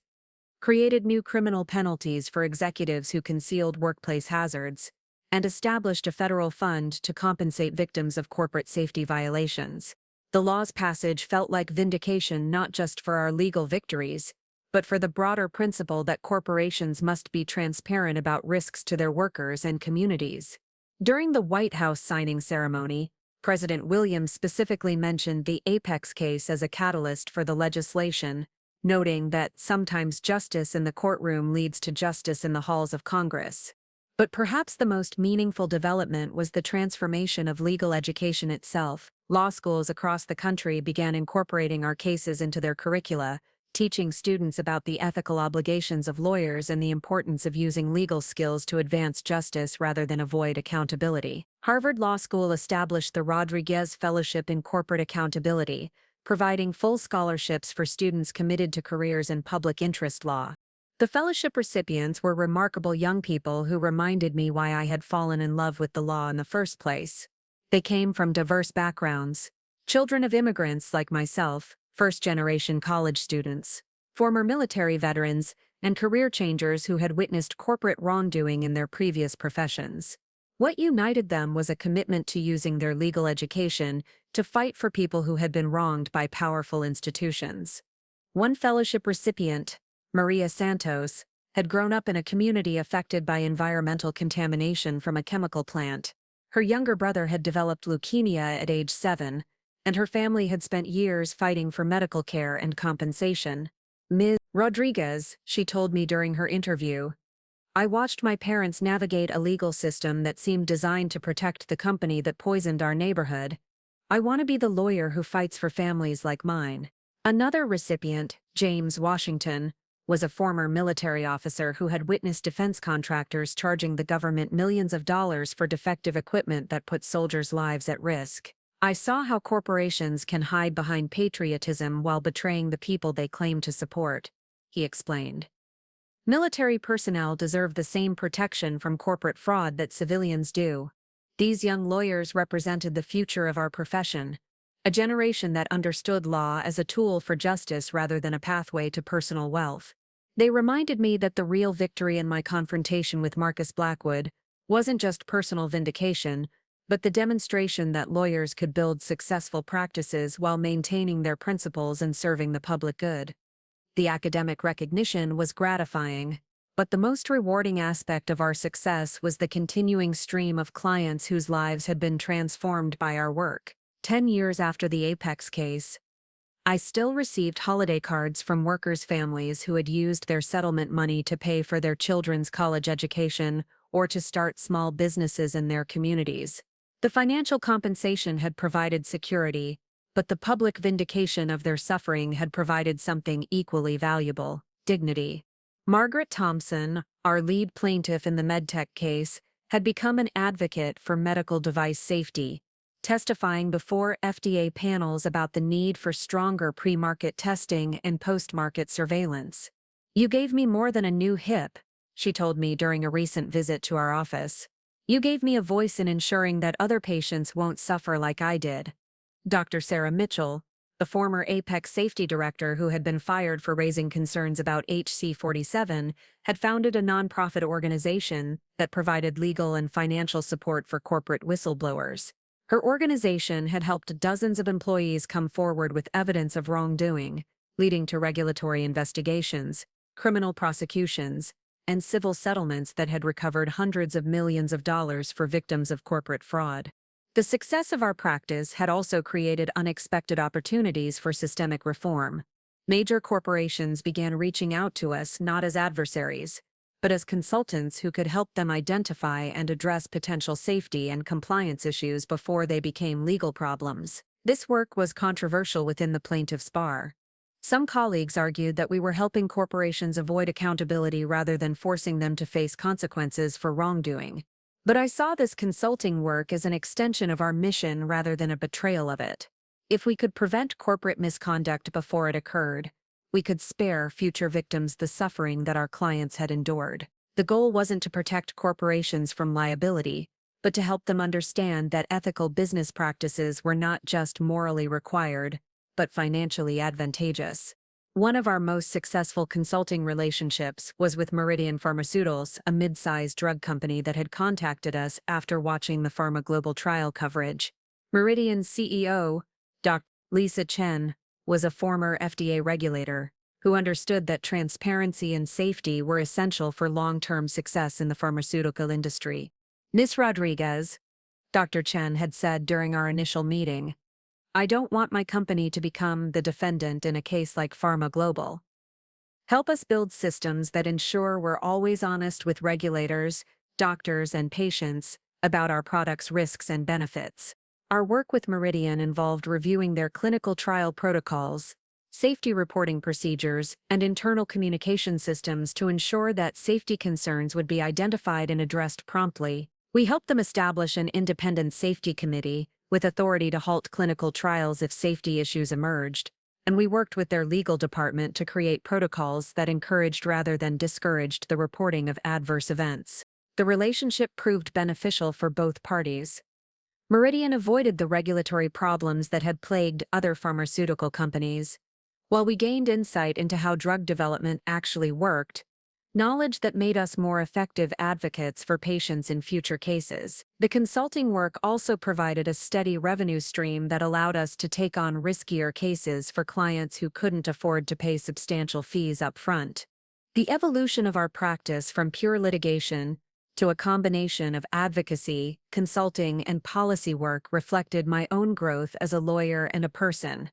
created new criminal penalties for executives who concealed workplace hazards, and established a federal fund to compensate victims of corporate safety violations. The law's passage felt like vindication not just for our legal victories, but for the broader principle that corporations must be transparent about risks to their workers and communities. During the White House signing ceremony, President Williams specifically mentioned the Apex case as a catalyst for the legislation, noting that sometimes justice in the courtroom leads to justice in the halls of Congress. But perhaps the most meaningful development was the transformation of legal education itself. Law schools across the country began incorporating our cases into their curricula, teaching students about the ethical obligations of lawyers and the importance of using legal skills to advance justice rather than avoid accountability. Harvard Law School established the Rodriguez Fellowship in Corporate Accountability, providing full scholarships for students committed to careers in public interest law. The fellowship recipients were remarkable young people who reminded me why I had fallen in love with the law in the first place. They came from diverse backgrounds. Children of immigrants like myself, first-generation college students, former military veterans, and career changers who had witnessed corporate wrongdoing in their previous professions. What united them was a commitment to using their legal education to fight for people who had been wronged by powerful institutions. One fellowship recipient, Maria Santos, had grown up in a community affected by environmental contamination from a chemical plant. Her younger brother had developed leukemia at age 7, and her family had spent years fighting for medical care and compensation. Ms. Rodriguez, she told me during her interview, I watched my parents navigate a legal system that seemed designed to protect the company that poisoned our neighborhood. I want to be the lawyer who fights for families like mine. Another recipient, James Washington, was a former military officer who had witnessed defense contractors charging the government millions of dollars for defective equipment that put soldiers' lives at risk. I saw how corporations can hide behind patriotism while betraying the people they claim to support, he explained. Military personnel deserve the same protection from corporate fraud that civilians do. These young lawyers represented the future of our profession, a generation that understood law as a tool for justice rather than a pathway to personal wealth. They reminded me that the real victory in my confrontation with Marcus Blackwood wasn't just personal vindication, but the demonstration that lawyers could build successful practices while maintaining their principles and serving the public good. The academic recognition was gratifying, but the most rewarding aspect of our success was the continuing stream of clients whose lives had been transformed by our work. 10 years after the Apex case, I still received holiday cards from workers' families who had used their settlement money to pay for their children's college education or to start small businesses in their communities. The financial compensation had provided security, but the public vindication of their suffering had provided something equally valuable: dignity. Margaret Thompson, our lead plaintiff in the MedTech case, had become an advocate for medical device safety, testifying before FDA panels about the need for stronger pre-market testing and post-market surveillance. "You gave me more than a new hip," she told me during a recent visit to our office. "You gave me a voice in ensuring that other patients won't suffer like I did." Dr. Sarah Mitchell, the former Apex safety director who had been fired for raising concerns about HC-47, had founded a nonprofit organization that provided legal and financial support for corporate whistleblowers. Her organization had helped dozens of employees come forward with evidence of wrongdoing, leading to regulatory investigations, criminal prosecutions, and civil settlements that had recovered hundreds of millions of dollars for victims of corporate fraud. The success of our practice had also created unexpected opportunities for systemic reform. Major corporations began reaching out to us not as adversaries, but as consultants who could help them identify and address potential safety and compliance issues before they became legal problems. This work was controversial within the plaintiff's bar. Some colleagues argued that we were helping corporations avoid accountability rather than forcing them to face consequences for wrongdoing. But I saw this consulting work as an extension of our mission rather than a betrayal of it. If we could prevent corporate misconduct before it occurred, we could spare future victims the suffering that our clients had endured. The goal wasn't to protect corporations from liability, but to help them understand that ethical business practices were not just morally required, but financially advantageous. One of our most successful consulting relationships was with Meridian Pharmaceuticals, a mid-sized drug company that had contacted us after watching the Pharma Global trial coverage. Meridian's CEO, Dr. Lisa Chen, was a former FDA regulator who understood that transparency and safety were essential for long-term success in the pharmaceutical industry. "Ms. Rodriguez," Dr. Chen had said during our initial meeting, "I don't want my company to become the defendant in a case like Pharma Global. Help us build systems that ensure we're always honest with regulators, doctors, and patients about our products' risks and benefits." Our work with Meridian involved reviewing their clinical trial protocols, safety reporting procedures, and internal communication systems to ensure that safety concerns would be identified and addressed promptly. We helped them establish an independent safety committee with authority to halt clinical trials if safety issues emerged, and we worked with their legal department to create protocols that encouraged rather than discouraged the reporting of adverse events. The relationship proved beneficial for both parties. Meridian avoided the regulatory problems that had plagued other pharmaceutical companies, while we gained insight into how drug development actually worked, knowledge that made us more effective advocates for patients in future cases. The consulting work also provided a steady revenue stream that allowed us to take on riskier cases for clients who couldn't afford to pay substantial fees up front. The evolution of our practice from pure litigation to a combination of advocacy, consulting, and policy work reflected my own growth as a lawyer and a person.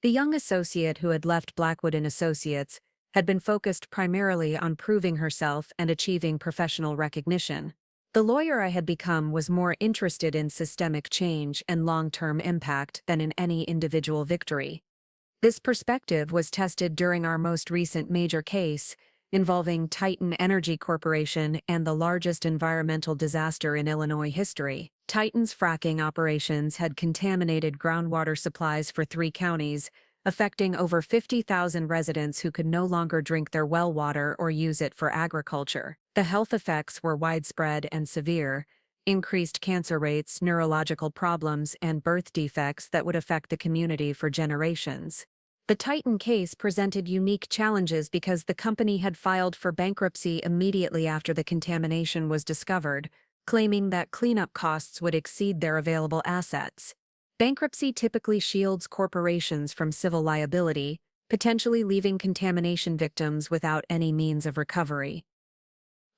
The young associate who had left Blackwood & Associates had been focused primarily on proving herself and achieving professional recognition. The lawyer I had become was more interested in systemic change and long-term impact than in any individual victory. This perspective was tested during our most recent major case, involving Titan Energy Corporation and the largest environmental disaster in Illinois history. Titan's fracking operations had contaminated groundwater supplies for 3 counties, affecting over 50,000 residents who could no longer drink their well water or use it for agriculture. The health effects were widespread and severe: increased cancer rates, neurological problems, and birth defects that would affect the community for generations. The Titan case presented unique challenges because the company had filed for bankruptcy immediately after the contamination was discovered, claiming that cleanup costs would exceed their available assets. Bankruptcy typically shields corporations from civil liability, potentially leaving contamination victims without any means of recovery.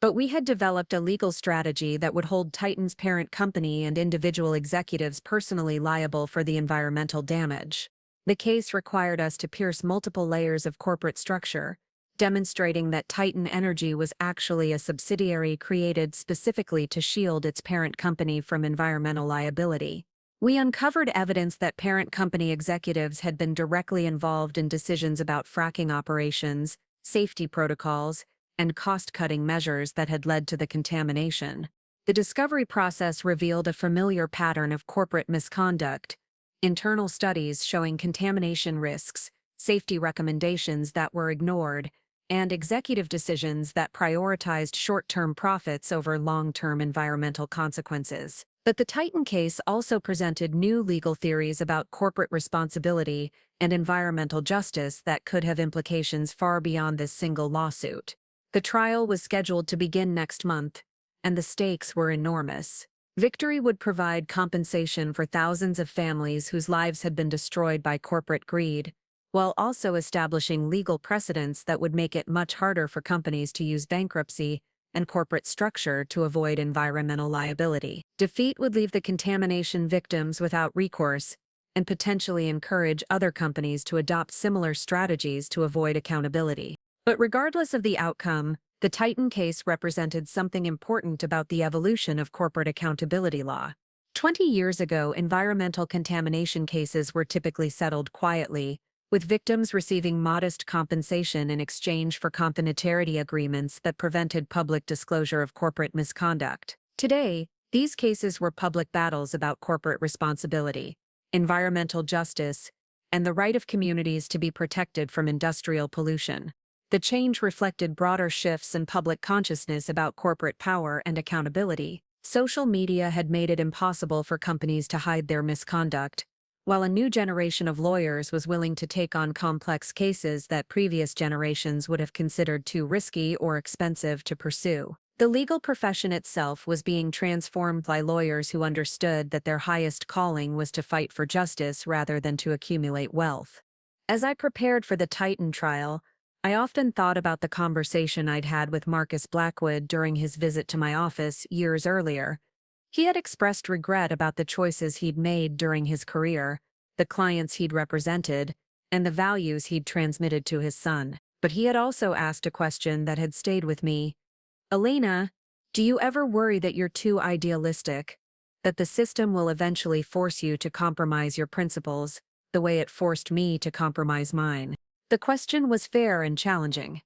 But we had developed a legal strategy that would hold Titan's parent company and individual executives personally liable for the environmental damage. The case required us to pierce multiple layers of corporate structure, demonstrating that Titan Energy was actually a subsidiary created specifically to shield its parent company from environmental liability. We uncovered evidence that parent company executives had been directly involved in decisions about fracking operations, safety protocols, and cost-cutting measures that had led to the contamination. The discovery process revealed a familiar pattern of corporate misconduct: internal studies showing contamination risks, safety recommendations that were ignored, and executive decisions that prioritized short-term profits over long-term environmental consequences. But the Titan case also presented new legal theories about corporate responsibility and environmental justice that could have implications far beyond this single lawsuit. The trial was scheduled to begin next month, and the stakes were enormous. Victory would provide compensation for thousands of families whose lives had been destroyed by corporate greed, while also establishing legal precedents that would make it much harder for companies to use bankruptcy and corporate structure to avoid environmental liability. Defeat would leave the contamination victims without recourse and potentially encourage other companies to adopt similar strategies to avoid accountability. But regardless of the outcome, the Titan case represented something important about the evolution of corporate accountability law. 20 years ago, environmental contamination cases were typically settled quietly, with victims receiving modest compensation in exchange for confidentiality agreements that prevented public disclosure of corporate misconduct. Today, these cases were public battles about corporate responsibility, environmental justice, and the right of communities to be protected from industrial pollution. The change reflected broader shifts in public consciousness about corporate power and accountability. Social media had made it impossible for companies to hide their misconduct, while a new generation of lawyers was willing to take on complex cases that previous generations would have considered too risky or expensive to pursue. The legal profession itself was being transformed by lawyers who understood that their highest calling was to fight for justice rather than to accumulate wealth. As I prepared for the Titan trial, I often thought about the conversation I'd had with Marcus Blackwood during his visit to my office years earlier. He had expressed regret about the choices he'd made during his career, the clients he'd represented, and the values he'd transmitted to his son. But he had also asked a question that had stayed with me. "Elena, do you ever worry that you're too idealistic, that the system will eventually force you to compromise your principles, the way it forced me to compromise mine?" The question was fair and challenging.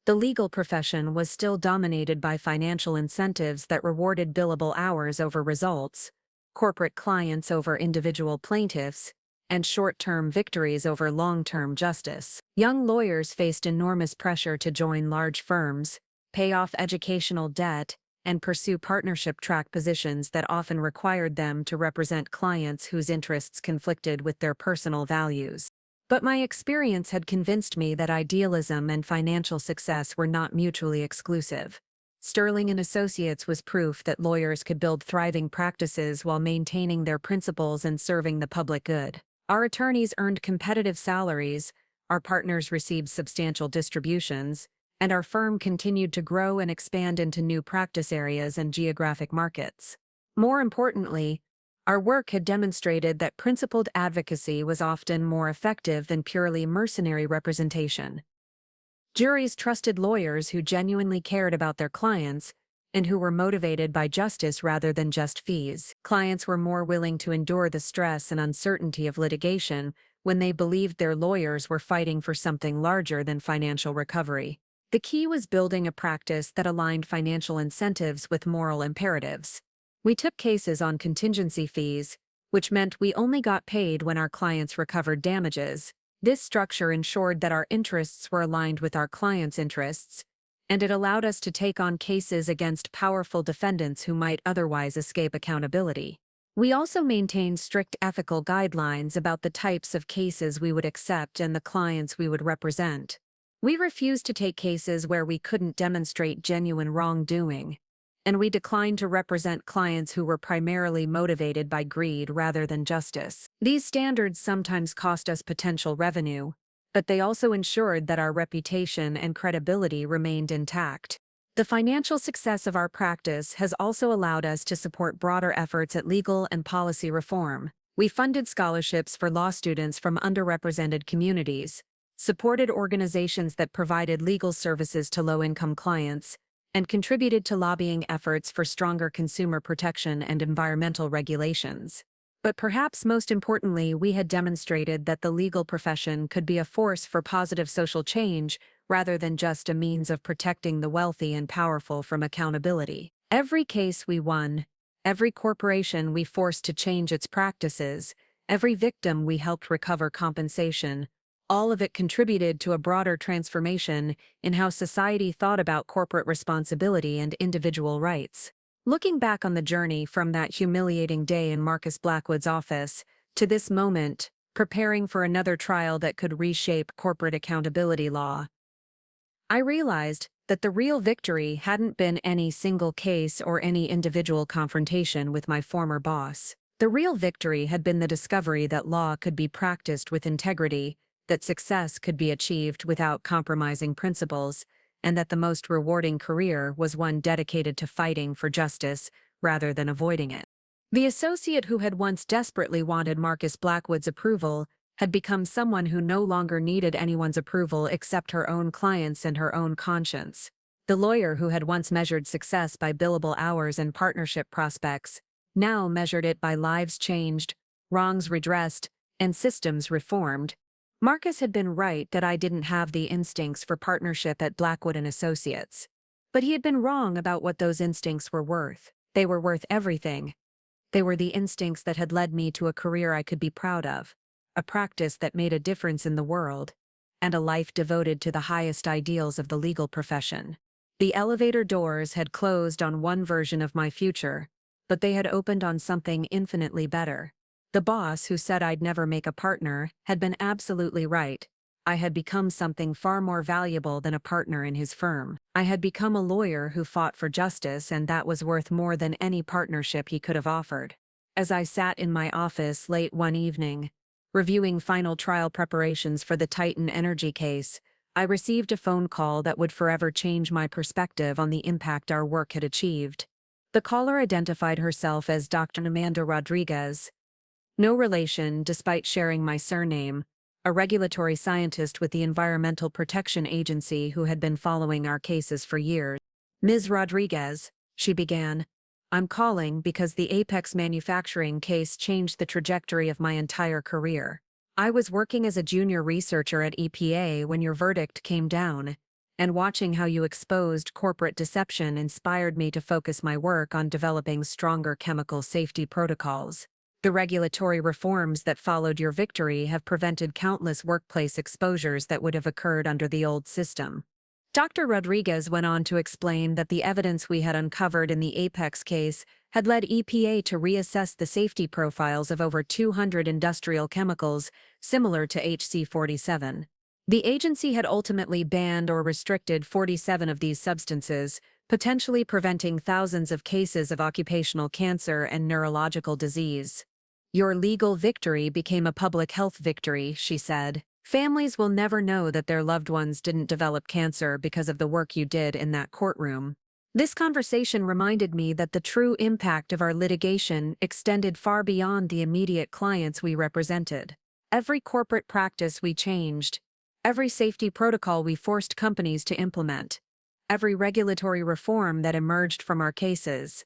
The legal profession was still dominated by financial incentives that rewarded billable hours over results, corporate clients over individual plaintiffs, and short-term victories over long-term justice. Young lawyers faced enormous pressure to join large firms, pay off educational debt, and pursue partnership-track positions that often required them to represent clients whose interests conflicted with their personal values. But my experience had convinced me that idealism and financial success were not mutually exclusive. Sterling & Associates was proof that lawyers could build thriving practices while maintaining their principles and serving the public good. Our attorneys earned competitive salaries, our partners received substantial distributions, and our firm continued to grow and expand into new practice areas and geographic markets. More importantly, our work had demonstrated that principled advocacy was often more effective than purely mercenary representation. Juries trusted lawyers who genuinely cared about their clients and who were motivated by justice rather than just fees. Clients were more willing to endure the stress and uncertainty of litigation when they believed their lawyers were fighting for something larger than financial recovery. The key was building a practice that aligned financial incentives with moral imperatives. We took cases on contingency fees, which meant we only got paid when our clients recovered damages. This structure ensured that our interests were aligned with our clients' interests, and it allowed us to take on cases against powerful defendants who might otherwise escape accountability. We also maintained strict ethical guidelines about the types of cases we would accept and the clients we would represent. We refused to take cases where we couldn't demonstrate genuine wrongdoing, and we declined to represent clients who were primarily motivated by greed rather than justice. These standards sometimes cost us potential revenue, but they also ensured that our reputation and credibility remained intact. The financial success of our practice has also allowed us to support broader efforts at legal and policy reform. We funded scholarships for law students from underrepresented communities, supported organizations that provided legal services to low-income clients, and contributed to lobbying efforts for stronger consumer protection and environmental regulations. But perhaps most importantly, we had demonstrated that the legal profession could be a force for positive social change rather than just a means of protecting the wealthy and powerful from accountability. Every case we won, every corporation we forced to change its practices, every victim we helped recover compensation, all of it contributed to a broader transformation in how society thought about corporate responsibility and individual rights. Looking back on the journey from that humiliating day in Marcus Blackwood's office to this moment, preparing for another trial that could reshape corporate accountability law, I realized that the real victory hadn't been any single case or any individual confrontation with my former boss. The real victory had been the discovery that law could be practiced with integrity, that success could be achieved without compromising principles, and that the most rewarding career was one dedicated to fighting for justice rather than avoiding it. The associate who had once desperately wanted Marcus Blackwood's approval had become someone who no longer needed anyone's approval except her own clients and her own conscience. The lawyer who had once measured success by billable hours and partnership prospects now measured it by lives changed, wrongs redressed, and systems reformed. Marcus had been right that I didn't have the instincts for partnership at Blackwood and Associates. But he had been wrong about what those instincts were worth. They were worth everything. They were the instincts that had led me to a career I could be proud of, a practice that made a difference in the world, and a life devoted to the highest ideals of the legal profession. The elevator doors had closed on one version of my future, but they had opened on something infinitely better. The boss who said I'd never make a partner had been absolutely right. I had become something far more valuable than a partner in his firm. I had become a lawyer who fought for justice, and that was worth more than any partnership he could have offered. As I sat in my office late one evening, reviewing final trial preparations for the Titan Energy case, I received a phone call that would forever change my perspective on the impact our work had achieved. The caller identified herself as Dr. Amanda Rodriguez. No relation, despite sharing my surname, a regulatory scientist with the Environmental Protection Agency who had been following our cases for years. "Ms. Rodriguez," she began, "I'm calling because the Apex Manufacturing case changed the trajectory of my entire career. I was working as a junior researcher at EPA when your verdict came down, and watching how you exposed corporate deception inspired me to focus my work on developing stronger chemical safety protocols. The regulatory reforms that followed your victory have prevented countless workplace exposures that would have occurred under the old system." Dr. Rodriguez went on to explain that the evidence we had uncovered in the Apex case had led EPA to reassess the safety profiles of over 200 industrial chemicals similar to HC-47. The agency had ultimately banned or restricted 47 of these substances, potentially preventing thousands of cases of occupational cancer and neurological disease. "Your legal victory became a public health victory," she said. "Families will never know that their loved ones didn't develop cancer because of the work you did in that courtroom." This conversation reminded me that the true impact of our litigation extended far beyond the immediate clients we represented. Every corporate practice we changed, every safety protocol we forced companies to implement, every regulatory reform that emerged from our cases,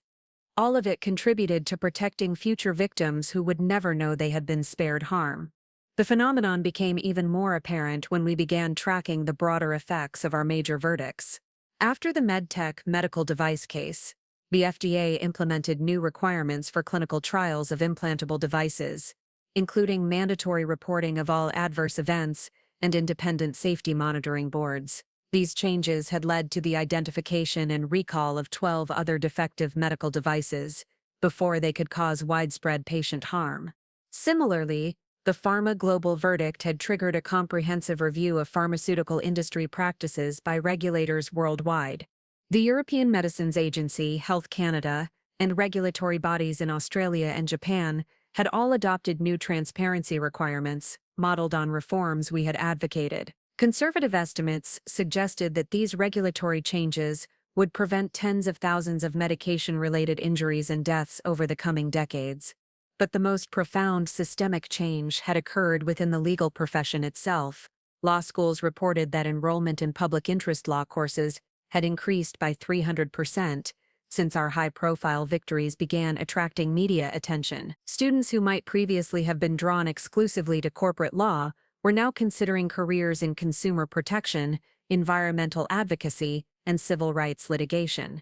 all of it contributed to protecting future victims who would never know they had been spared harm. The phenomenon became even more apparent when we began tracking the broader effects of our major verdicts. After the MedTech medical device case, the FDA implemented new requirements for clinical trials of implantable devices, including mandatory reporting of all adverse events and independent safety monitoring boards. These changes had led to the identification and recall of 12 other defective medical devices before they could cause widespread patient harm. Similarly, the Pharma Global verdict had triggered a comprehensive review of pharmaceutical industry practices by regulators worldwide. The European Medicines Agency, Health Canada, and regulatory bodies in Australia and Japan had all adopted new transparency requirements, modeled on reforms we had advocated. Conservative estimates suggested that these regulatory changes would prevent tens of thousands of medication-related injuries and deaths over the coming decades. But the most profound systemic change had occurred within the legal profession itself. Law schools reported that enrollment in public interest law courses had increased by 300% since our high-profile victories began attracting media attention. Students who might previously have been drawn exclusively to corporate law were now considering careers in consumer protection, environmental advocacy, and civil rights litigation.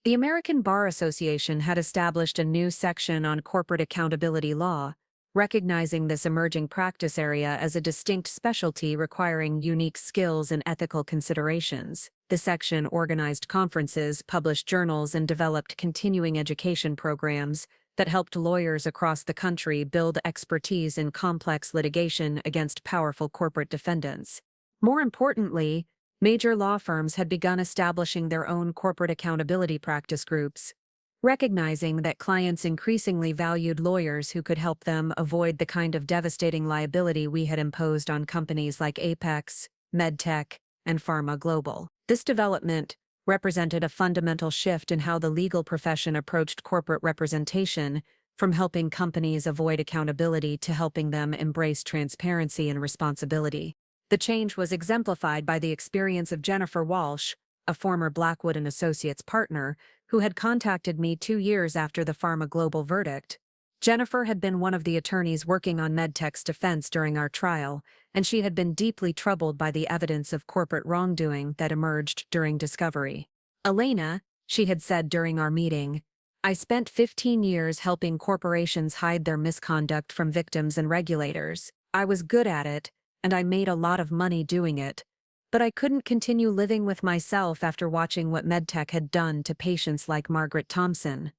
The American Bar Association had established a new section on corporate accountability law, recognizing this emerging practice area as a distinct specialty requiring unique skills and ethical considerations. The section organized conferences, published journals, and developed continuing education programs that helped lawyers across the country build expertise in complex litigation against powerful corporate defendants. More importantly, major law firms had begun establishing their own corporate accountability practice groups, recognizing that clients increasingly valued lawyers who could help them avoid the kind of devastating liability we had imposed on companies like Apex, MedTech, and Pharma Global. This development represented a fundamental shift in how the legal profession approached corporate representation, from helping companies avoid accountability to helping them embrace transparency and responsibility. The change was exemplified by the experience of Jennifer Walsh, a former Blackwood & Associates partner, who had contacted me 2 years after the Pharma Global verdict. Jennifer had been one of the attorneys working on MedTech's defense during our trial, and she had been deeply troubled by the evidence of corporate wrongdoing that emerged during discovery. "Elena," she had said during our meeting, "I spent 15 years helping corporations hide their misconduct from victims and regulators. I was good at it, and I made a lot of money doing it. But I couldn't continue living with myself after watching what MedTech had done to patients like Margaret Thompson.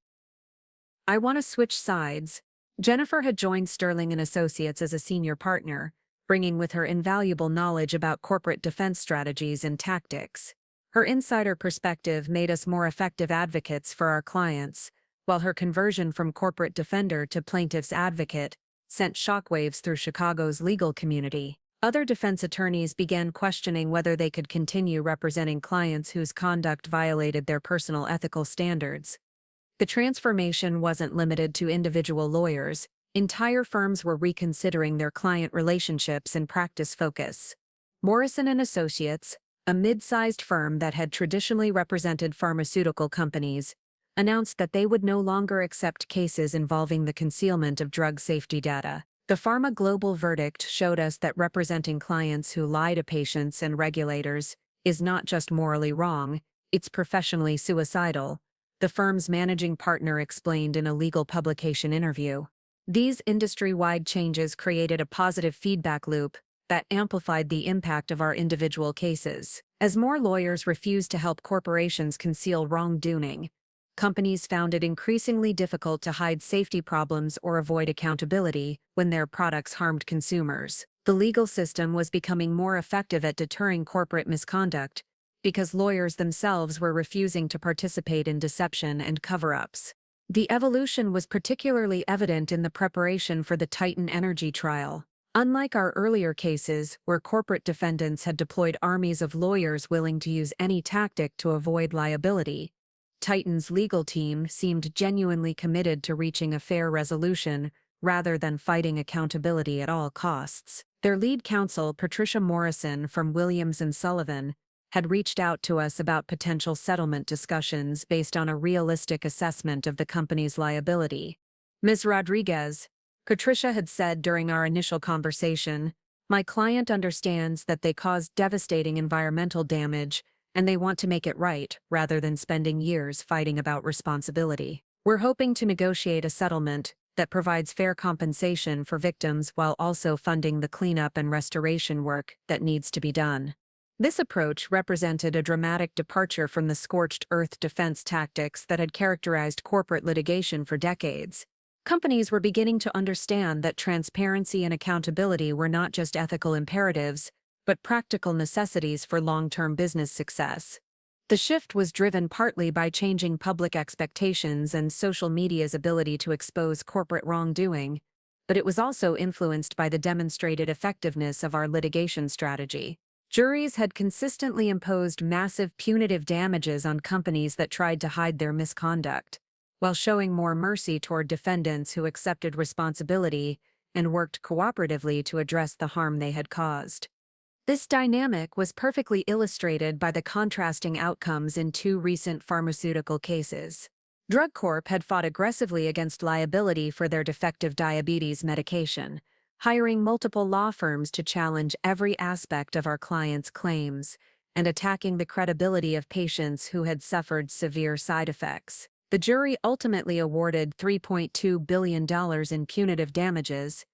I want to switch sides." Jennifer had joined Sterling & Associates as a senior partner, bringing with her invaluable knowledge about corporate defense strategies and tactics. Her insider perspective made us more effective advocates for our clients, while her conversion from corporate defender to plaintiff's advocate sent shockwaves through Chicago's legal community. Other defense attorneys began questioning whether they could continue representing clients whose conduct violated their personal ethical standards. The transformation wasn't limited to individual lawyers. Entire firms were reconsidering their client relationships and practice focus. Morrison & Associates, a mid-sized firm that had traditionally represented pharmaceutical companies, announced that they would no longer accept cases involving the concealment of drug safety data. The Pharma Global verdict showed us that representing clients who lie to patients and regulators is not just morally wrong, it's professionally suicidal, the firm's managing partner explained in a legal publication interview. These industry-wide changes created a positive feedback loop that amplified the impact of our individual cases. As more lawyers refused to help corporations conceal wrongdoing, companies found it increasingly difficult to hide safety problems or avoid accountability when their products harmed consumers. The legal system was becoming more effective at deterring corporate misconduct because lawyers themselves were refusing to participate in deception and cover-ups. The evolution was particularly evident in the preparation for the Titan Energy trial. Unlike our earlier cases, where corporate defendants had deployed armies of lawyers willing to use any tactic to avoid liability, Titan's legal team seemed genuinely committed to reaching a fair resolution rather than fighting accountability at all costs. Their lead counsel, Patricia Morrison from Williams & Sullivan, had reached out to us about potential settlement discussions based on a realistic assessment of the company's liability. "Ms. Rodriguez," Patricia had said during our initial conversation, "my client understands that they caused devastating environmental damage and they want to make it right rather than spending years fighting about responsibility. We're hoping to negotiate a settlement that provides fair compensation for victims while also funding the cleanup and restoration work that needs to be done." This approach represented a dramatic departure from the scorched earth defense tactics that had characterized corporate litigation for decades. Companies were beginning to understand that transparency and accountability were not just ethical imperatives, but practical necessities for long-term business success. The shift was driven partly by changing public expectations and social media's ability to expose corporate wrongdoing, but it was also influenced by the demonstrated effectiveness of our litigation strategy. Juries had consistently imposed massive punitive damages on companies that tried to hide their misconduct, while showing more mercy toward defendants who accepted responsibility and worked cooperatively to address the harm they had caused. This dynamic was perfectly illustrated by the contrasting outcomes in two recent pharmaceutical cases. Drug Corp had fought aggressively against liability for their defective diabetes medication, hiring multiple law firms to challenge every aspect of our clients' claims and attacking the credibility of patients who had suffered severe side effects. The jury ultimately awarded $3.2 billion in punitive damages,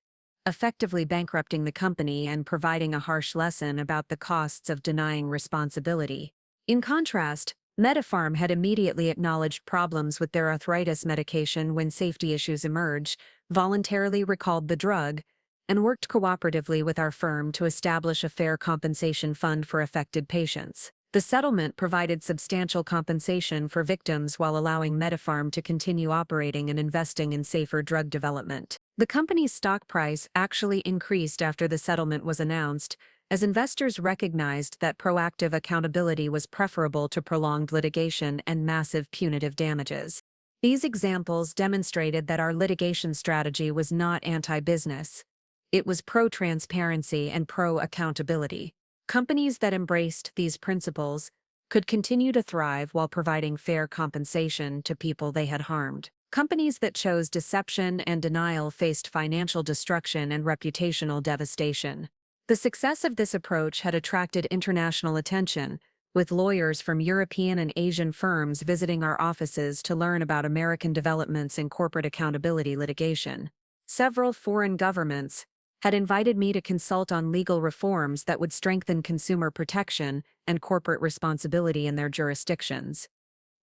effectively bankrupting the company and providing a harsh lesson about the costs of denying responsibility. In contrast, MediPharm had immediately acknowledged problems with their arthritis medication when safety issues emerged, voluntarily recalled the drug, and worked cooperatively with our firm to establish a fair compensation fund for affected patients. The settlement provided substantial compensation for victims while allowing MediPharm to continue operating and investing in safer drug development. The company's stock price actually increased after the settlement was announced, as investors recognized that proactive accountability was preferable to prolonged litigation and massive punitive damages. These examples demonstrated that our litigation strategy was not anti-business. It was pro-transparency and pro-accountability. Companies that embraced these principles could continue to thrive while providing fair compensation to people they had harmed. Companies that chose deception and denial faced financial destruction and reputational devastation. The success of this approach had attracted international attention, with lawyers from European and Asian firms visiting our offices to learn about American developments in corporate accountability litigation. Several foreign governments had invited me to consult on legal reforms that would strengthen consumer protection and corporate responsibility in their jurisdictions.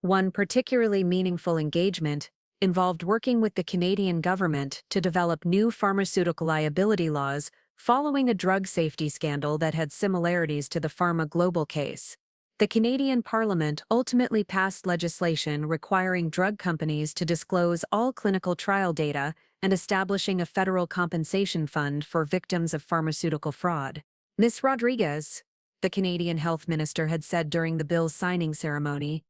One particularly meaningful engagement involved working with the Canadian government to develop new pharmaceutical liability laws following a drug safety scandal that had similarities to the Pharma Global case. The Canadian Parliament ultimately passed legislation requiring drug companies to disclose all clinical trial data and establishing a federal compensation fund for victims of pharmaceutical fraud. Ms. Rodriguez, the Canadian Health Minister, had said during the bill's signing ceremony,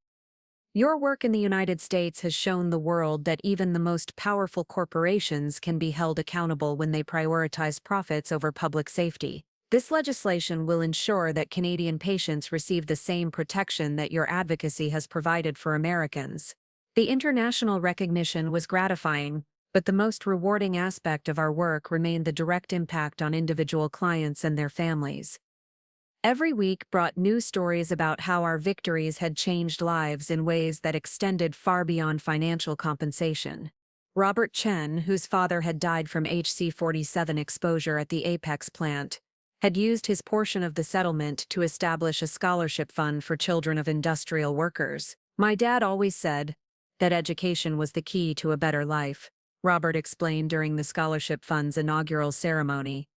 "Your work in the United States has shown the world that even the most powerful corporations can be held accountable when they prioritize profits over public safety. This legislation will ensure that Canadian patients receive the same protection that your advocacy has provided for Americans." The international recognition was gratifying, but the most rewarding aspect of our work remained the direct impact on individual clients and their families. Every week brought new stories about how our victories had changed lives in ways that extended far beyond financial compensation. Robert Chen, whose father had died from HC-47 exposure at the Apex plant, had used his portion of the settlement to establish a scholarship fund for children of industrial workers. "My dad always said that education was the key to a better life," Robert explained during the scholarship fund's inaugural ceremony.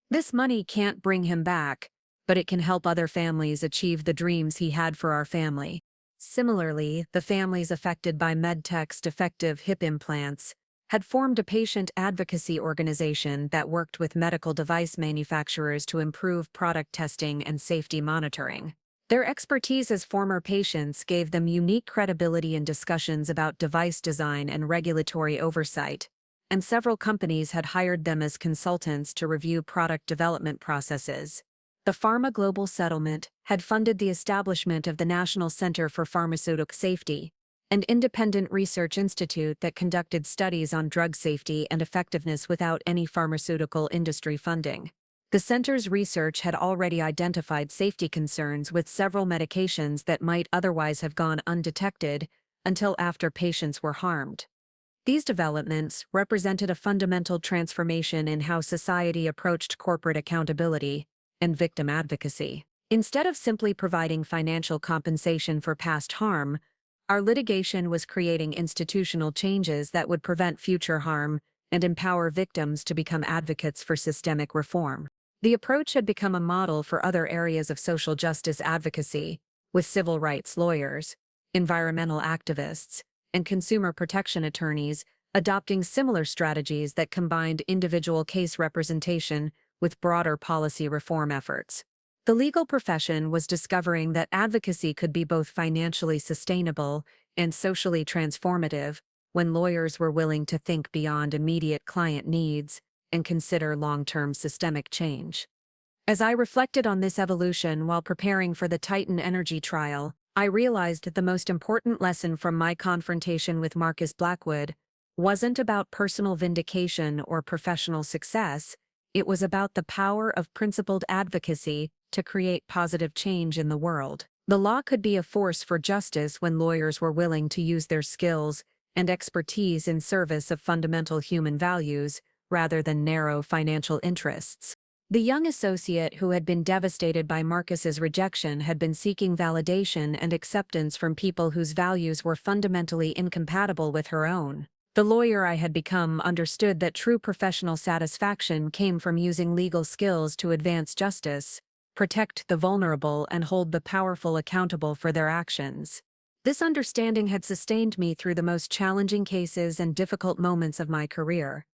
"This money can't bring him back, but it can help other families achieve the dreams he had for our family." Similarly, the families affected by MedTech's defective hip implants had formed a patient advocacy organization that worked with medical device manufacturers to improve product testing and safety monitoring. Their expertise as former patients gave them unique credibility in discussions about device design and regulatory oversight, and several companies had hired them as consultants to review product development processes. The Pharma Global settlement had funded the establishment of the National Center for Pharmaceutical Safety, an independent research institute that conducted studies on drug safety and effectiveness without any pharmaceutical industry funding. The center's research had already identified safety concerns with several medications that might otherwise have gone undetected until after patients were harmed. These developments represented a fundamental transformation in how society approached corporate accountability and victim advocacy. Instead of simply providing financial compensation for past harm, our litigation was creating institutional changes that would prevent future harm and empower victims to become advocates for systemic reform. The approach had become a model for other areas of social justice advocacy, with civil rights lawyers, environmental activists, and consumer protection attorneys adopting similar strategies that combined individual case representation with broader policy reform efforts. The legal profession was discovering that advocacy could be both financially sustainable and socially transformative when lawyers were willing to think beyond immediate client needs and consider long-term systemic change. As I reflected on this evolution while preparing for the Titan Energy trial, I realized that the most important lesson from my confrontation with Marcus Blackwood wasn't about personal vindication or professional success. It was about the power of principled advocacy to create positive change in the world. The law could be a force for justice when lawyers were willing to use their skills and expertise in service of fundamental human values rather than narrow financial interests. The young associate who had been devastated by Marcus's rejection had been seeking validation and acceptance from people whose values were fundamentally incompatible with her own. The lawyer I had become understood that true professional satisfaction came from using legal skills to advance justice, protect the vulnerable, and hold the powerful accountable for their actions. This understanding had sustained me through the most challenging cases and difficult moments of my career.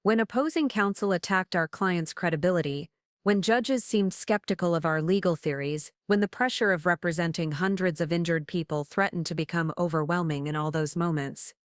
When opposing counsel attacked our client's credibility, when judges seemed skeptical of our legal theories, when the pressure of representing hundreds of injured people threatened to become overwhelming in all those moments,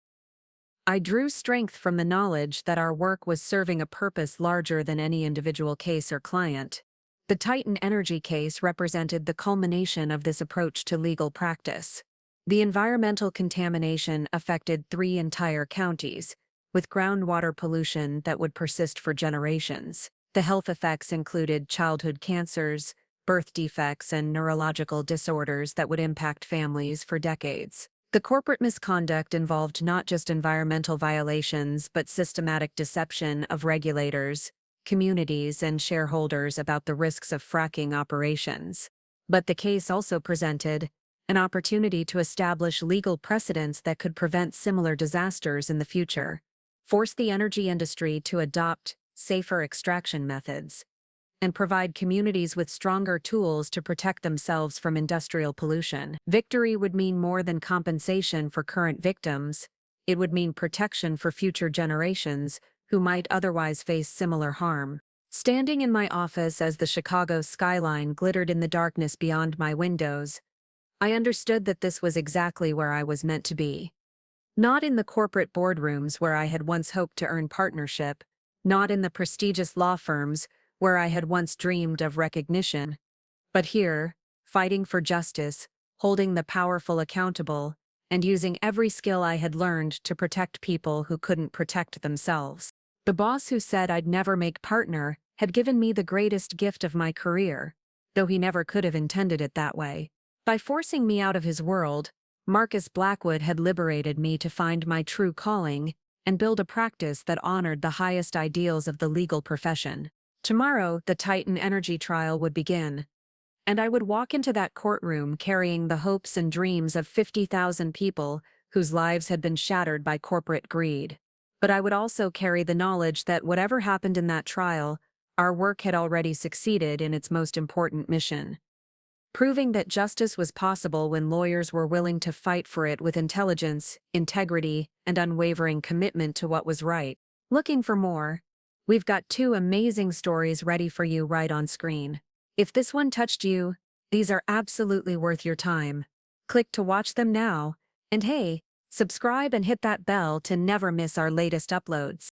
I drew strength from the knowledge that our work was serving a purpose larger than any individual case or client. The Titan Energy case represented the culmination of this approach to legal practice. The environmental contamination affected 3 entire counties, with groundwater pollution that would persist for generations. The health effects included childhood cancers, birth defects, and neurological disorders that would impact families for decades. The corporate misconduct involved not just environmental violations but systematic deception of regulators, communities, and shareholders about the risks of fracking operations. But the case also presented an opportunity to establish legal precedents that could prevent similar disasters in the future, force the energy industry to adopt safer extraction methods, and provide communities with stronger tools to protect themselves from industrial pollution. Victory would mean more than compensation for current victims. It would mean protection for future generations who might otherwise face similar harm. Standing in my office as the Chicago skyline glittered in the darkness beyond my windows, I understood that this was exactly where I was meant to be. Not in the corporate boardrooms where I had once hoped to earn partnership, not in the prestigious law firms where I had once dreamed of recognition, but here, fighting for justice, holding the powerful accountable, and using every skill I had learned to protect people who couldn't protect themselves. The boss who said I'd never make partner had given me the greatest gift of my career, though he never could have intended it that way. By forcing me out of his world, Marcus Blackwood had liberated me to find my true calling and build a practice that honored the highest ideals of the legal profession. Tomorrow, the Titan Energy trial would begin, and I would walk into that courtroom carrying the hopes and dreams of 50,000 people whose lives had been shattered by corporate greed. But I would also carry the knowledge that whatever happened in that trial, our work had already succeeded in its most important mission, proving that justice was possible when lawyers were willing to fight for it with intelligence, integrity, and unwavering commitment to what was right. Looking for more? We've got 2 amazing stories ready for you right on screen. If this one touched you, these are absolutely worth your time. Click to watch them now, and hey, subscribe and hit that bell to never miss our latest uploads.